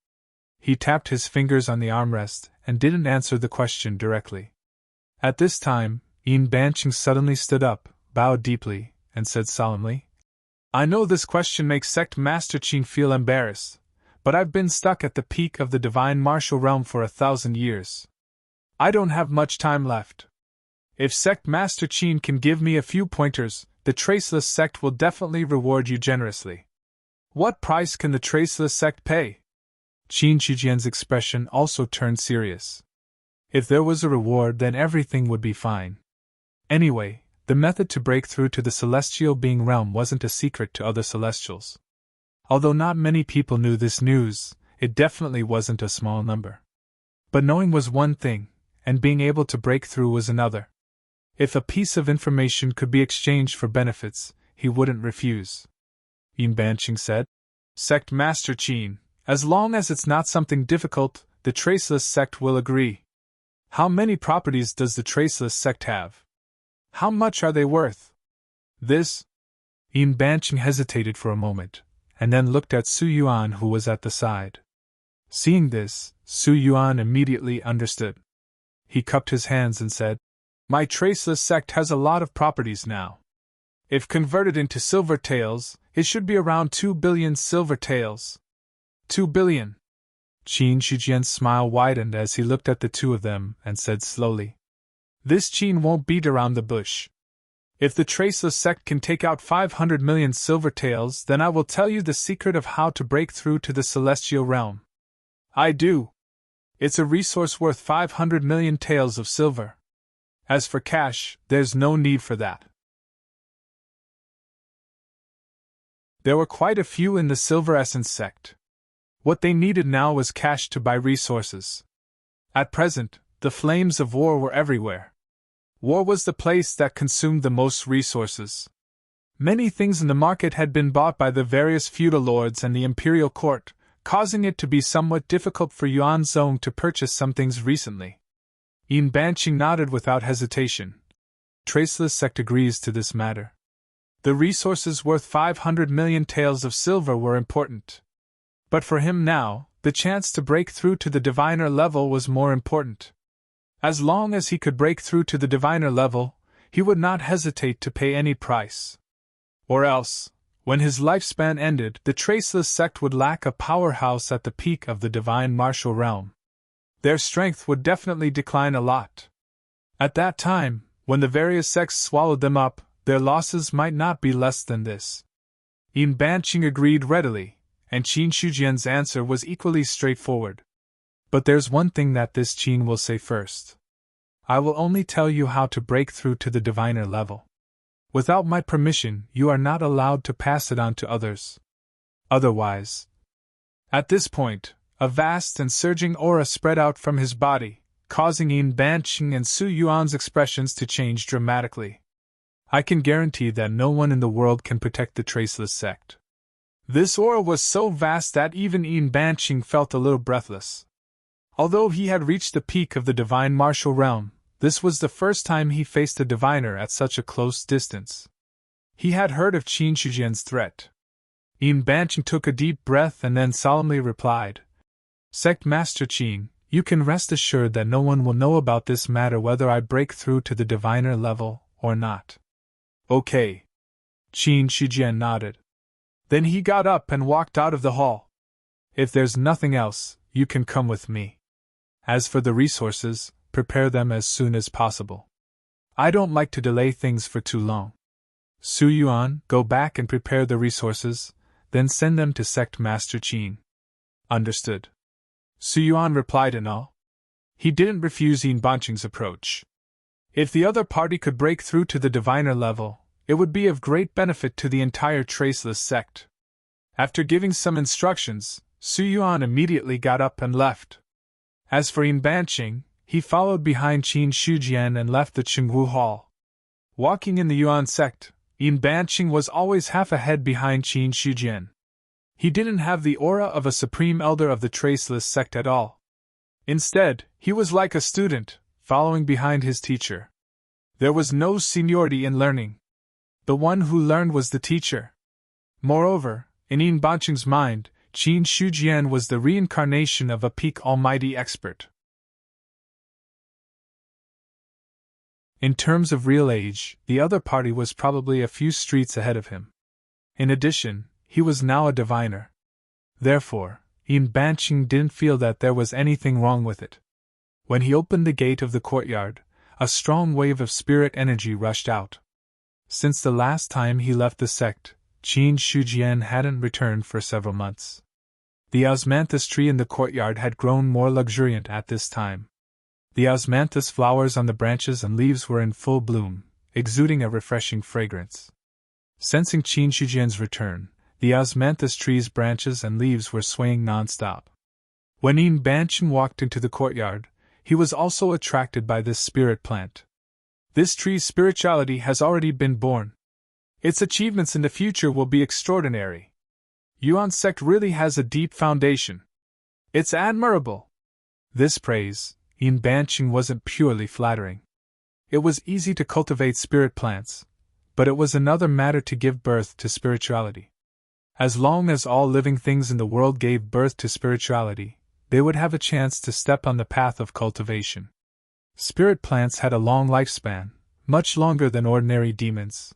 He tapped his fingers on the armrest and didn't answer the question directly. At this time, Yin Banqing suddenly stood up, bowed deeply, and said solemnly, I know this question makes Sect Master Qin feel embarrassed, but I've been stuck at the peak of the divine martial realm for 1,000 years. I don't have much time left. If Sect Master Qin can give me a few pointers, the Traceless Sect will definitely reward you generously. What price can the Traceless Sect pay? Qin Shujian's expression also turned serious. If there was a reward, then everything would be fine. Anyway, the method to break through to the celestial being realm wasn't a secret to other celestials. Although not many people knew this news, it definitely wasn't a small number. But knowing was one thing, and being able to break through was another. If a piece of information could be exchanged for benefits, he wouldn't refuse. Yin Banqing said, Sect Master Qin, as long as it's not something difficult, the Traceless Sect will agree. How many properties does the Traceless Sect have? How much are they worth? This? Yin Banqing hesitated for a moment, and then looked at Su Yuan, who was at the side. Seeing this, Su Yuan immediately understood. He cupped his hands and said, My traceless sect has a lot of properties now. If converted into silver taels, it should be around 2 billion silver taels. 2 billion. Qin Shijian's smile widened as he looked at the two of them and said slowly, "This Qin won't beat around the bush. If the traceless sect can take out 500 million silver taels, then I will tell you the secret of how to break through to the celestial realm. I do. It's a resource worth 500 million taels of silver. As for cash, there's no need for that." There were quite a few in the Silver Essence sect. What they needed now was cash to buy resources. At present, the flames of war were everywhere. War was the place that consumed the most resources. Many things in the market had been bought by the various feudal lords and the imperial court, causing it to be somewhat difficult for Yuan Zong to purchase some things recently. Yin Banqing nodded without hesitation. Traceless sect agrees to this matter. The resources worth 500 million taels of silver were important. But for him now, the chance to break through to the diviner level was more important. As long as he could break through to the diviner level, he would not hesitate to pay any price. Or else, when his lifespan ended, the Traceless sect would lack a powerhouse at the peak of the divine martial realm. Their strength would definitely decline a lot. At that time, when the various sects swallowed them up, their losses might not be less than this. Yin Banqing agreed readily, and Qin Shijian's answer was equally straightforward. But there's one thing that this Qin will say first. I will only tell you how to break through to the diviner level. Without my permission, you are not allowed to pass it on to others. Otherwise. At this point, a vast and surging aura spread out from his body, causing Yin Banqing and Su Yuan's expressions to change dramatically. I can guarantee that no one in the world can protect the Traceless sect. This aura was so vast that even Yin Banqing felt a little breathless. Although he had reached the peak of the divine martial realm, this was the first time he faced a diviner at such a close distance. He had heard of Qin Shijian's threat. Yin Banqing took a deep breath and then solemnly replied, "Sect Master Qin, you can rest assured that no one will know about this matter whether I break through to the diviner level or not." "Okay." Qin Shijian nodded. Then he got up and walked out of the hall. "If there's nothing else, you can come with me. As for the resources, prepare them as soon as possible. I don't like to delay things for too long. Su Yuan, go back and prepare the resources, then send them to Sect Master Qin." "Understood." Su Yuan replied in awe. He didn't refuse Yin Banqing's approach. If the other party could break through to the diviner level, it would be of great benefit to the entire Traceless sect. After giving some instructions, Su Yuan immediately got up and left. As for Yin Banqing, he followed behind Qin Shijian and left the Qingwu Hall. Walking in the Yuan sect, Yin Banqing was always half a head behind Qin Shijian. He didn't have the aura of a supreme elder of the Traceless sect at all. Instead, he was like a student, following behind his teacher. There was no seniority in learning. The one who learned was the teacher. Moreover, in Yin Banqing's mind, Qin Shijian was the reincarnation of a peak almighty expert. In terms of real age, the other party was probably a few streets ahead of him. In addition, he was now a diviner. Therefore, Yin Banqing didn't feel that there was anything wrong with it. When he opened the gate of the courtyard, a strong wave of spirit energy rushed out. Since the last time he left the sect, Qin Shijian hadn't returned for several months. The osmanthus tree in the courtyard had grown more luxuriant at this time. The osmanthus flowers on the branches and leaves were in full bloom, exuding a refreshing fragrance. Sensing Qin Shijian's return, the osmanthus tree's branches and leaves were swaying non-stop. When Yin Banqing walked into the courtyard, he was also attracted by this spirit plant. This tree's spirituality has already been born. Its achievements in the future will be extraordinary. Yuan sect really has a deep foundation. It's admirable. This praise, Yin Banqing, wasn't purely flattering. It was easy to cultivate spirit plants, but it was another matter to give birth to spirituality. As long as all living things in the world gave birth to spirituality, they would have a chance to step on the path of cultivation. Spirit plants had a long lifespan, much longer than ordinary demons.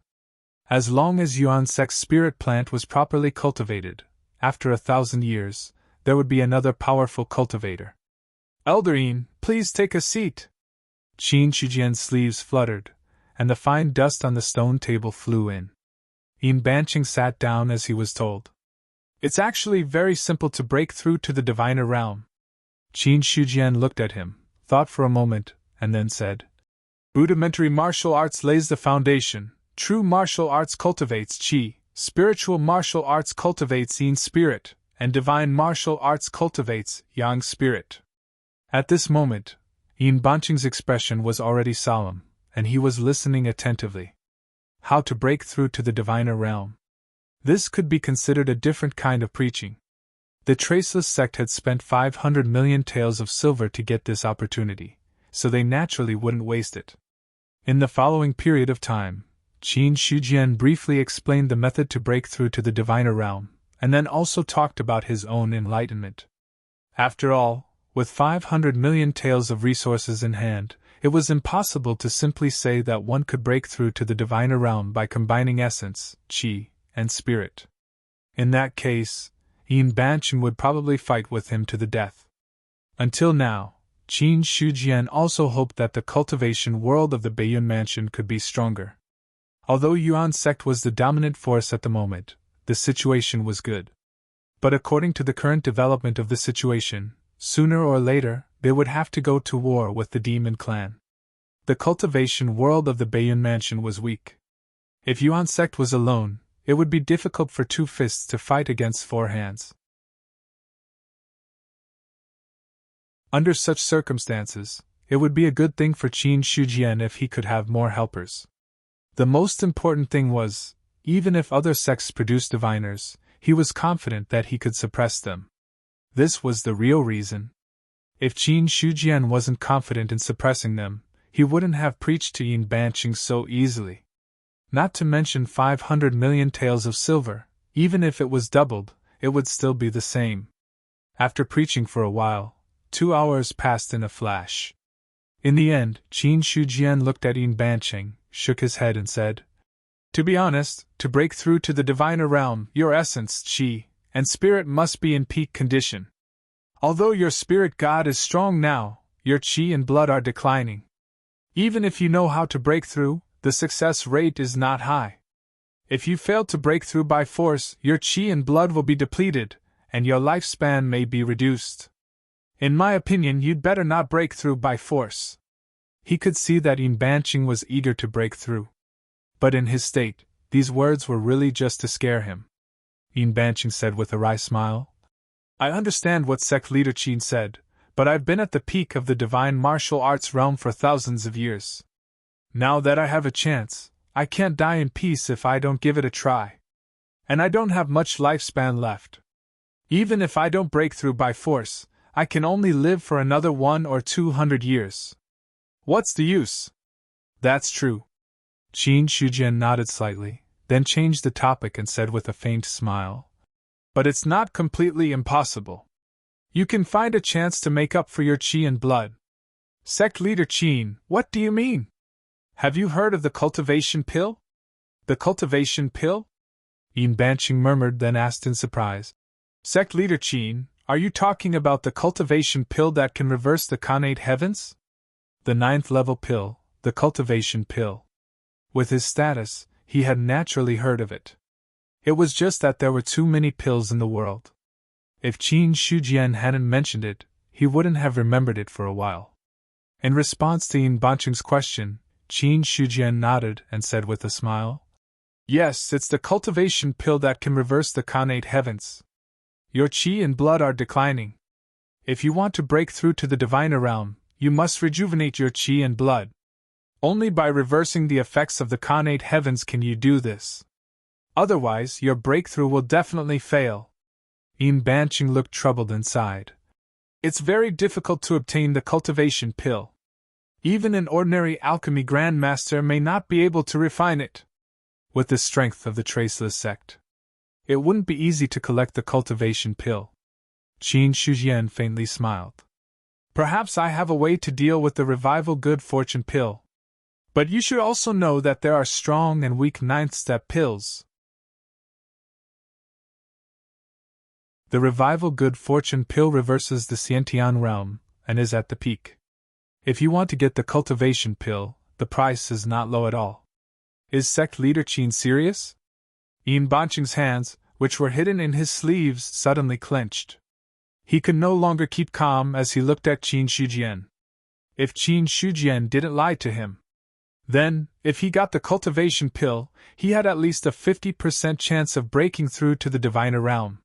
As long as Yuan Sek's spirit plant was properly cultivated, after 1,000 years, there would be another powerful cultivator. Elder Yin, please take a seat. Qin Shujian's sleeves fluttered, and the fine dust on the stone table flew in. Yin Banqing sat down as he was told. It's actually very simple to break through to the diviner realm. Qin Shujian looked at him, thought for a moment, and then said, Rudimentary martial arts lays the foundation, true martial arts cultivates qi, spiritual martial arts cultivates yin spirit, and divine martial arts cultivates yang spirit. At this moment, Yin Banqing's expression was already solemn, and he was listening attentively. How to break through to the diviner realm. This could be considered a different kind of preaching. The Traceless sect had spent 500 million taels of silver to get this opportunity, so they naturally wouldn't waste it. In the following period of time, Qin Shujian briefly explained the method to break through to the diviner realm, and then also talked about his own enlightenment. After all, with 500 million taels of resources in hand, it was impossible to simply say that one could break through to the diviner realm by combining essence, qi, and spirit. In that case, Yin Banqing would probably fight with him to the death. Until now, Qin Shujian also hoped that the cultivation world of the Baiyun Mansion could be stronger. Although Yuan sect was the dominant force at the moment, the situation was good. But according to the current development of the situation, sooner or later, they would have to go to war with the demon clan. The cultivation world of the Baiyun Mansion was weak. If Yuan sect was alone, it would be difficult for two fists to fight against four hands. Under such circumstances, it would be a good thing for Qin Shujian if he could have more helpers. The most important thing was, even if other sects produced diviners, he was confident that he could suppress them. This was the real reason. If Qin Shujian wasn't confident in suppressing them, he wouldn't have preached to Yin Banqing so easily. Not to mention 500 million taels of silver, even if it was doubled, it would still be the same. After preaching for a while, 2 hours passed in a flash. In the end, Qin Shujian looked at Yin Banqing, shook his head and said, To be honest, to break through to the diviner realm, your essence, qi, and spirit must be in peak condition. Although your spirit god is strong now, your qi and blood are declining. Even if you know how to break through, the success rate is not high. If you fail to break through by force, your qi and blood will be depleted, and your lifespan may be reduced. In my opinion, you'd better not break through by force. He could see that Yin Banqing was eager to break through. But in his state, these words were really just to scare him. Yin Banqing said with a wry smile, I understand what sect leader Qin said, but I've been at the peak of the divine martial arts realm for thousands of years. Now that I have a chance, I can't die in peace if I don't give it a try. And I don't have much lifespan left. Even if I don't break through by force, I can only live for another 100 or 200 years. What's the use? That's true. Qin Shujian nodded slightly, then changed the topic and said with a faint smile, But it's not completely impossible. You can find a chance to make up for your qi and blood. Sect leader Qin, what do you mean? Have you heard of the cultivation pill? The cultivation pill? Yin Banqing murmured, then asked in surprise. Sect leader Qin, are you talking about the cultivation pill that can reverse the Khanate heavens? The 9th level pill, the cultivation pill. With his status, he had naturally heard of it. It was just that there were too many pills in the world. If Qin Shujian hadn't mentioned it, he wouldn't have remembered it for a while. In response to Yin Banqing's question, Qin Shujian nodded and said with a smile, Yes, it's the cultivation pill that can reverse the Khanate heavens. Your qi and blood are declining. If you want to break through to the diviner realm, you must rejuvenate your qi and blood. Only by reversing the effects of the Khanate heavens can you do this. Otherwise, your breakthrough will definitely fail. Yin Banqing looked troubled and sighed. It's very difficult to obtain the cultivation pill. Even an ordinary alchemy grandmaster may not be able to refine it. With the strength of the Traceless sect, it wouldn't be easy to collect the cultivation pill. Qin Shujian faintly smiled. Perhaps I have a way to deal with the revival good fortune pill. But you should also know that there are strong and weak ninth-step pills. The revival good fortune pill reverses the Scientian realm, and is at the peak. If you want to get the cultivation pill, the price is not low at all. Is sect leader Qin serious? Yin Banqing's hands, which were hidden in his sleeves, suddenly clenched. He could no longer keep calm as he looked at Qin Shujian. If Qin Shujian didn't lie to him, then, if he got the cultivation pill, he had at least a 50% chance of breaking through to the diviner realm.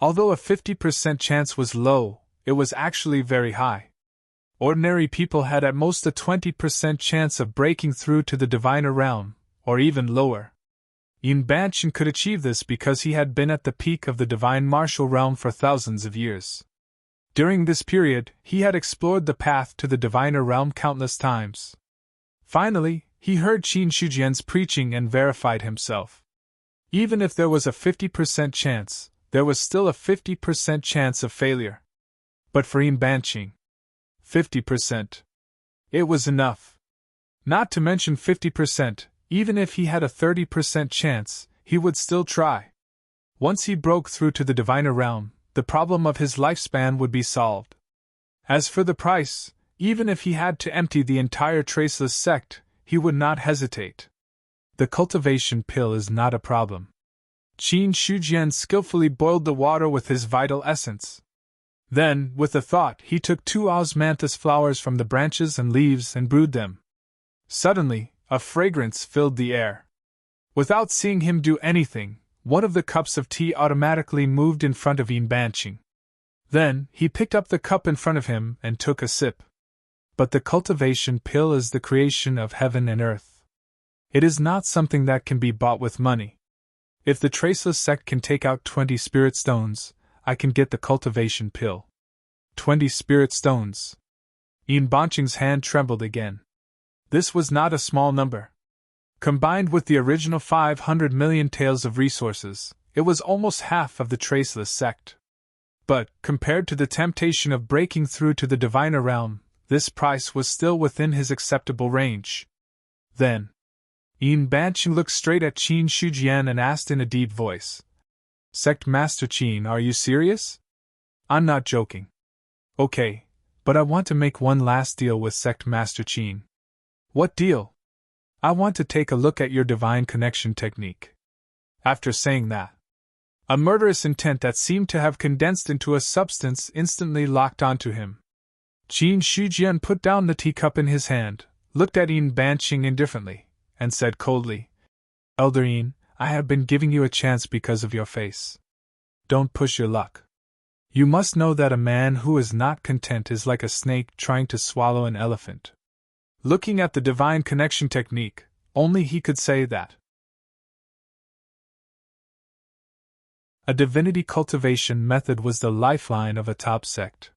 Although a 50% chance was low, it was actually very high. Ordinary people had at most a 20% chance of breaking through to the diviner realm, or even lower. Yin Banqing could achieve this because he had been at the peak of the divine martial realm for thousands of years. During this period, he had explored the path to the diviner realm countless times. Finally, he heard Qin Shujian's preaching and verified himself. Even if there was a 50% chance, there was still a 50% chance of failure. But for Yin Banqing, 50%. It was enough. Not to mention 50%, even if he had a 30% chance, he would still try. Once he broke through to the diviner realm, the problem of his lifespan would be solved. As for the price, even if he had to empty the entire traceless sect, he would not hesitate. The cultivation pill is not a problem. Qin Shujian skillfully boiled the water with his vital essence. Then, with a thought, he took 2 osmanthus flowers from the branches and leaves and brewed them. Suddenly, a fragrance filled the air. Without seeing him do anything, one of the cups of tea automatically moved in front of Yin Banqing. Then, he picked up the cup in front of him and took a sip. But the cultivation pill is the creation of heaven and earth. It is not something that can be bought with money. If the traceless sect can take out 20 spirit stones, I can get the cultivation pill. 20 spirit stones. Yin Banqing's hand trembled again. This was not a small number. Combined with the original 500 million taels of resources, it was almost half of the traceless sect. But, compared to the temptation of breaking through to the diviner realm, this price was still within his acceptable range. Then, Yin Banqing looked straight at Qin Shujian and asked in a deep voice, "Sect Master Qin, are you serious?" "I'm not joking." "Okay, but I want to make one last deal with Sect Master Qin." "What deal?" "I want to take a look at your divine connection technique." After saying that, a murderous intent that seemed to have condensed into a substance instantly locked onto him. Qin Shujian put down the teacup in his hand, looked at Yin Banqing indifferently, and said coldly, "Elder Yin, I have been giving you a chance because of your face. Don't push your luck. You must know that a man who is not content is like a snake trying to swallow an elephant." Looking at the divine connection technique, only he could say that. A divinity cultivation method was the lifeline of a top sect.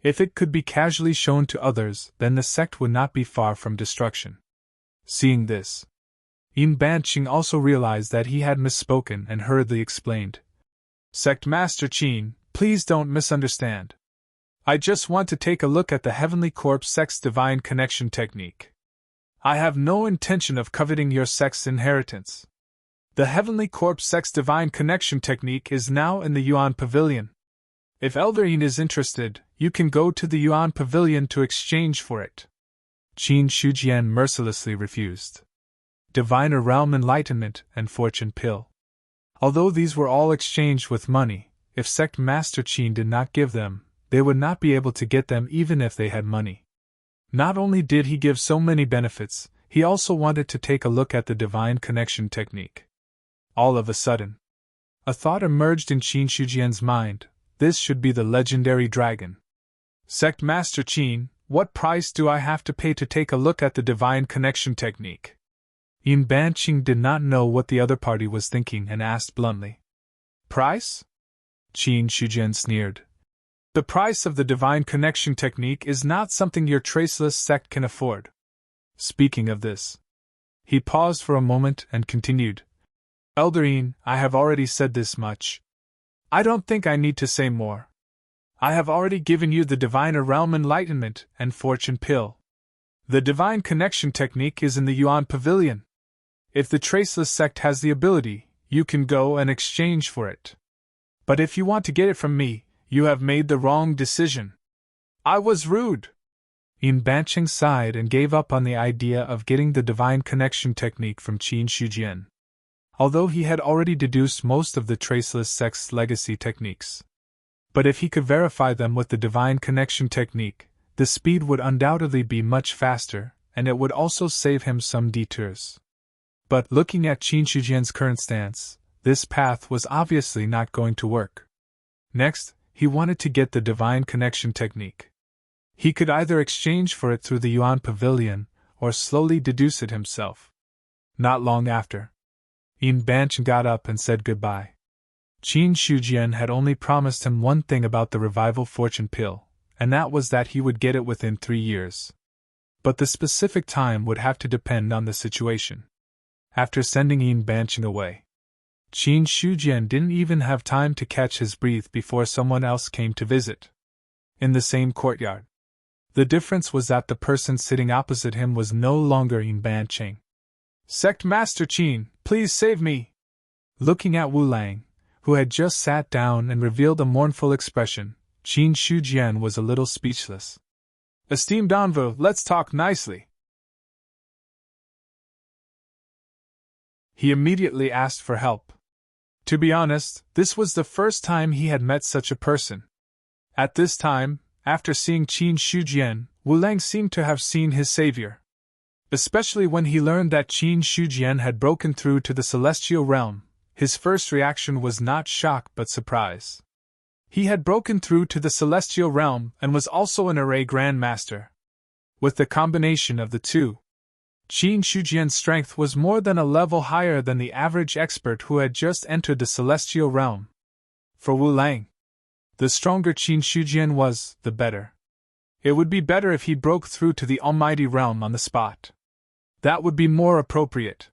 If it could be casually shown to others, then the sect would not be far from destruction. Seeing this, Yin Banqing also realized that he had misspoken and hurriedly explained, "Sect Master Qin, please don't misunderstand. I just want to take a look at the Heavenly Corpse sect's divine connection technique. I have no intention of coveting your sect's inheritance. The Heavenly Corpse sect's divine connection technique is now in the Yuan Pavilion. If Elder Yin is interested, you can go to the Yuan Pavilion to exchange for it." Qin Shujian mercilessly refused. Diviner Realm Enlightenment and Fortune Pill. Although these were all exchanged with money, if Sect Master Qin did not give them, they would not be able to get them even if they had money. Not only did he give so many benefits, he also wanted to take a look at the divine connection technique. All of a sudden, a thought emerged in Qin Shujian's mind. This should be the legendary dragon. "Sect Master Qin, what price do I have to pay to take a look at the divine connection technique?" Yin Banqing did not know what the other party was thinking and asked bluntly. "Price?" Qin Shujian sneered. "The price of the divine connection technique is not something your traceless sect can afford." Speaking of this, he paused for a moment and continued, "Elder Yin, I have already said this much. I don't think I need to say more. I have already given you the Divine Realm Enlightenment and Fortune Pill. The Divine Connection technique is in the Yuan Pavilion. If the Traceless sect has the ability, you can go and exchange for it. But if you want to get it from me, you have made the wrong decision. I was rude. Banqing sighed and gave up on the idea of getting the Divine Connection technique from Qin Shujian, although he had already deduced most of the Traceless sect's legacy techniques. But if he could verify them with the Divine Connection technique, the speed would undoubtedly be much faster, and it would also save him some detours. But looking at Qin Shujian's current stance, this path was obviously not going to work. Next, he wanted to get the Divine Connection technique. He could either exchange for it through the Yuan Pavilion, or slowly deduce it himself. Not long after, Banqing got up and said goodbye. Qin Shujian had only promised him one thing about the revival fortune pill, and that was that he would get it within 3 years. But the specific time would have to depend on the situation. After sending Banqing away, Qin Shujian didn't even have time to catch his breath before someone else came to visit. In the same courtyard, the difference was that the person sitting opposite him was no longer Banqing. Sect Master Qin, please save me! Looking at Wu Lang, who had just sat down and revealed a mournful expression, Qin Shujian was a little speechless. Esteemed envoy, let's talk nicely. He immediately asked for help. To be honest, this was the first time he had met such a person. At this time, after seeing Qin Shujian, Wu Lang seemed to have seen his savior. Especially when he learned that Qin Shujian had broken through to the celestial realm, his first reaction was not shock but surprise. He had broken through to the celestial realm and was also an array grandmaster. With the combination of the two, Qin Shujian's strength was more than a level higher than the average expert who had just entered the celestial realm. For Wu Lang, the stronger Qin Shujian was, the better. It would be better if he broke through to the almighty realm on the spot. That would be more appropriate.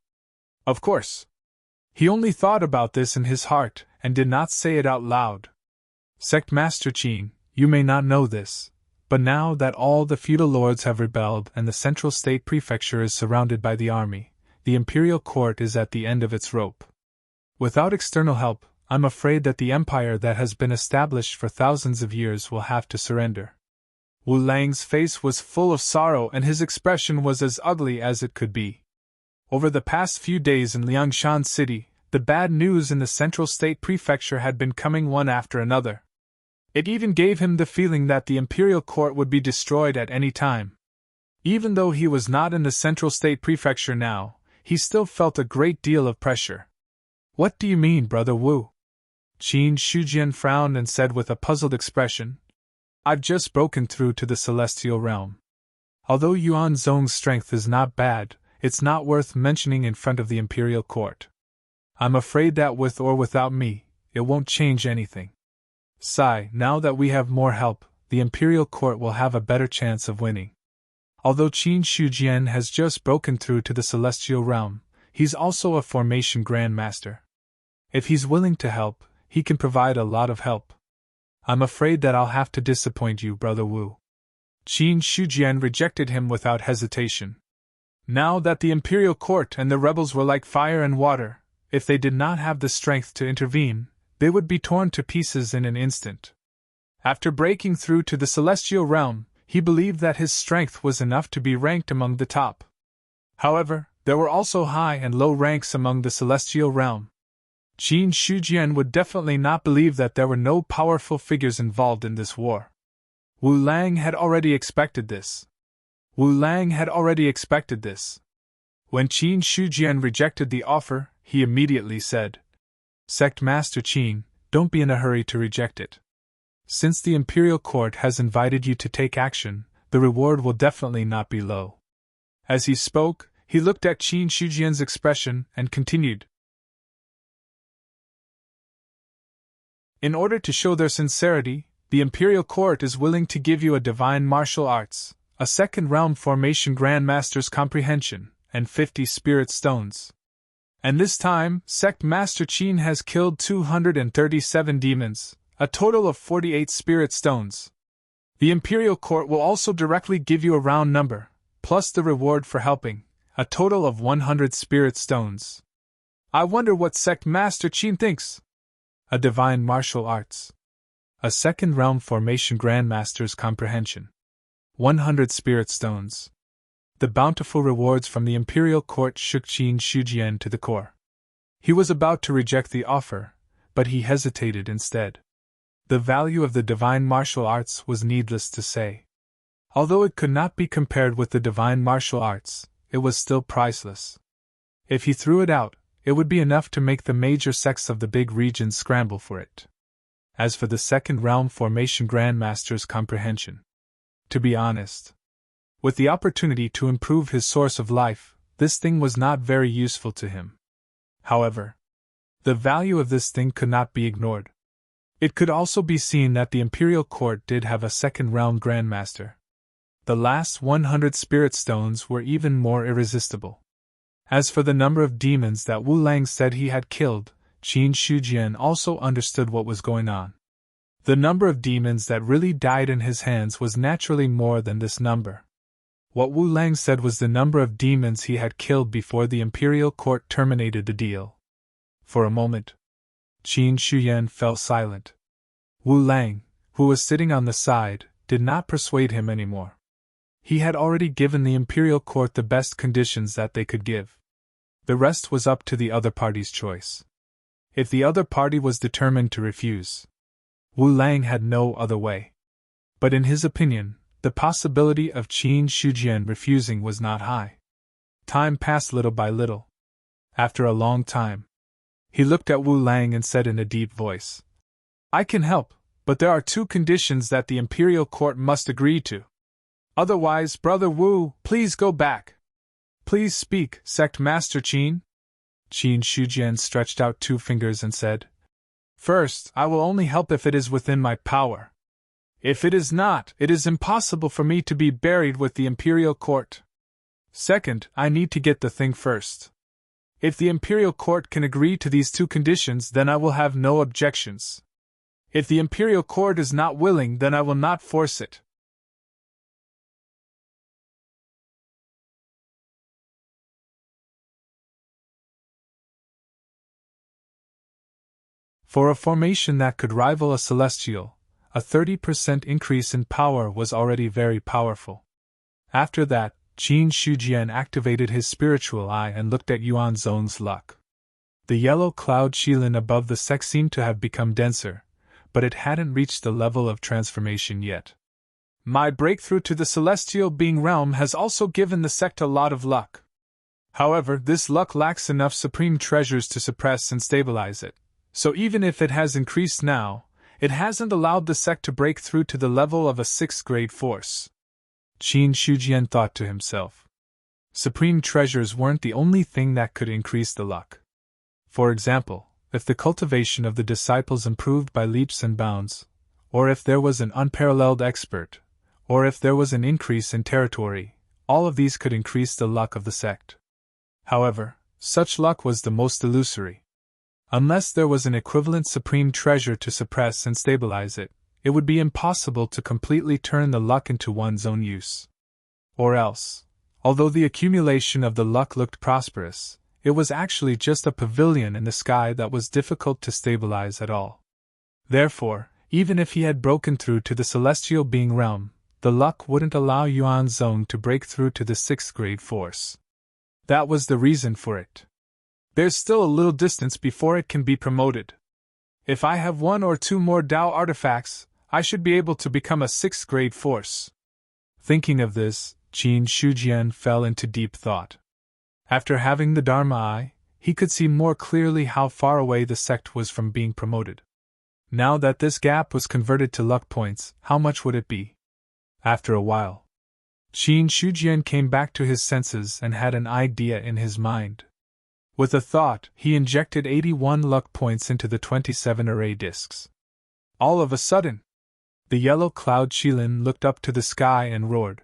Of course. He only thought about this in his heart, and did not say it out loud. Sect Master Qin, you may not know this, but now that all the feudal lords have rebelled and the central state prefecture is surrounded by the army, the imperial court is at the end of its rope. Without external help, I'm afraid that the empire that has been established for thousands of years will have to surrender. Wu Lang's face was full of sorrow and his expression was as ugly as it could be. Over the past few days in Liangshan City, the bad news in the central state prefecture had been coming one after another. It even gave him the feeling that the imperial court would be destroyed at any time. Even though he was not in the central state prefecture now, he still felt a great deal of pressure. What do you mean, Brother Wu? Qin Shujian frowned and said with a puzzled expression, I've just broken through to the celestial realm. Although Yuan Zhong's strength is not bad, it's not worth mentioning in front of the imperial court. I'm afraid that with or without me, it won't change anything. Sigh, now that we have more help, the imperial court will have a better chance of winning. Although Qin Shujian has just broken through to the celestial realm, he's also a formation grandmaster. If he's willing to help, he can provide a lot of help. I'm afraid that I'll have to disappoint you, Brother Wu. Qin Shujian rejected him without hesitation. Now that the imperial court and the rebels were like fire and water, if they did not have the strength to intervene, they would be torn to pieces in an instant. After breaking through to the celestial realm, he believed that his strength was enough to be ranked among the top. However, there were also high and low ranks among the celestial realm. Qin Shujian would definitely not believe that there were no powerful figures involved in this war. Wu Lang had already expected this. When Qin Shujian rejected the offer, he immediately said, Sect Master Qin, don't be in a hurry to reject it. Since the imperial court has invited you to take action, the reward will definitely not be low. As he spoke, he looked at Qin Shujian's expression and continued. In order to show their sincerity, the imperial court is willing to give you a divine martial arts, a second realm formation grandmaster's comprehension, and 50 spirit stones. And this time, Sect Master Qin has killed 237 demons, a total of 48 spirit stones. The Imperial Court will also directly give you a round number, plus the reward for helping, a total of 100 spirit stones. I wonder what sect Master Qin thinks. A divine martial arts. A second realm formation Grandmaster's comprehension. 100 spirit stones. The bountiful rewards from the Imperial Court shook Qin Shujian to the core. He was about to reject the offer, but he hesitated instead. The value of the divine martial arts was needless to say. Although it could not be compared with the divine martial arts, it was still priceless. If he threw it out, it would be enough to make the major sects of the big region scramble for it. As for the second realm formation Grandmaster's comprehension. To be honest, with the opportunity to improve his source of life, this thing was not very useful to him. However, the value of this thing could not be ignored. It could also be seen that the Imperial Court did have a second realm Grandmaster. The last 100 spirit stones were even more irresistible. As for the number of demons that Wu Lang said he had killed, Qin Shujian also understood what was going on. The number of demons that really died in his hands was naturally more than this number. What Wu Lang said was the number of demons he had killed before the Imperial Court terminated the deal. For a moment, Qin Shujian fell silent. Wu Lang, who was sitting on the side, did not persuade him anymore. He had already given the Imperial Court the best conditions that they could give. The rest was up to the other party's choice. If the other party was determined to refuse, Wu Lang had no other way. But in his opinion, the possibility of Qin Shujian refusing was not high. Time passed little by little. After a long time, he looked at Wu Lang and said in a deep voice, "I can help, but there are two conditions that the Imperial Court must agree to. Otherwise, Brother Wu, please go back. Please speak, Sect Master Qin." Qin Shujian stretched out 2 fingers and said, "First, I will only help if it is within my power. If it is not, it is impossible for me to be buried with the Imperial Court. Second, I need to get the thing first. If the Imperial Court can agree to these 2 conditions, then I will have no objections. If the Imperial Court is not willing, then I will not force it." For a formation that could rival a celestial, a 30% increase in power was already very powerful. After that, Qin Shujian activated his spiritual eye and looked at Yuan Zong's luck. The yellow cloud Shilin above the sect seemed to have become denser, but it hadn't reached the level of transformation yet. My breakthrough to the celestial being realm has also given the sect a lot of luck. However, this luck lacks enough supreme treasures to suppress and stabilize it, so even if it has increased now, it hasn't allowed the sect to break through to the level of a 6th grade force. Qin Shujian thought to himself. Supreme treasures weren't the only thing that could increase the luck. For example, if the cultivation of the disciples improved by leaps and bounds, or if there was an unparalleled expert, or if there was an increase in territory, all of these could increase the luck of the sect. However, such luck was the most illusory. Unless there was an equivalent supreme treasure to suppress and stabilize it, it would be impossible to completely turn the luck into one's own use. Or else, although the accumulation of the luck looked prosperous, it was actually just a pavilion in the sky that was difficult to stabilize at all. Therefore, even if he had broken through to the celestial being realm, the luck wouldn't allow Yuan Zong to break through to the 6th grade force. That was the reason for it. There's still a little distance before it can be promoted. If I have 1 or 2 more Dao artifacts, I should be able to become a 6th grade force. Thinking of this, Qin Shujian fell into deep thought. After having the Dharma eye, he could see more clearly how far away the sect was from being promoted. Now that this gap was converted to luck points, how much would it be? After a while, Qin Shujian came back to his senses and had an idea in his mind. With a thought, he injected 81 luck points into the 27 array discs. All of a sudden, the yellow cloud Shilin looked up to the sky and roared.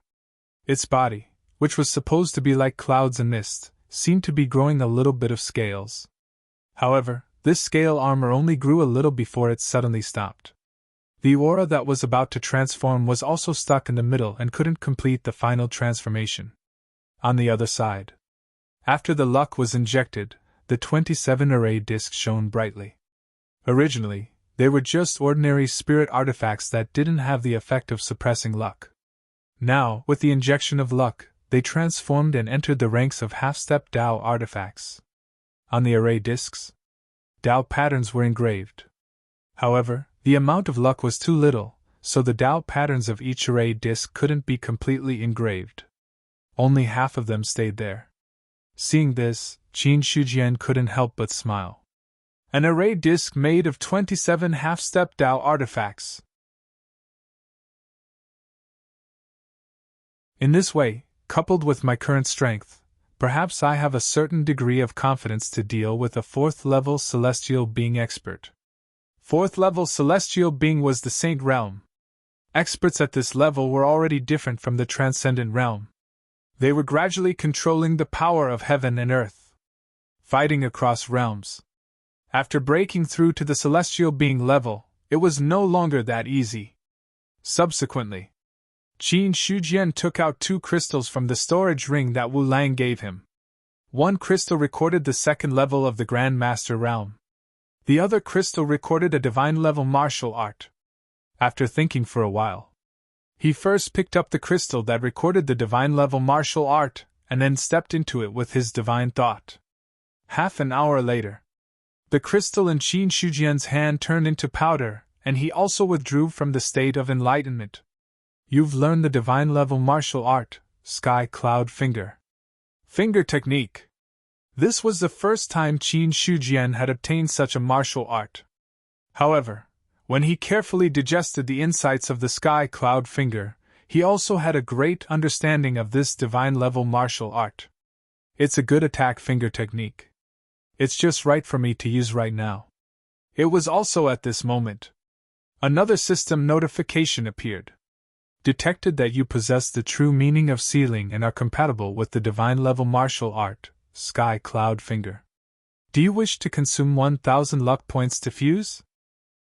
Its body, which was supposed to be like clouds and mist, seemed to be growing a little bit of scales. However, this scale armor only grew a little before it suddenly stopped. The aura that was about to transform was also stuck in the middle and couldn't complete the final transformation. On the other side, after the luck was injected, the 27 array discs shone brightly. Originally, they were just ordinary spirit artifacts that didn't have the effect of suppressing luck. Now, with the injection of luck, they transformed and entered the ranks of half-step Tao artifacts. On the array discs, Tao patterns were engraved. However, the amount of luck was too little, so the Tao patterns of each array disc couldn't be completely engraved. Only half of them stayed there. Seeing this, Qin Shujian couldn't help but smile. An array disc made of 27 half-step Tao artifacts. In this way, coupled with my current strength, perhaps I have a certain degree of confidence to deal with a 4th-level celestial being expert. 4th-level celestial being was the Saint Realm. Experts at this level were already different from the Transcendent Realm. They were gradually controlling the power of heaven and earth, fighting across realms. After breaking through to the celestial being level, it was no longer that easy. Subsequently, Qin Shujian took out 2 crystals from the storage ring that Wu Lang gave him. One crystal recorded the 2nd level of the Grand Master Realm. The other crystal recorded a divine level martial art. After thinking for a while, he first picked up the crystal that recorded the divine level martial art, and then stepped into it with his divine thought. Half an hour later, the crystal in Qin Shujian's hand turned into powder, and he also withdrew from the state of enlightenment. You've learned the divine level martial art, Sky Cloud Finger. Finger technique. This was the first time Qin Shujian had obtained such a martial art. However, when he carefully digested the insights of the Sky Cloud Finger, he also had a great understanding of this divine level martial art. It's a good attack finger technique. It's just right for me to use right now. It was also at this moment. Another system notification appeared. Detected that you possess the true meaning of sealing and are compatible with the divine level martial art, Sky Cloud Finger. Do you wish to consume 1,000 luck points to fuse?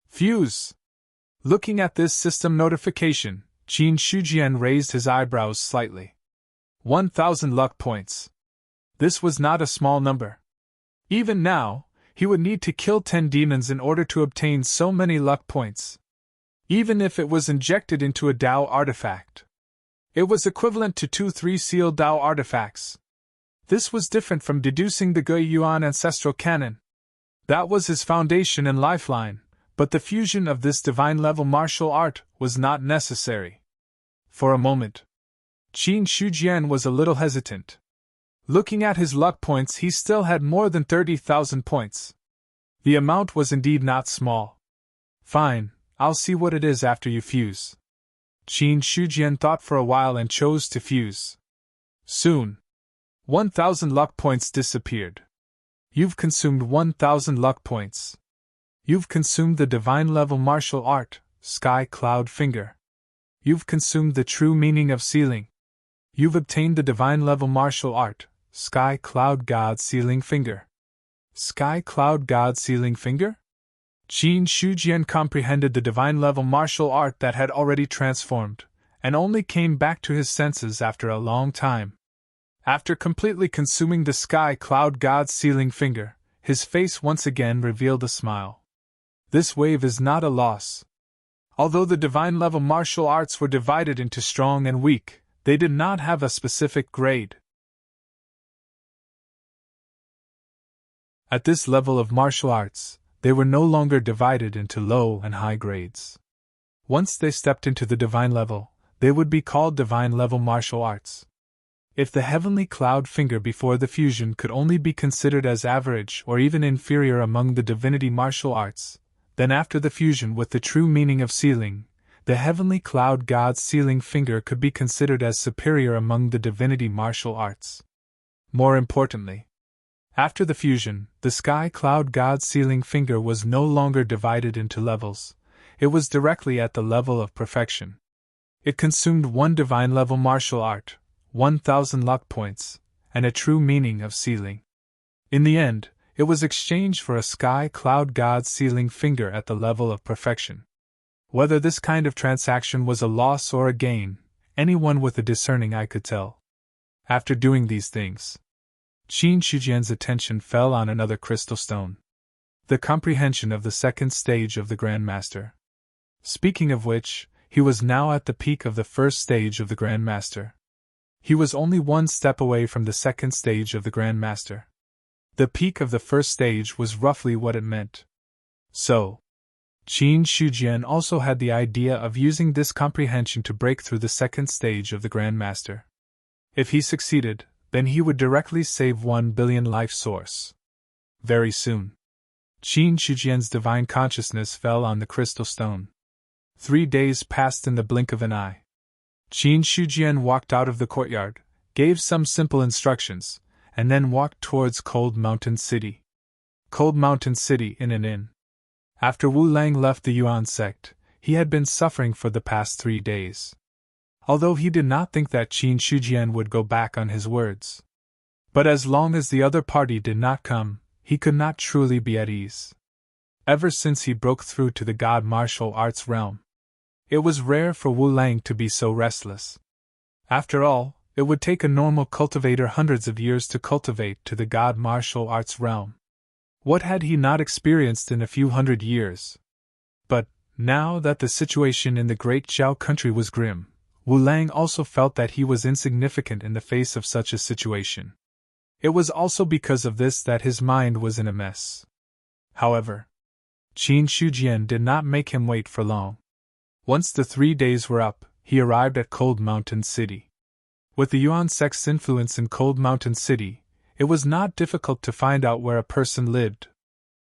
Fuse! Looking at this system notification, Qin Shujian raised his eyebrows slightly. 1,000 luck points. This was not a small number. Even now, he would need to kill 10 demons in order to obtain so many luck points. Even if it was injected into a Tao artifact, it was equivalent to 2-3 sealed Tao artifacts. This was different from deducing the Gui Yuan ancestral canon. That was his foundation and lifeline, but the fusion of this divine level martial art was not necessary. For a moment, Qin Shujian was a little hesitant. Looking at his luck points, he still had more than 30,000 points. The amount was indeed not small. Fine. I'll see what it is after you fuse. Qin Shujian thought for a while and chose to fuse. Soon, 1,000 luck points disappeared. You've consumed 1,000 luck points. You've consumed the divine level martial art, Sky Cloud Finger. You've consumed the true meaning of sealing. You've obtained the divine level martial art, Sky Cloud God Sealing Finger. Sky Cloud God Sealing Finger? Qin Shujian comprehended the divine level martial art that had already transformed, and only came back to his senses after a long time. After completely consuming the Sky Cloud God Sealing Finger, his face once again revealed a smile. This wave is not a loss. Although the divine level martial arts were divided into strong and weak, they did not have a specific grade. At this level of martial arts, they were no longer divided into low and high grades. Once they stepped into the divine level, they would be called divine level martial arts. If the heavenly cloud finger before the fusion could only be considered as average or even inferior among the divinity martial arts, then after the fusion with the true meaning of sealing, the heavenly cloud god's sealing finger could be considered as superior among the divinity martial arts. More importantly, after the fusion, the Sky Cloud God's sealing finger was no longer divided into levels. It was directly at the level of perfection. It consumed one divine level martial art, 1,000 luck points, and a true meaning of sealing. In the end, it was exchanged for a Sky Cloud God's sealing finger at the level of perfection. Whether this kind of transaction was a loss or a gain, anyone with a discerning eye could tell. After doing these things, Qin Shujian's attention fell on another crystal stone. The comprehension of the second stage of the Grand Master. Speaking of which, he was now at the peak of the first stage of the Grand Master. He was only one step away from the second stage of the Grand Master. The peak of the first stage was roughly what it meant. So, Qin Shujian also had the idea of using this comprehension to break through the second stage of the Grand Master. If he succeeded, then he would directly save 1 billion life source. Very soon, Qin Shujian's divine consciousness fell on the crystal stone. 3 days passed in the blink of an eye. Qin Shujian walked out of the courtyard, gave some simple instructions, and then walked towards Cold Mountain City. Cold Mountain City in an inn. After Wu Lang left the Yuan sect, he had been suffering for the past 3 days. Although he did not think that Qin Shujian would go back on his words. But as long as the other party did not come, he could not truly be at ease. Ever since he broke through to the God martial arts realm, it was rare for Wu Lang to be so restless. After all, it would take a normal cultivator hundreds of years to cultivate to the God martial arts realm. What had he not experienced in a few hundred years? But, now that the situation in the Great Zhao country was grim, Wu Lang also felt that he was insignificant in the face of such a situation. It was also because of this that his mind was in a mess. However, Qin Shujian did not make him wait for long. Once the 3 days were up, he arrived at Cold Mountain City. With the Yuan sect's influence in Cold Mountain City, it was not difficult to find out where a person lived.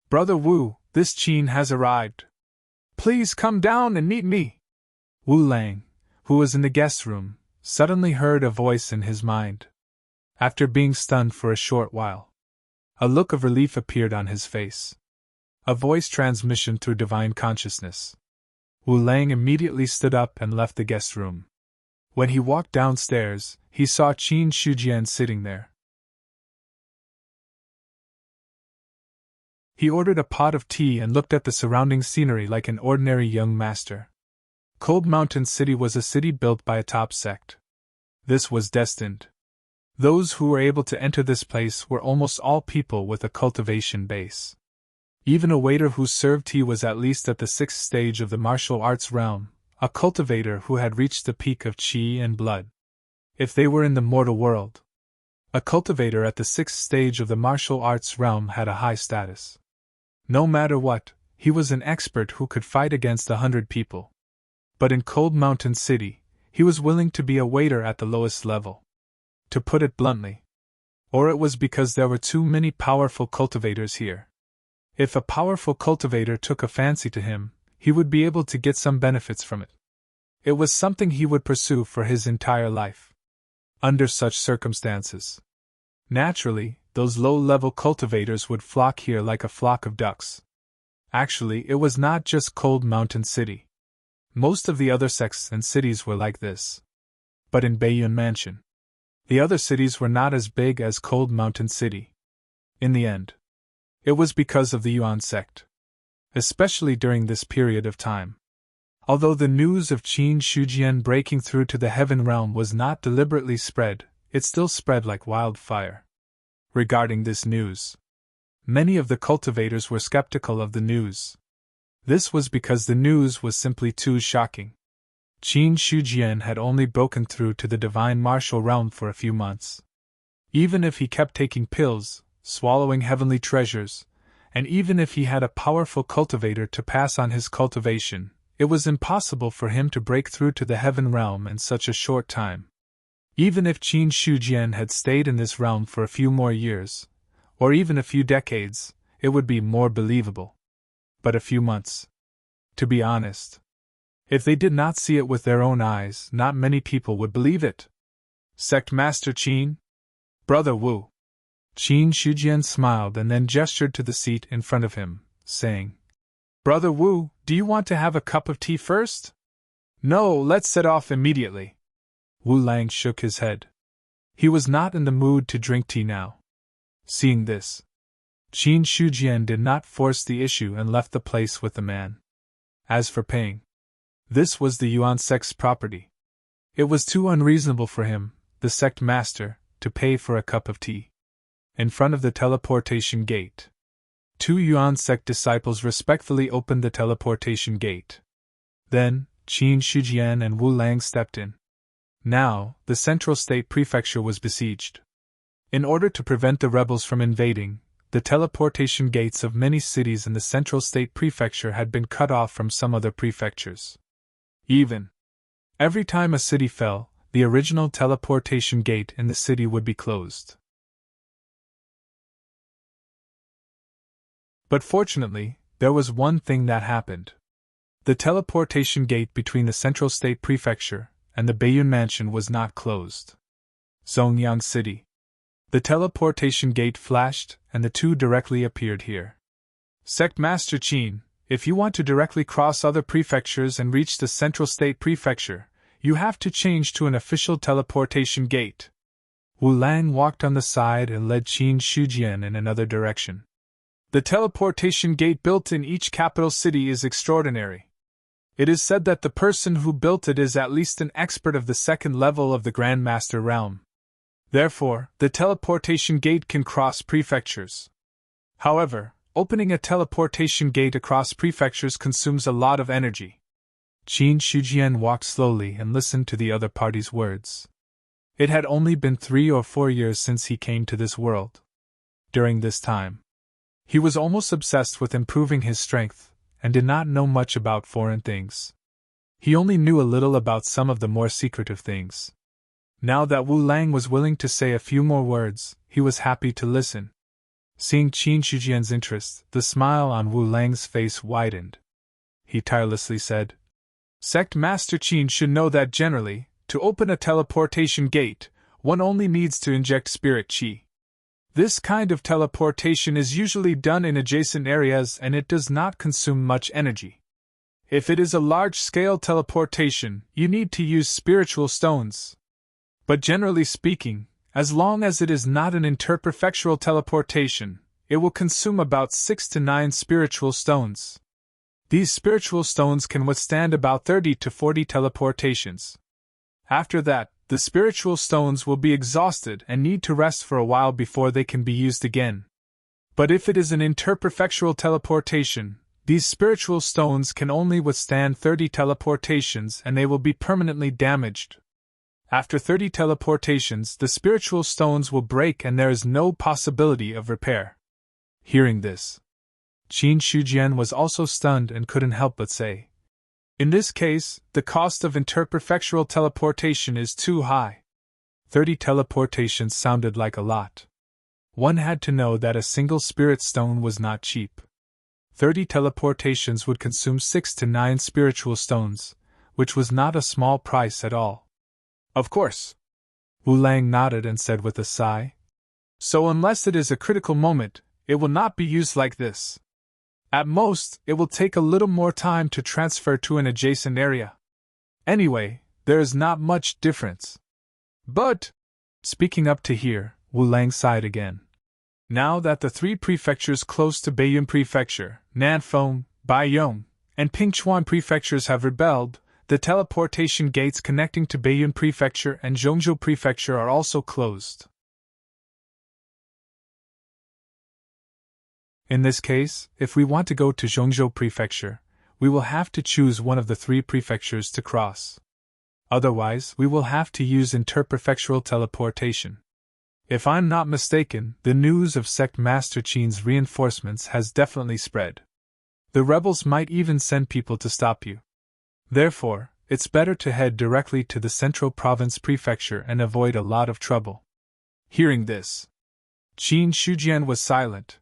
"Brother Wu, this Qin has arrived. Please come down and meet me." Wu Lang, who was in the guest room, suddenly heard a voice in his mind. After being stunned for a short while, a look of relief appeared on his face. A voice transmission through divine consciousness. Wu Lang immediately stood up and left the guest room. When he walked downstairs, he saw Qin Shujian sitting there. He ordered a pot of tea and looked at the surrounding scenery like an ordinary young master. Cold Mountain City was a city built by a top sect. This was destined. Those who were able to enter this place were almost all people with a cultivation base. Even a waiter who served tea was at least at the 6th stage of the martial arts realm, a cultivator who had reached the peak of qi and blood. If they were in the mortal world, a cultivator at the 6th stage of the martial arts realm had a high status. No matter what, he was an expert who could fight against 100 people. But in Cold Mountain City, he was willing to be a waiter at the lowest level. To put it bluntly. Or it was because there were too many powerful cultivators here. If a powerful cultivator took a fancy to him, he would be able to get some benefits from it. It was something he would pursue for his entire life. Under such circumstances, naturally, those low-level cultivators would flock here like a flock of ducks. Actually, it was not just Cold Mountain City. Most of the other sects and cities were like this. But in Baiyun Mansion, the other cities were not as big as Cold Mountain City. In the end, it was because of the Yuan sect. Especially during this period of time. Although the news of Qin Shujian breaking through to the heaven realm was not deliberately spread, it still spread like wildfire. Regarding this news, many of the cultivators were skeptical of the news. This was because the news was simply too shocking. Qin Shujian had only broken through to the divine martial realm for a few months. Even if he kept taking pills, swallowing heavenly treasures, and even if he had a powerful cultivator to pass on his cultivation, it was impossible for him to break through to the heaven realm in such a short time. Even if Qin Shujian had stayed in this realm for a few more years, or even a few decades, it would be more believable. But a few months. To be honest, if they did not see it with their own eyes, not many people would believe it. Sect Master Qin? Brother Wu. Qin Shujian smiled and then gestured to the seat in front of him, saying, "Brother Wu, do you want to have a cup of tea first?" "No, let's set off immediately." Wu Lang shook his head. He was not in the mood to drink tea now. Seeing this, Qin Shujian did not force the issue and left the place with the man. As for paying, This was the Yuan sect's property. It was too unreasonable for him, the sect master, to pay for a cup of tea. In front of the teleportation gate, 2 Yuan sect disciples respectfully opened the teleportation gate. Then, Qin Shijian and Wu Lang stepped in. Now, the central state prefecture was besieged. In order to prevent the rebels from invading, the teleportation gates of many cities in the central state prefecture had been cut off from some other prefectures. Every time a city fell, the original teleportation gate in the city would be closed. But fortunately, there was one thing that happened. The teleportation gate between the central state prefecture and the Baiyun mansion was not closed. Zongyang City. The teleportation gate flashed, and the 2 directly appeared here. Sect Master Qin, if you want to directly cross other prefectures and reach the central state prefecture, you have to change to an official teleportation gate. Wu Lang walked on the side and led Qin Shijian in another direction. The teleportation gate built in each capital city is extraordinary. It is said that the person who built it is at least an expert of the 2nd level of the Grand Master realm. Therefore, the teleportation gate can cross prefectures. However, opening a teleportation gate across prefectures consumes a lot of energy. Qin Shijian walked slowly and listened to the other party's words. It had only been 3 or 4 years since he came to this world. During this time, he was almost obsessed with improving his strength, and did not know much about foreign things. He only knew a little about some of the more secretive things. Now that Wu Lang was willing to say a few more words, he was happy to listen. Seeing Qin Shijian's interest, the smile on Wu Lang's face widened. He tirelessly said, Sect Master Qin should know that generally, to open a teleportation gate, one only needs to inject spirit qi. This kind of teleportation is usually done in adjacent areas and it does not consume much energy. If it is a large-scale teleportation, you need to use spiritual stones. But generally speaking, as long as it is not an interprefectural teleportation, it will consume about 6 to 9 spiritual stones. These spiritual stones can withstand about 30 to 40 teleportations. After that, the spiritual stones will be exhausted and need to rest for a while before they can be used again. But if it is an interprefectural teleportation, these spiritual stones can only withstand 30 teleportations and they will be permanently damaged. After 30 teleportations, the spiritual stones will break and there is no possibility of repair. Hearing this, Qin Shijian was also stunned and couldn't help but say, in this case, the cost of interprefectural teleportation is too high. 30 teleportations sounded like a lot. One had to know that a single spirit stone was not cheap. 30 teleportations would consume 6 to 9 spiritual stones, which was not a small price at all. Of course. Wu Lang nodded and said with a sigh, so unless it is a critical moment, it will not be used like this. At most, it will take a little more time to transfer to an adjacent area. Anyway, there is not much difference. But, speaking up to here, Wu Lang sighed again. Now that the 3 prefectures close to Baiyun Prefecture, Nanfeng, Baiyong, and Pingchuan prefectures have rebelled, the teleportation gates connecting to Baiyun Prefecture and Zhongzhou Prefecture are also closed. In this case, if we want to go to Zhongzhou Prefecture, we will have to choose one of the 3 prefectures to cross. Otherwise, we will have to use interprefectural teleportation. If I'm not mistaken, the news of Sect Master Qin's reinforcements has definitely spread. The rebels might even send people to stop you. Therefore, it's better to head directly to the Central Province Prefecture and avoid a lot of trouble. Hearing this, Qin Shijian was silent.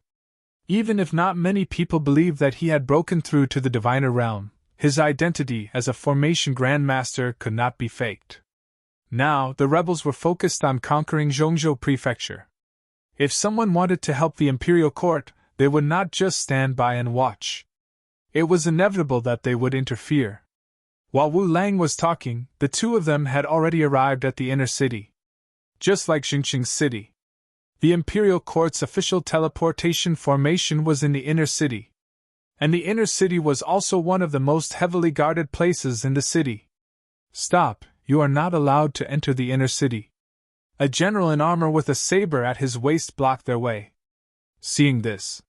Even if not many people believed that he had broken through to the diviner realm, his identity as a formation grandmaster could not be faked. Now, the rebels were focused on conquering Zhongzhou Prefecture. If someone wanted to help the imperial court, they would not just stand by and watch. It was inevitable that they would interfere. While Wu Lang was talking, the 2 of them had already arrived at the inner city. Just like Xingqing City, the imperial court's official teleportation formation was in the inner city. And the inner city was also one of the most heavily guarded places in the city. Stop, you are not allowed to enter the inner city. A general in armor with a saber at his waist blocked their way. Seeing this,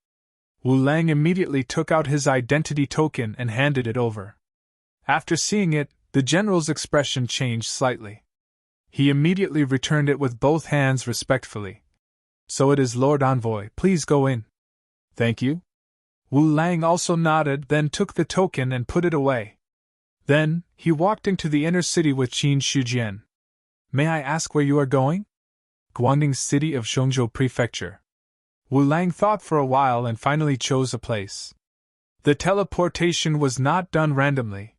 Wu Lang immediately took out his identity token and handed it over. After seeing it, the general's expression changed slightly. He immediately returned it with both hands respectfully. So it is, Lord Envoy, please go in. Thank you. Wu Lang also nodded, then took the token and put it away. Then, he walked into the inner city with Qin Shujian. May I ask where you are going? Guangding city of Zhongzhou Prefecture. Wu Lang thought for a while and finally chose a place. The teleportation was not done randomly.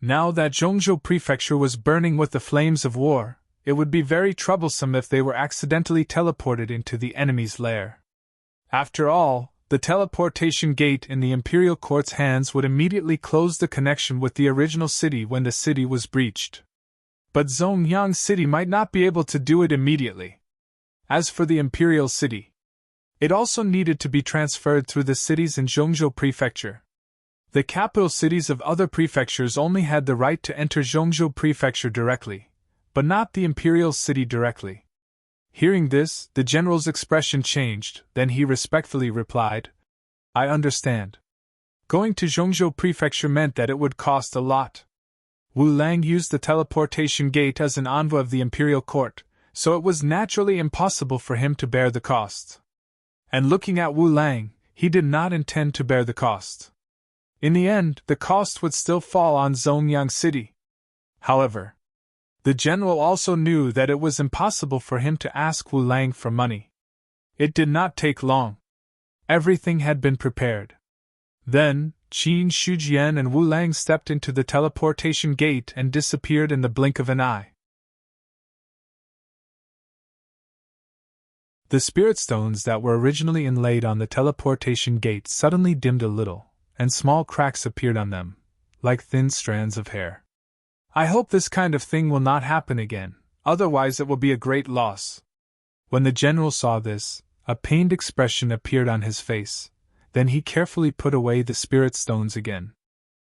Now that Zhongzhou Prefecture was burning with the flames of war, it would be very troublesome if they were accidentally teleported into the enemy's lair. After all, the teleportation gate in the Imperial Court's hands would immediately close the connection with the original city when the city was breached. But Zongyang City might not be able to do it immediately. As for the Imperial City, it also needed to be transferred through the cities in Zhongzhou Prefecture. The capital cities of other prefectures only had the right to enter Zhongzhou Prefecture directly, but not the Imperial City directly. Hearing this, the general's expression changed, then he respectfully replied, I understand. Going to Zhongzhou Prefecture meant that it would cost a lot. Wu Lang used the teleportation gate as an envoy of the Imperial Court, so it was naturally impossible for him to bear the cost. And looking at Wu Lang, he did not intend to bear the cost. In the end, the cost would still fall on Zongyang City. However, the general also knew that it was impossible for him to ask Wu Lang for money. It did not take long. Everything had been prepared. Then, Qin Shujian and Wu Lang stepped into the teleportation gate and disappeared in the blink of an eye. The spirit stones that were originally inlaid on the teleportation gate suddenly dimmed a little, and small cracks appeared on them, like thin strands of hair. I hope this kind of thing will not happen again, otherwise it will be a great loss. When the general saw this, a pained expression appeared on his face. Then he carefully put away the spirit stones again.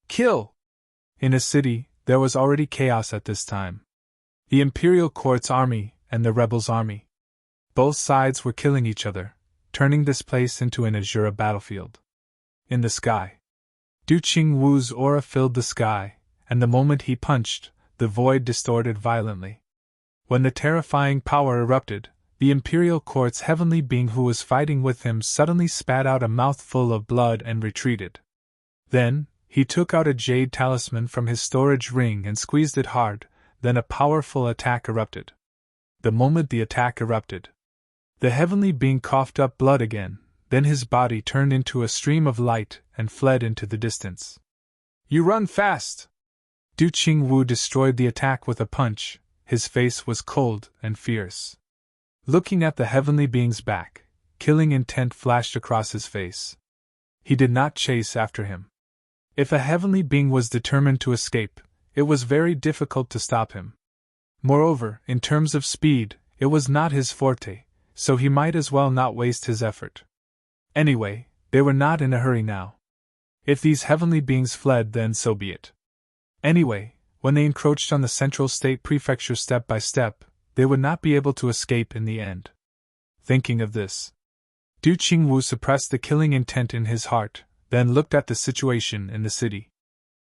Kill! In a city, there was already chaos at this time. The Imperial Court's army and the rebels' army. Both sides were killing each other, turning this place into an azure battlefield. In the sky, Du Qingwu's aura filled the sky, and the moment he punched, the void distorted violently. When the terrifying power erupted, the Imperial Court's heavenly being who was fighting with him suddenly spat out a mouthful of blood and retreated. Then, he took out a jade talisman from his storage ring and squeezed it hard, then a powerful attack erupted. The moment the attack erupted, the heavenly being coughed up blood again, then his body turned into a stream of light and fled into the distance. You run fast! Du Qingwu destroyed the attack with a punch. His face was cold and fierce. Looking at the heavenly being's back, killing intent flashed across his face. He did not chase after him. If a heavenly being was determined to escape, it was very difficult to stop him. Moreover, in terms of speed, it was not his forte, so he might as well not waste his effort. Anyway, they were not in a hurry now. If these heavenly beings fled, then so be it. Anyway, when they encroached on the central state prefecture step by step, they would not be able to escape in the end. Thinking of this, Du Qingwu suppressed the killing intent in his heart, then looked at the situation in the city.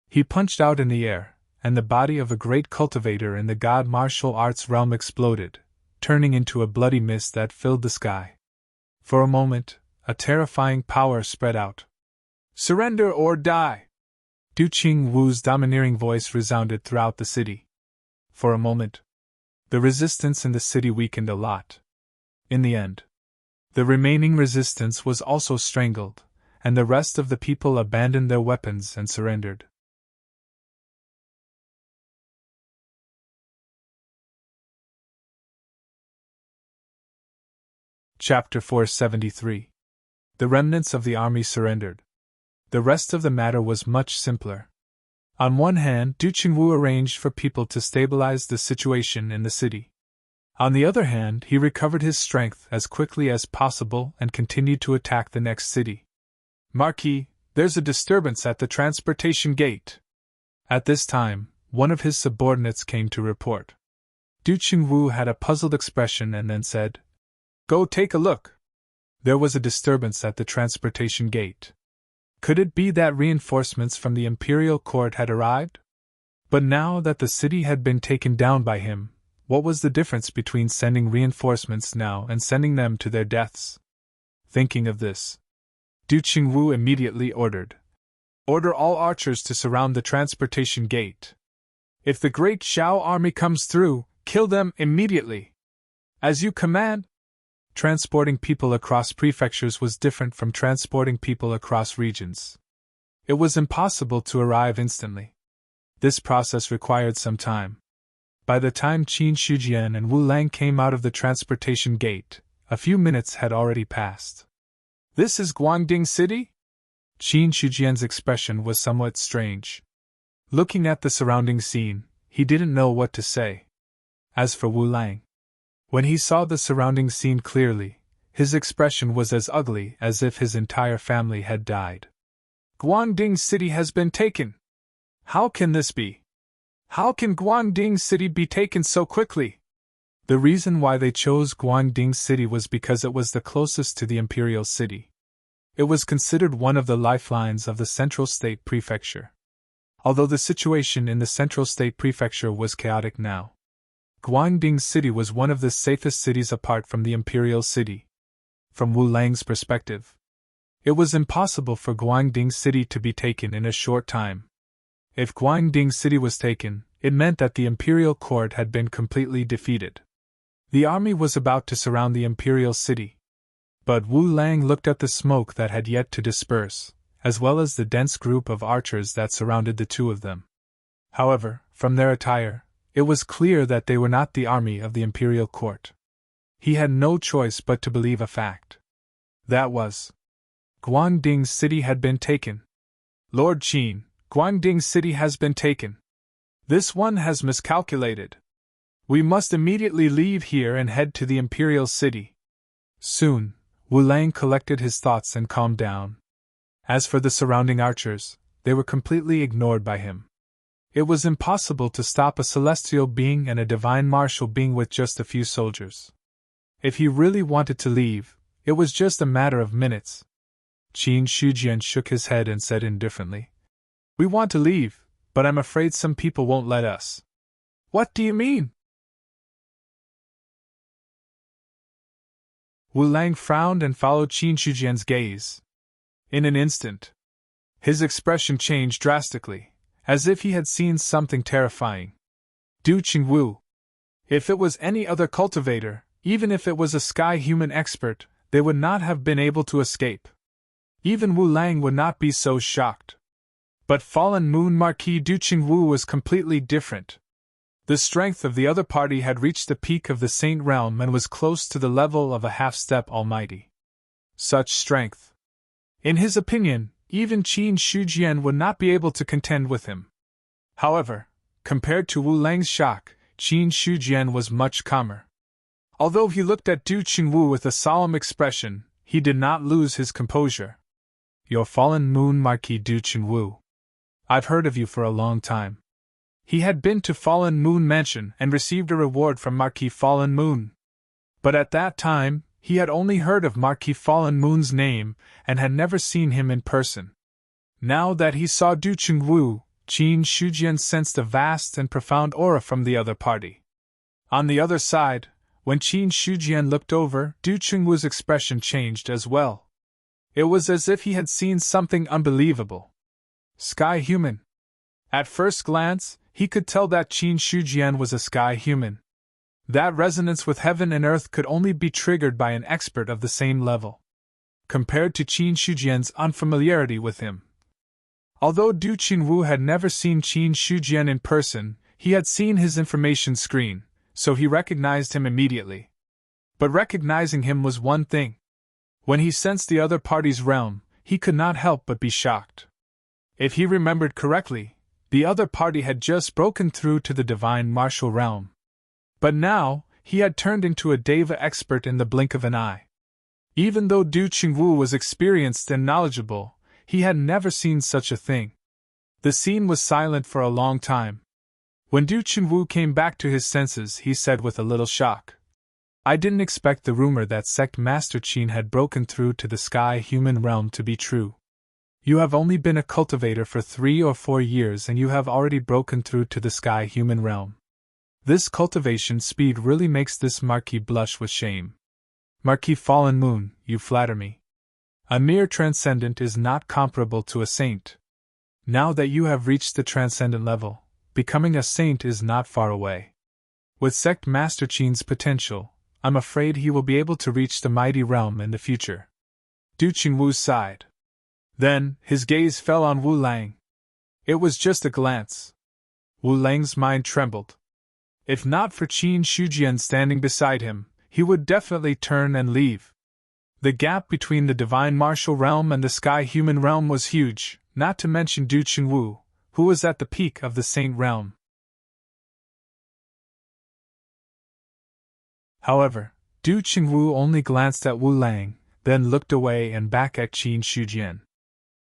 He punched out in the air, and the body of a great cultivator in the god martial arts realm exploded, turning into a bloody mist that filled the sky. For a moment, a terrifying power spread out. Surrender or die! Du Qingwu's domineering voice resounded throughout the city. For a moment, the resistance in the city weakened a lot. In the end, the remaining resistance was also strangled, and the rest of the people abandoned their weapons and surrendered. Chapter 473. The remnants of the army surrendered. The rest of the matter was much simpler. On one hand, Du Qingwu arranged for people to stabilize the situation in the city. On the other hand, he recovered his strength as quickly as possible and continued to attack the next city. Marquis, there's a disturbance at the transportation gate. At this time, one of his subordinates came to report. Du Qingwu had a puzzled expression and then said, "Go take a look." There was a disturbance at the transportation gate. Could it be that reinforcements from the imperial court had arrived? But now that the city had been taken down by him, what was the difference between sending reinforcements now and sending them to their deaths? Thinking of this, Du Qingwu immediately ordered all archers to surround the transportation gate. If the great Xiao army comes through, kill them immediately. As you command. Transporting people across prefectures was different from transporting people across regions. It was impossible to arrive instantly. This process required some time. By the time Qin Shijian and Wu Lang came out of the transportation gate, a few minutes had already passed. "This is Guangding City?" Qin Shijian's expression was somewhat strange. Looking at the surrounding scene, he didn't know what to say. As for Wu Lang, when he saw the surrounding scene clearly, his expression was as ugly as if his entire family had died. "Guangding City has been taken. How can this be? How can Guangding City be taken so quickly?" The reason why they chose Guangding City was because it was the closest to the imperial city. It was considered one of the lifelines of the Central State Prefecture. Although the situation in the Central State Prefecture was chaotic now, Guangding City was one of the safest cities apart from the imperial city. From Wu Lang's perspective, it was impossible for Guangding City to be taken in a short time. If Guangding City was taken, it meant that the imperial court had been completely defeated. The army was about to surround the imperial city. But Wu Lang looked at the smoke that had yet to disperse, as well as the dense group of archers that surrounded the two of them. However, from their attire, it was clear that they were not the army of the imperial court. He had no choice but to believe a fact. That was, Guangding City had been taken. "Lord Qin, Guangding City has been taken. This one has miscalculated. We must immediately leave here and head to the imperial city." Soon, Wu Lang collected his thoughts and calmed down. As for the surrounding archers, they were completely ignored by him. It was impossible to stop a celestial being and a divine martial being with just a few soldiers. If he really wanted to leave, it was just a matter of minutes. Qin Shijian shook his head and said indifferently, "We want to leave, but I'm afraid some people won't let us." "What do you mean?" Wu Lang frowned and followed Qin Shijian's gaze. In an instant, his expression changed drastically, as if he had seen something terrifying. Du Qingwu. If it was any other cultivator, even if it was a sky human expert, they would not have been able to escape. Even Wu Lang would not be so shocked. But Fallen Moon Marquis Du Qingwu was completely different. The strength of the other party had reached the peak of the Saint Realm and was close to the level of a half-step Almighty. Such strength. In his opinion, even Qin Shijian would not be able to contend with him. However, compared to Wu Lang's shock, Qin Shijian was much calmer. Although he looked at Du Qingwu with a solemn expression, he did not lose his composure. "Your Fallen Moon Marquis Du Qingwu. I've heard of you for a long time." He had been to Fallen Moon Mansion and received a reward from Marquis Fallen Moon. But at that time, he had only heard of Marquis Fallen Moon's name and had never seen him in person. Now that he saw Du Qingwu, Qin Shijian sensed a vast and profound aura from the other party. On the other side, when Qin Shijian looked over, Du Qingwu's expression changed as well. It was as if he had seen something unbelievable. Sky human. At first glance, he could tell that Qin Shijian was a sky human. That resonance with heaven and earth could only be triggered by an expert of the same level. Compared to Qin Shijian's unfamiliarity with him. Although Du Qingwu had never seen Qin Shijian in person, he had seen his information screen, so he recognized him immediately. But recognizing him was one thing. When he sensed the other party's realm, he could not help but be shocked. If he remembered correctly, the other party had just broken through to the divine martial realm. But now, he had turned into a Deva expert in the blink of an eye. Even though Du Qingwu was experienced and knowledgeable, He had never seen such a thing. The scene was silent for a long time. When Du Chunwu came back to his senses, he said with a little shock, "I didn't expect the rumor that Sect Master Qin had broken through to the sky-human realm to be true. You have only been a cultivator for 3 or 4 years and you have already broken through to the sky-human realm. This cultivation speed really makes this Marquis blush with shame. Marquis Fallen Moon, you flatter me. A mere transcendent is not comparable to a saint. Now that you have reached the transcendent level, becoming a saint is not far away. With Sect Master Qin's potential, I'm afraid he will be able to reach the mighty realm in the future." Du Chunwu sighed. Then, his gaze fell on Wu Lang. It was just a glance. Wu Lang's mind trembled. If not for Qin Shujian standing beside him, he would definitely turn and leave. The gap between the divine martial realm and the sky-human realm was huge, not to mention Du Chunwu, who was at the peak of the saint realm. However, Du Chunwu only glanced at Wu Lang, then looked away and back at Qin Shujian.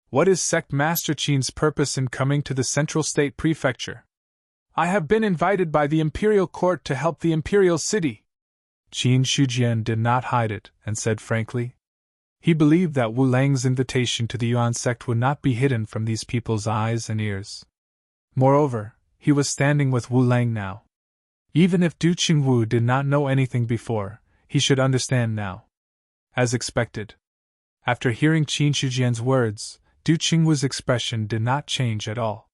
"What is Sect Master Qin's purpose in coming to the Central State Prefecture?" "I have been invited by the Imperial Court to help the Imperial City." Qin Shujian did not hide it, and said frankly. He believed that Wu Lang's invitation to the Yuan sect would not be hidden from these people's eyes and ears. Moreover, he was standing with Wu Lang now. Even if Du Chunwu did not know anything before, he should understand now. As expected. After hearing Qin Shujian's words, Du Chunwu's expression did not change at all.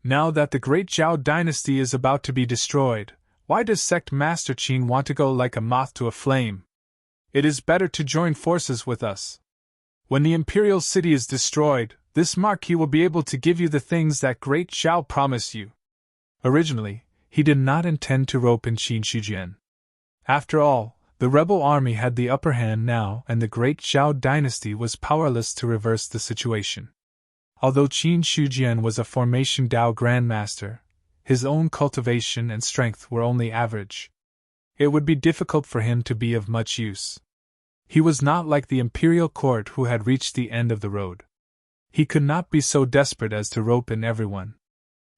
Now that the great Zhao dynasty is about to be destroyed, why does Sect Master Qin want to go like a moth to a flame? It is better to join forces with us. When the imperial city is destroyed, this Marquis will be able to give you the things that great Zhao promised you. Originally, he did not intend to rope in Qin Shujian. After all, the rebel army had the upper hand now and the great Zhao dynasty was powerless to reverse the situation. Although Qin Shujian was a formation Dao grandmaster, his own cultivation and strength were only average. It would be difficult for him to be of much use. He was not like the imperial court who had reached the end of the road. He could not be so desperate as to rope in everyone.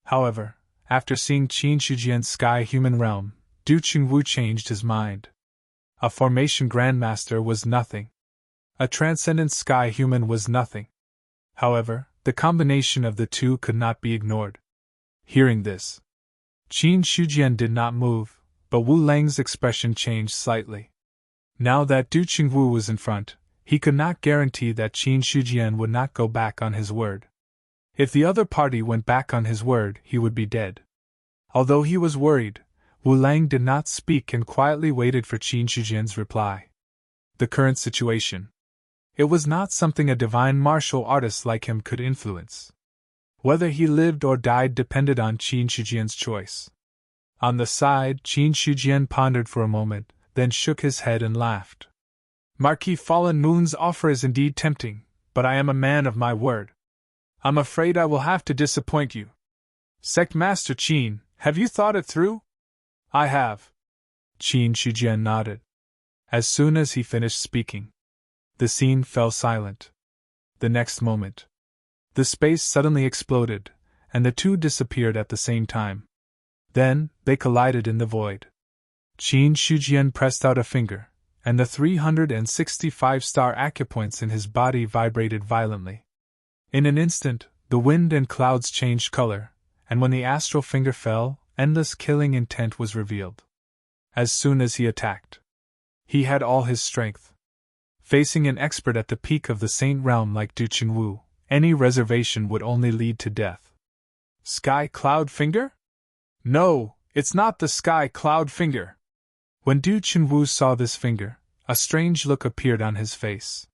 However, after seeing Qin Shujian's sky-human realm, Du Chunwu changed his mind. A formation grandmaster was nothing. A transcendent sky-human was nothing. However, the combination of the two could not be ignored. Hearing this, Qin Shujian did not move, but Wu Lang's expression changed slightly. Now that Du Chunwu was in front, he could not guarantee that Qin Shujian would not go back on his word. If the other party went back on his word, he would be dead. Although he was worried, Wu Lang did not speak and quietly waited for Qin Shujian's reply. The current situation. It was not something a divine martial artist like him could influence. Whether he lived or died depended on Qin Shujian's choice. On the side, Qin Shujian pondered for a moment, then shook his head and laughed. "Marquis Fallen Moon's offer is indeed tempting, but I am a man of my word. I'm afraid I will have to disappoint you. Sect Master Qin, have you thought it through?" "I have." Qin Shujian nodded. As soon as he finished speaking, the scene fell silent. The next moment, the space suddenly exploded, and the two disappeared at the same time. Then, they collided in the void. Qin Shujian pressed out a finger, and the 365 star acupoints in his body vibrated violently. In an instant, the wind and clouds changed color, and when the astral finger fell, endless killing intent was revealed. As soon as he attacked, he had all his strength. Facing an expert at the peak of the saint realm like Du Chunwu, any reservation would only lead to death. Sky Cloud Finger? No, it's not the Sky Cloud Finger. When Du Chunwu saw this finger, a strange look appeared on his face.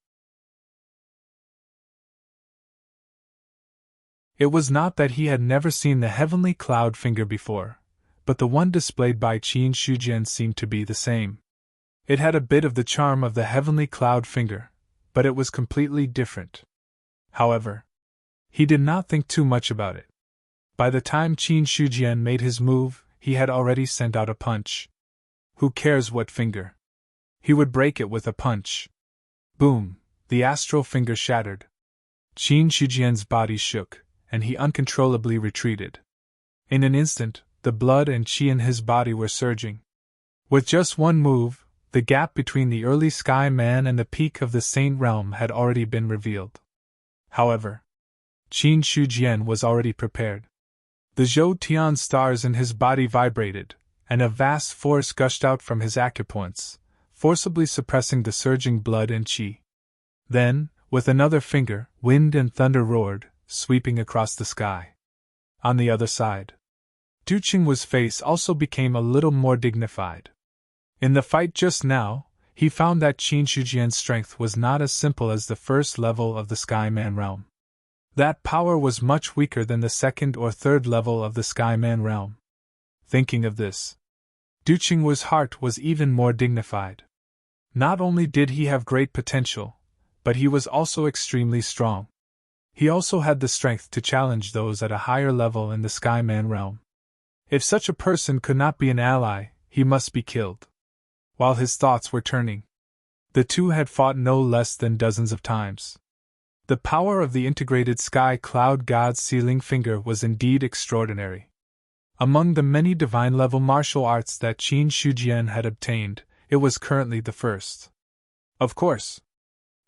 It was not that he had never seen the heavenly cloud finger before, but the one displayed by Qin Shujian seemed to be the same. It had a bit of the charm of the heavenly cloud finger, but it was completely different. However, he did not think too much about it. By the time Qin Shujian made his move, he had already sent out a punch. Who cares what finger? He would break it with a punch. Boom! The astral finger shattered. Qin Shujian's body shook, and he uncontrollably retreated. In an instant, the blood and qi in his body were surging. With just one move, the gap between the early Sky Man and the peak of the Saint Realm had already been revealed. However, Qin Shujian was already prepared. The Zhou Tian stars in his body vibrated, and a vast force gushed out from his acupoints, forcibly suppressing the surging blood and qi. Then, with another finger, wind and thunder roared, sweeping across the sky. On the other side, Du Qingwu's face also became a little more dignified. In the fight just now, he found that Qin Shujian's strength was not as simple as the first level of the Sky Man realm. That power was much weaker than the second or third level of the Sky Man realm. Thinking of this, Du Qingwu's heart was even more dignified. Not only did he have great potential, but he was also extremely strong. He also had the strength to challenge those at a higher level in the Sky Man realm. If such a person could not be an ally, he must be killed. While his thoughts were turning, the two had fought no less than dozens of times. The power of the integrated Sky Cloud God's sealing finger was indeed extraordinary. Among the many divine-level martial arts that Qin Shujian had obtained, it was currently the first. Of course,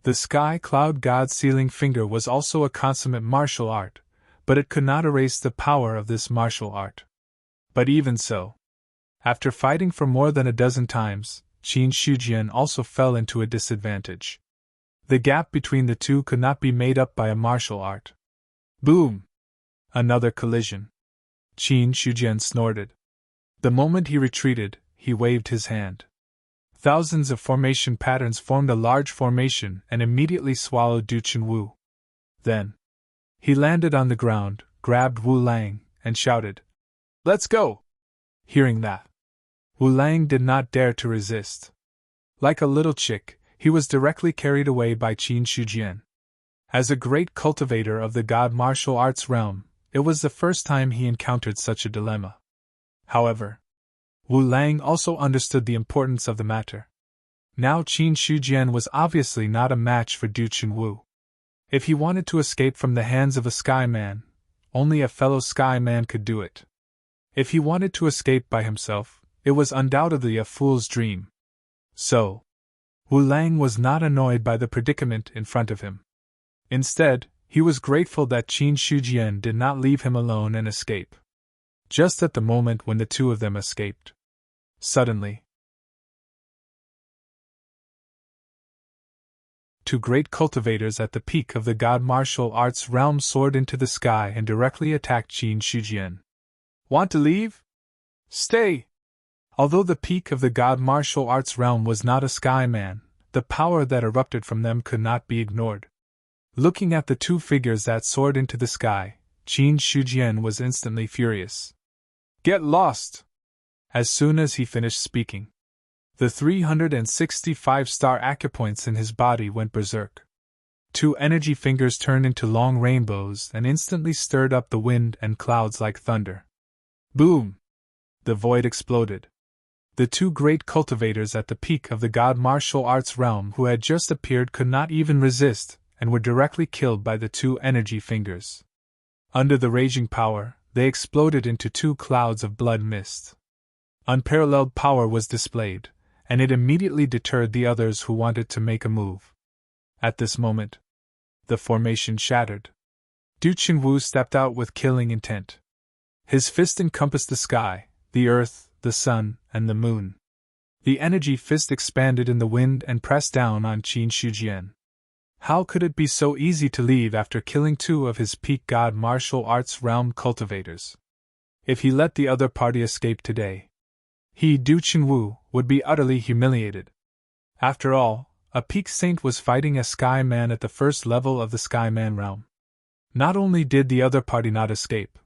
the Sky Cloud God's sealing finger was also a consummate martial art, but it could not erase the power of this martial art. But even so, after fighting for more than a dozen times, Qin Shujian also fell into a disadvantage. The gap between the two could not be made up by a martial art. Boom! Another collision. Qin Shujian snorted. The moment he retreated, he waved his hand. Thousands of formation patterns formed a large formation and immediately swallowed Du Qingwu. Then, he landed on the ground, grabbed Wu Lang, and shouted, "Let's go!" Hearing that, Wu Lang did not dare to resist. Like a little chick, he was directly carried away by Qin Shujian. As a great cultivator of the God martial arts realm, it was the first time he encountered such a dilemma. However, Wu Lang also understood the importance of the matter. Now Qin Shujian was obviously not a match for Du Qingwu. If he wanted to escape from the hands of a Sky Man, only a fellow Sky Man could do it. If he wanted to escape by himself, it was undoubtedly a fool's dream. So, Wu Lang was not annoyed by the predicament in front of him. Instead, he was grateful that Qin Shujian did not leave him alone and escape. Just at the moment when the two of them escaped, suddenly, two great cultivators at the peak of the God martial arts realm soared into the sky and directly attacked Qin Shujian. "Want to leave? Stay!" Although the peak of the God martial arts realm was not a Sky Man, the power that erupted from them could not be ignored. Looking at the two figures that soared into the sky, Qin Shujian was instantly furious. "Get lost!" As soon as he finished speaking, the 365-star acupoints in his body went berserk. Two energy fingers turned into long rainbows and instantly stirred up the wind and clouds like thunder. Boom! The void exploded. The two great cultivators at the peak of the God martial arts realm who had just appeared could not even resist, and were directly killed by the two energy fingers. Under the raging power, they exploded into two clouds of blood mist. Unparalleled power was displayed, and it immediately deterred the others who wanted to make a move. At this moment, the formation shattered. Du Qingwu stepped out with killing intent. His fist encompassed the sky, the earth, the sun, and the moon. The energy fist expanded in the wind and pressed down on Qin Shujian. How could it be so easy to leave after killing two of his peak God martial arts realm cultivators? If he let the other party escape today, he, Du Qingwu, would be utterly humiliated. After all, a peak saint was fighting a Sky Man at the first level of the Sky Man realm. Not only did the other party not escape,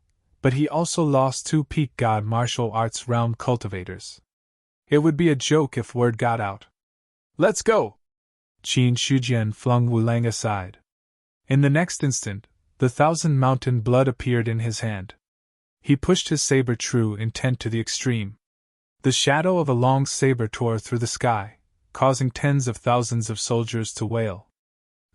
but he also lost two peak God martial arts realm cultivators. It would be a joke if word got out. "Let's go!" Qin Shujian flung Wu Lang aside. In the next instant, the 1,000-mountain blood appeared in his hand. He pushed his saber true intent to the extreme. The shadow of a long saber tore through the sky, causing tens of thousands of soldiers to wail.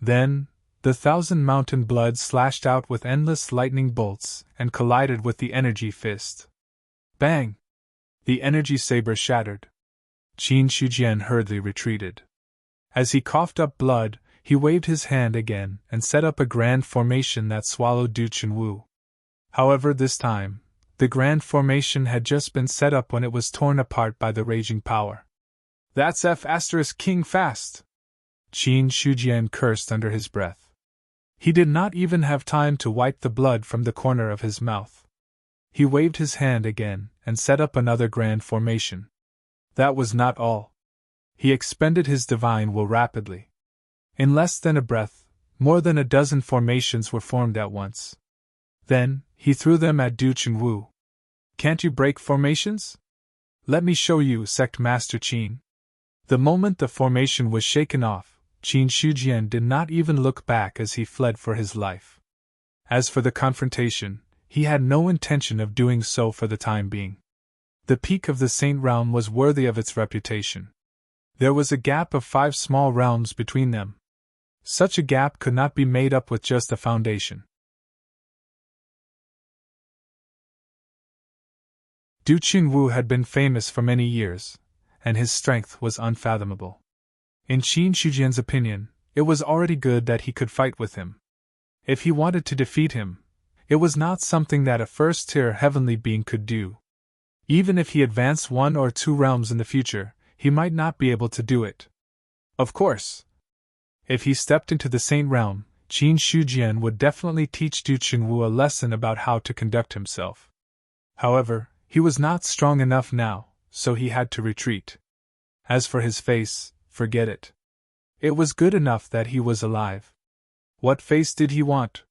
Then, The 1,000 mountain blood slashed out with endless lightning bolts and collided with the energy fist. Bang! The energy saber shattered. Qin Shujian hurriedly retreated. As he coughed up blood, he waved his hand again and set up a grand formation that swallowed Du Chunwu. However, this time, the grand formation had just been set up when it was torn apart by the raging power. That's F*King fast! Qin Shujian cursed under his breath. He did not even have time to wipe the blood from the corner of his mouth. He waved his hand again and set up another grand formation. That was not all. He expended his divine will rapidly. In less than a breath, more than a dozen formations were formed at once. Then, he threw them at Du Chunwu. Can't you break formations? Let me show you, Sect Master Qin. The moment the formation was shaken off, Qin Shujian did not even look back as he fled for his life. As for the confrontation, he had no intention of doing so for the time being. The peak of the Saint Realm was worthy of its reputation. There was a gap of 5 small realms between them. Such a gap could not be made up with just a foundation. Du Chunwu had been famous for many years, and his strength was unfathomable. In Qin Shujian's opinion, it was already good that he could fight with him. If he wanted to defeat him, it was not something that a first-tier heavenly being could do. Even if he advanced 1 or 2 realms in the future, he might not be able to do it. Of course, if he stepped into the Saint Realm, Qin Shujian would definitely teach Du Chunwu a lesson about how to conduct himself. However, he was not strong enough now, so he had to retreat. As for his face, forget it. It was good enough that he was alive. What face did he want?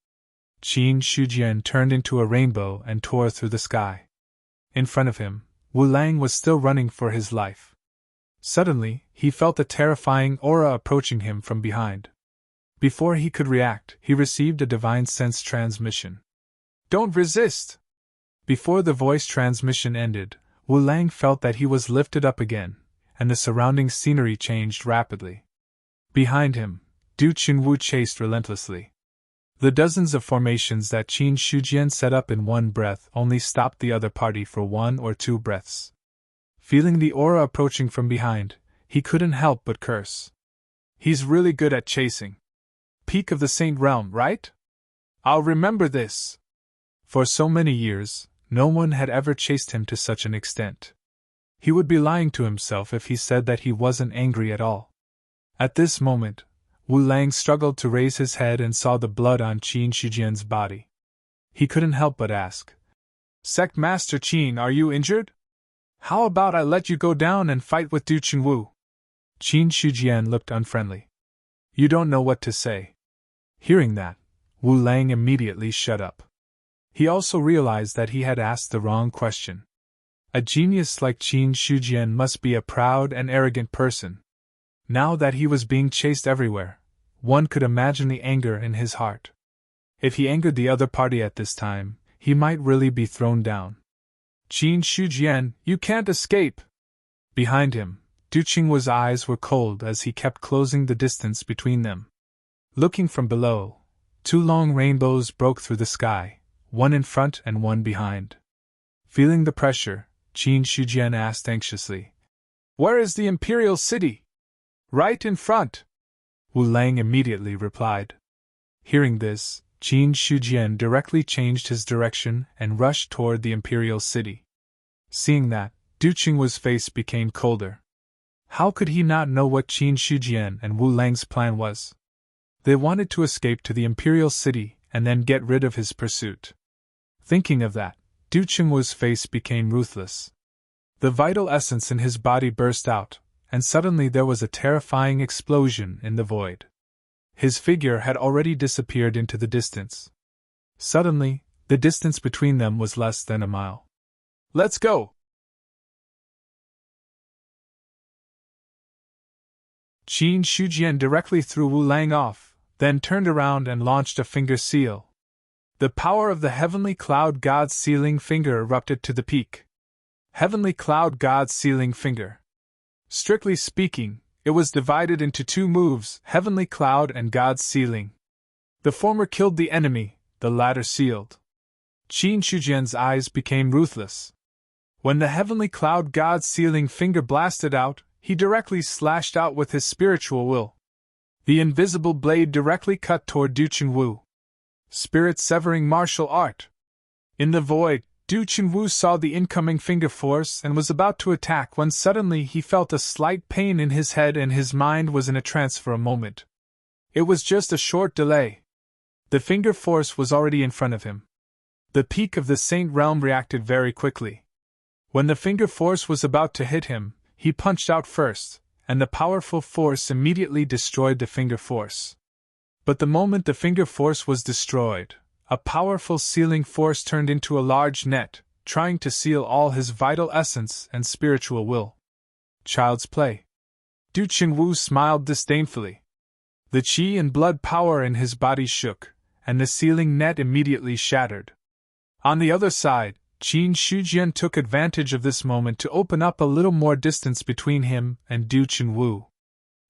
Qin Shujian turned into a rainbow and tore through the sky. In front of him, Wu Lang was still running for his life. Suddenly, he felt a terrifying aura approaching him from behind. Before he could react, he received a divine sense transmission. Don't resist! Before the voice transmission ended, Wu Lang felt that he was lifted up again, and the surrounding scenery changed rapidly. Behind him, Du Chunwu chased relentlessly. The dozens of formations that Qin Shujian set up in one breath only stopped the other party for 1 or 2 breaths. Feeling the aura approaching from behind, he couldn't help but curse. He's really good at chasing. Peak of the Saint Realm, right? I'll remember this. For so many years, no one had ever chased him to such an extent. He would be lying to himself if he said that he wasn't angry at all. At this moment, Wu Lang struggled to raise his head and saw the blood on Qin Shujian's body. He couldn't help but ask, Sect Master Qin, are you injured? How about I let you go down and fight with Du Chunwu? Qin Shujian looked unfriendly. You don't know what to say. Hearing that, Wu Lang immediately shut up. He also realized that he had asked the wrong question. A genius like Qin Shujian must be a proud and arrogant person. Now that he was being chased everywhere, one could imagine the anger in his heart. If he angered the other party at this time, he might really be thrown down. Qin Shujian, you can't escape! Behind him, Du Chunwu's eyes were cold as he kept closing the distance between them. Looking from below, 2 long rainbows broke through the sky, one in front and one behind. Feeling the pressure, Qin Shujian asked anxiously, Where is the Imperial City? Right in front! Wu Lang immediately replied. Hearing this, Qin Shujian directly changed his direction and rushed toward the Imperial City. Seeing that, Du Chunwu's face became colder. How could he not know what Qin Shujian and Wu Lang's plan was? They wanted to escape to the Imperial City and then get rid of his pursuit. Thinking of that, Du Chunwu's face became ruthless. The vital essence in his body burst out, and suddenly there was a terrifying explosion in the void. His figure had already disappeared into the distance. Suddenly, the distance between them was less than a mile. Let's go! Qin Shujian directly threw Wu Lang off, then turned around and launched a finger seal. The power of the Heavenly Cloud God's sealing finger erupted to the peak. Heavenly Cloud God's sealing finger. Strictly speaking, it was divided into 2 moves, Heavenly Cloud and God's sealing. The former killed the enemy, the latter sealed. Qin Shujian's eyes became ruthless. When the heavenly cloud god's sealing finger blasted out, he directly slashed out with his spiritual will. The invisible blade directly cut toward Du Chunwu. Spirit-severing martial art. In the void, Du Chunwu saw the incoming finger force and was about to attack when suddenly he felt a slight pain in his head and his mind was in a trance for a moment. It was just a short delay. The finger force was already in front of him. The peak of the Saint Realm reacted very quickly. When the finger force was about to hit him, he punched out first, and the powerful force immediately destroyed the finger force. But the moment the finger force was destroyed, a powerful sealing force turned into a large net, trying to seal all his vital essence and spiritual will. Child's play. Du Chunwu smiled disdainfully. The qi and blood power in his body shook, and the sealing net immediately shattered. On the other side, Qin Shujian took advantage of this moment to open up a little more distance between him and Du Chunwu.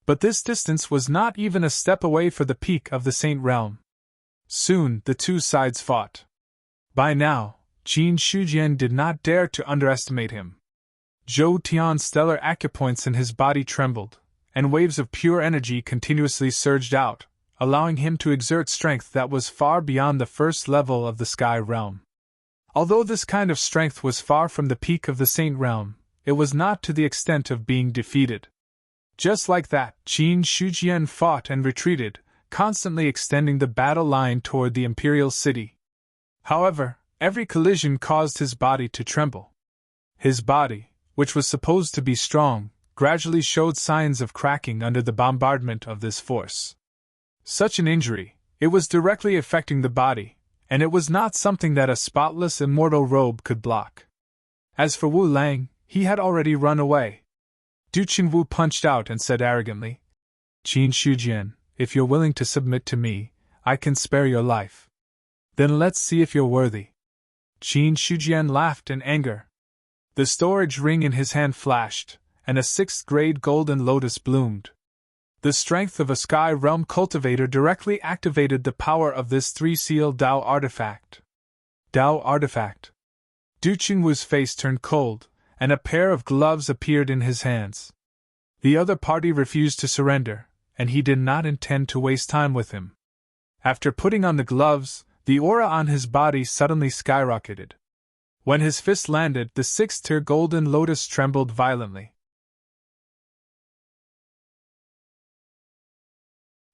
But this distance was not even a step away for the peak of the Saint Realm. Soon, the two sides fought. By now, Qin Shujian did not dare to underestimate him. Zhou Tian's stellar acupoints in his body trembled, and waves of pure energy continuously surged out, allowing him to exert strength that was far beyond the first level of the Sky Realm. Although this kind of strength was far from the peak of the Saint Realm, it was not to the extent of being defeated. Just like that, Qin Shujian fought and retreated, constantly extending the battle line toward the Imperial City. However, every collision caused his body to tremble. His body, which was supposed to be strong, gradually showed signs of cracking under the bombardment of this force. Such an injury, it was directly affecting the body, and it was not something that a spotless immortal robe could block. As for Wu Lang, he had already run away. Du Chunwu punched out and said arrogantly, "Qin Shujian, if you're willing to submit to me, I can spare your life. Then let's see if you're worthy." Qin Shujian laughed in anger. The storage ring in his hand flashed, and a 6th-grade golden lotus bloomed. The strength of a Sky Realm cultivator directly activated the power of this 3-seal Dao artifact. Dao artifact. Du Chunwu's face turned cold, and a pair of gloves appeared in his hands. The other party refused to surrender, and he did not intend to waste time with him. After putting on the gloves, the aura on his body suddenly skyrocketed. When his fist landed, the 6th-tier golden lotus trembled violently.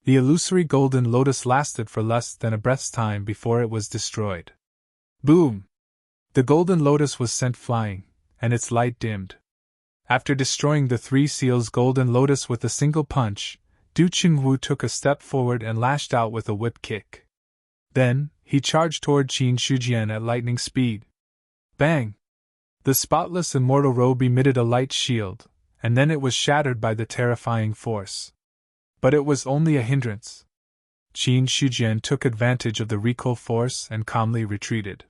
The illusory golden lotus lasted for less than a breath's time before it was destroyed. Boom! The golden lotus was sent flying, and its light dimmed. After destroying the 3 seals golden lotus with a single punch, Du Chunwu took a step forward and lashed out with a whip kick. Then, he charged toward Qin Shujian at lightning speed. Bang! The spotless immortal robe emitted a light shield, and then it was shattered by the terrifying force. But it was only a hindrance. Qin Shujian took advantage of the recoil force and calmly retreated.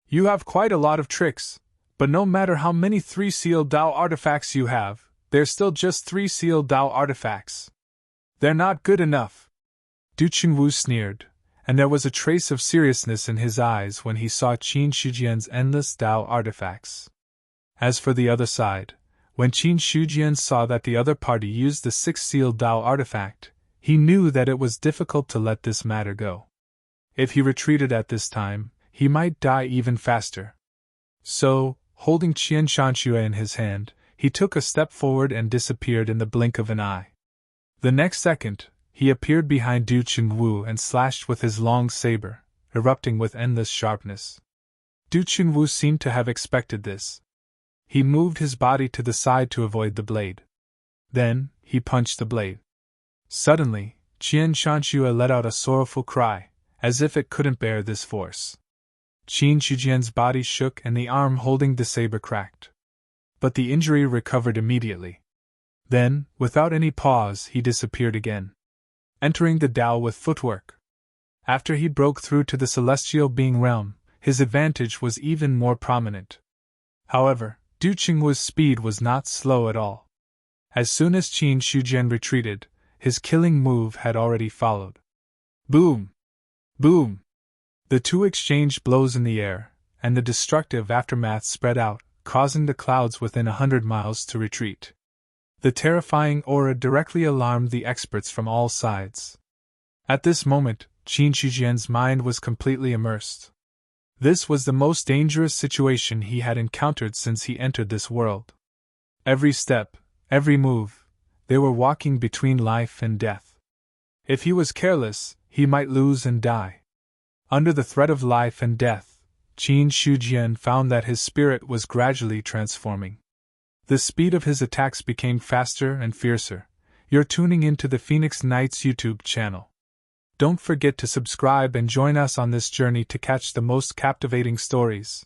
"You have quite a lot of tricks, but no matter how many 3-seal Dao artifacts you have, they're still just 3-seal Dao artifacts. They're not good enough." Du Chunwu sneered, and there was a trace of seriousness in his eyes when he saw Qin Shujian's endless Dao artifacts. As for the other side, when Qin Shujian saw that the other party used the 6-seal Dao artifact, he knew that it was difficult to let this matter go. If he retreated at this time, he might die even faster. So, holding Qian Shanxue in his hand, he took a step forward and disappeared in the blink of an eye. The next second, he appeared behind Du Chunwu and slashed with his long saber, erupting with endless sharpness. Du Chunwu seemed to have expected this. He moved his body to the side to avoid the blade. Then, he punched the blade. Suddenly, Qian Shanxue let out a sorrowful cry, as if it couldn't bear this force. Qin Shujian's body shook and the arm holding the saber cracked. But the injury recovered immediately. Then, without any pause, he disappeared again, entering the Dao with footwork. After he broke through to the celestial being realm, his advantage was even more prominent. However, Du Chunwu's speed was not slow at all. As soon as Qin Shujian retreated, his killing move had already followed. Boom! Boom! The two exchanged blows in the air, and the destructive aftermath spread out, causing the clouds within 100 miles to retreat. The terrifying aura directly alarmed the experts from all sides. At this moment, Qin Shijian's mind was completely immersed. This was the most dangerous situation he had encountered since he entered this world. Every step, every move, they were walking between life and death. If he was careless, he might lose and die. Under the threat of life and death, Qin Shijian found that his spirit was gradually transforming. The speed of his attacks became faster and fiercer. You're tuning into the Phoenix Knights YouTube channel. Don't forget to subscribe and join us on this journey to catch the most captivating stories.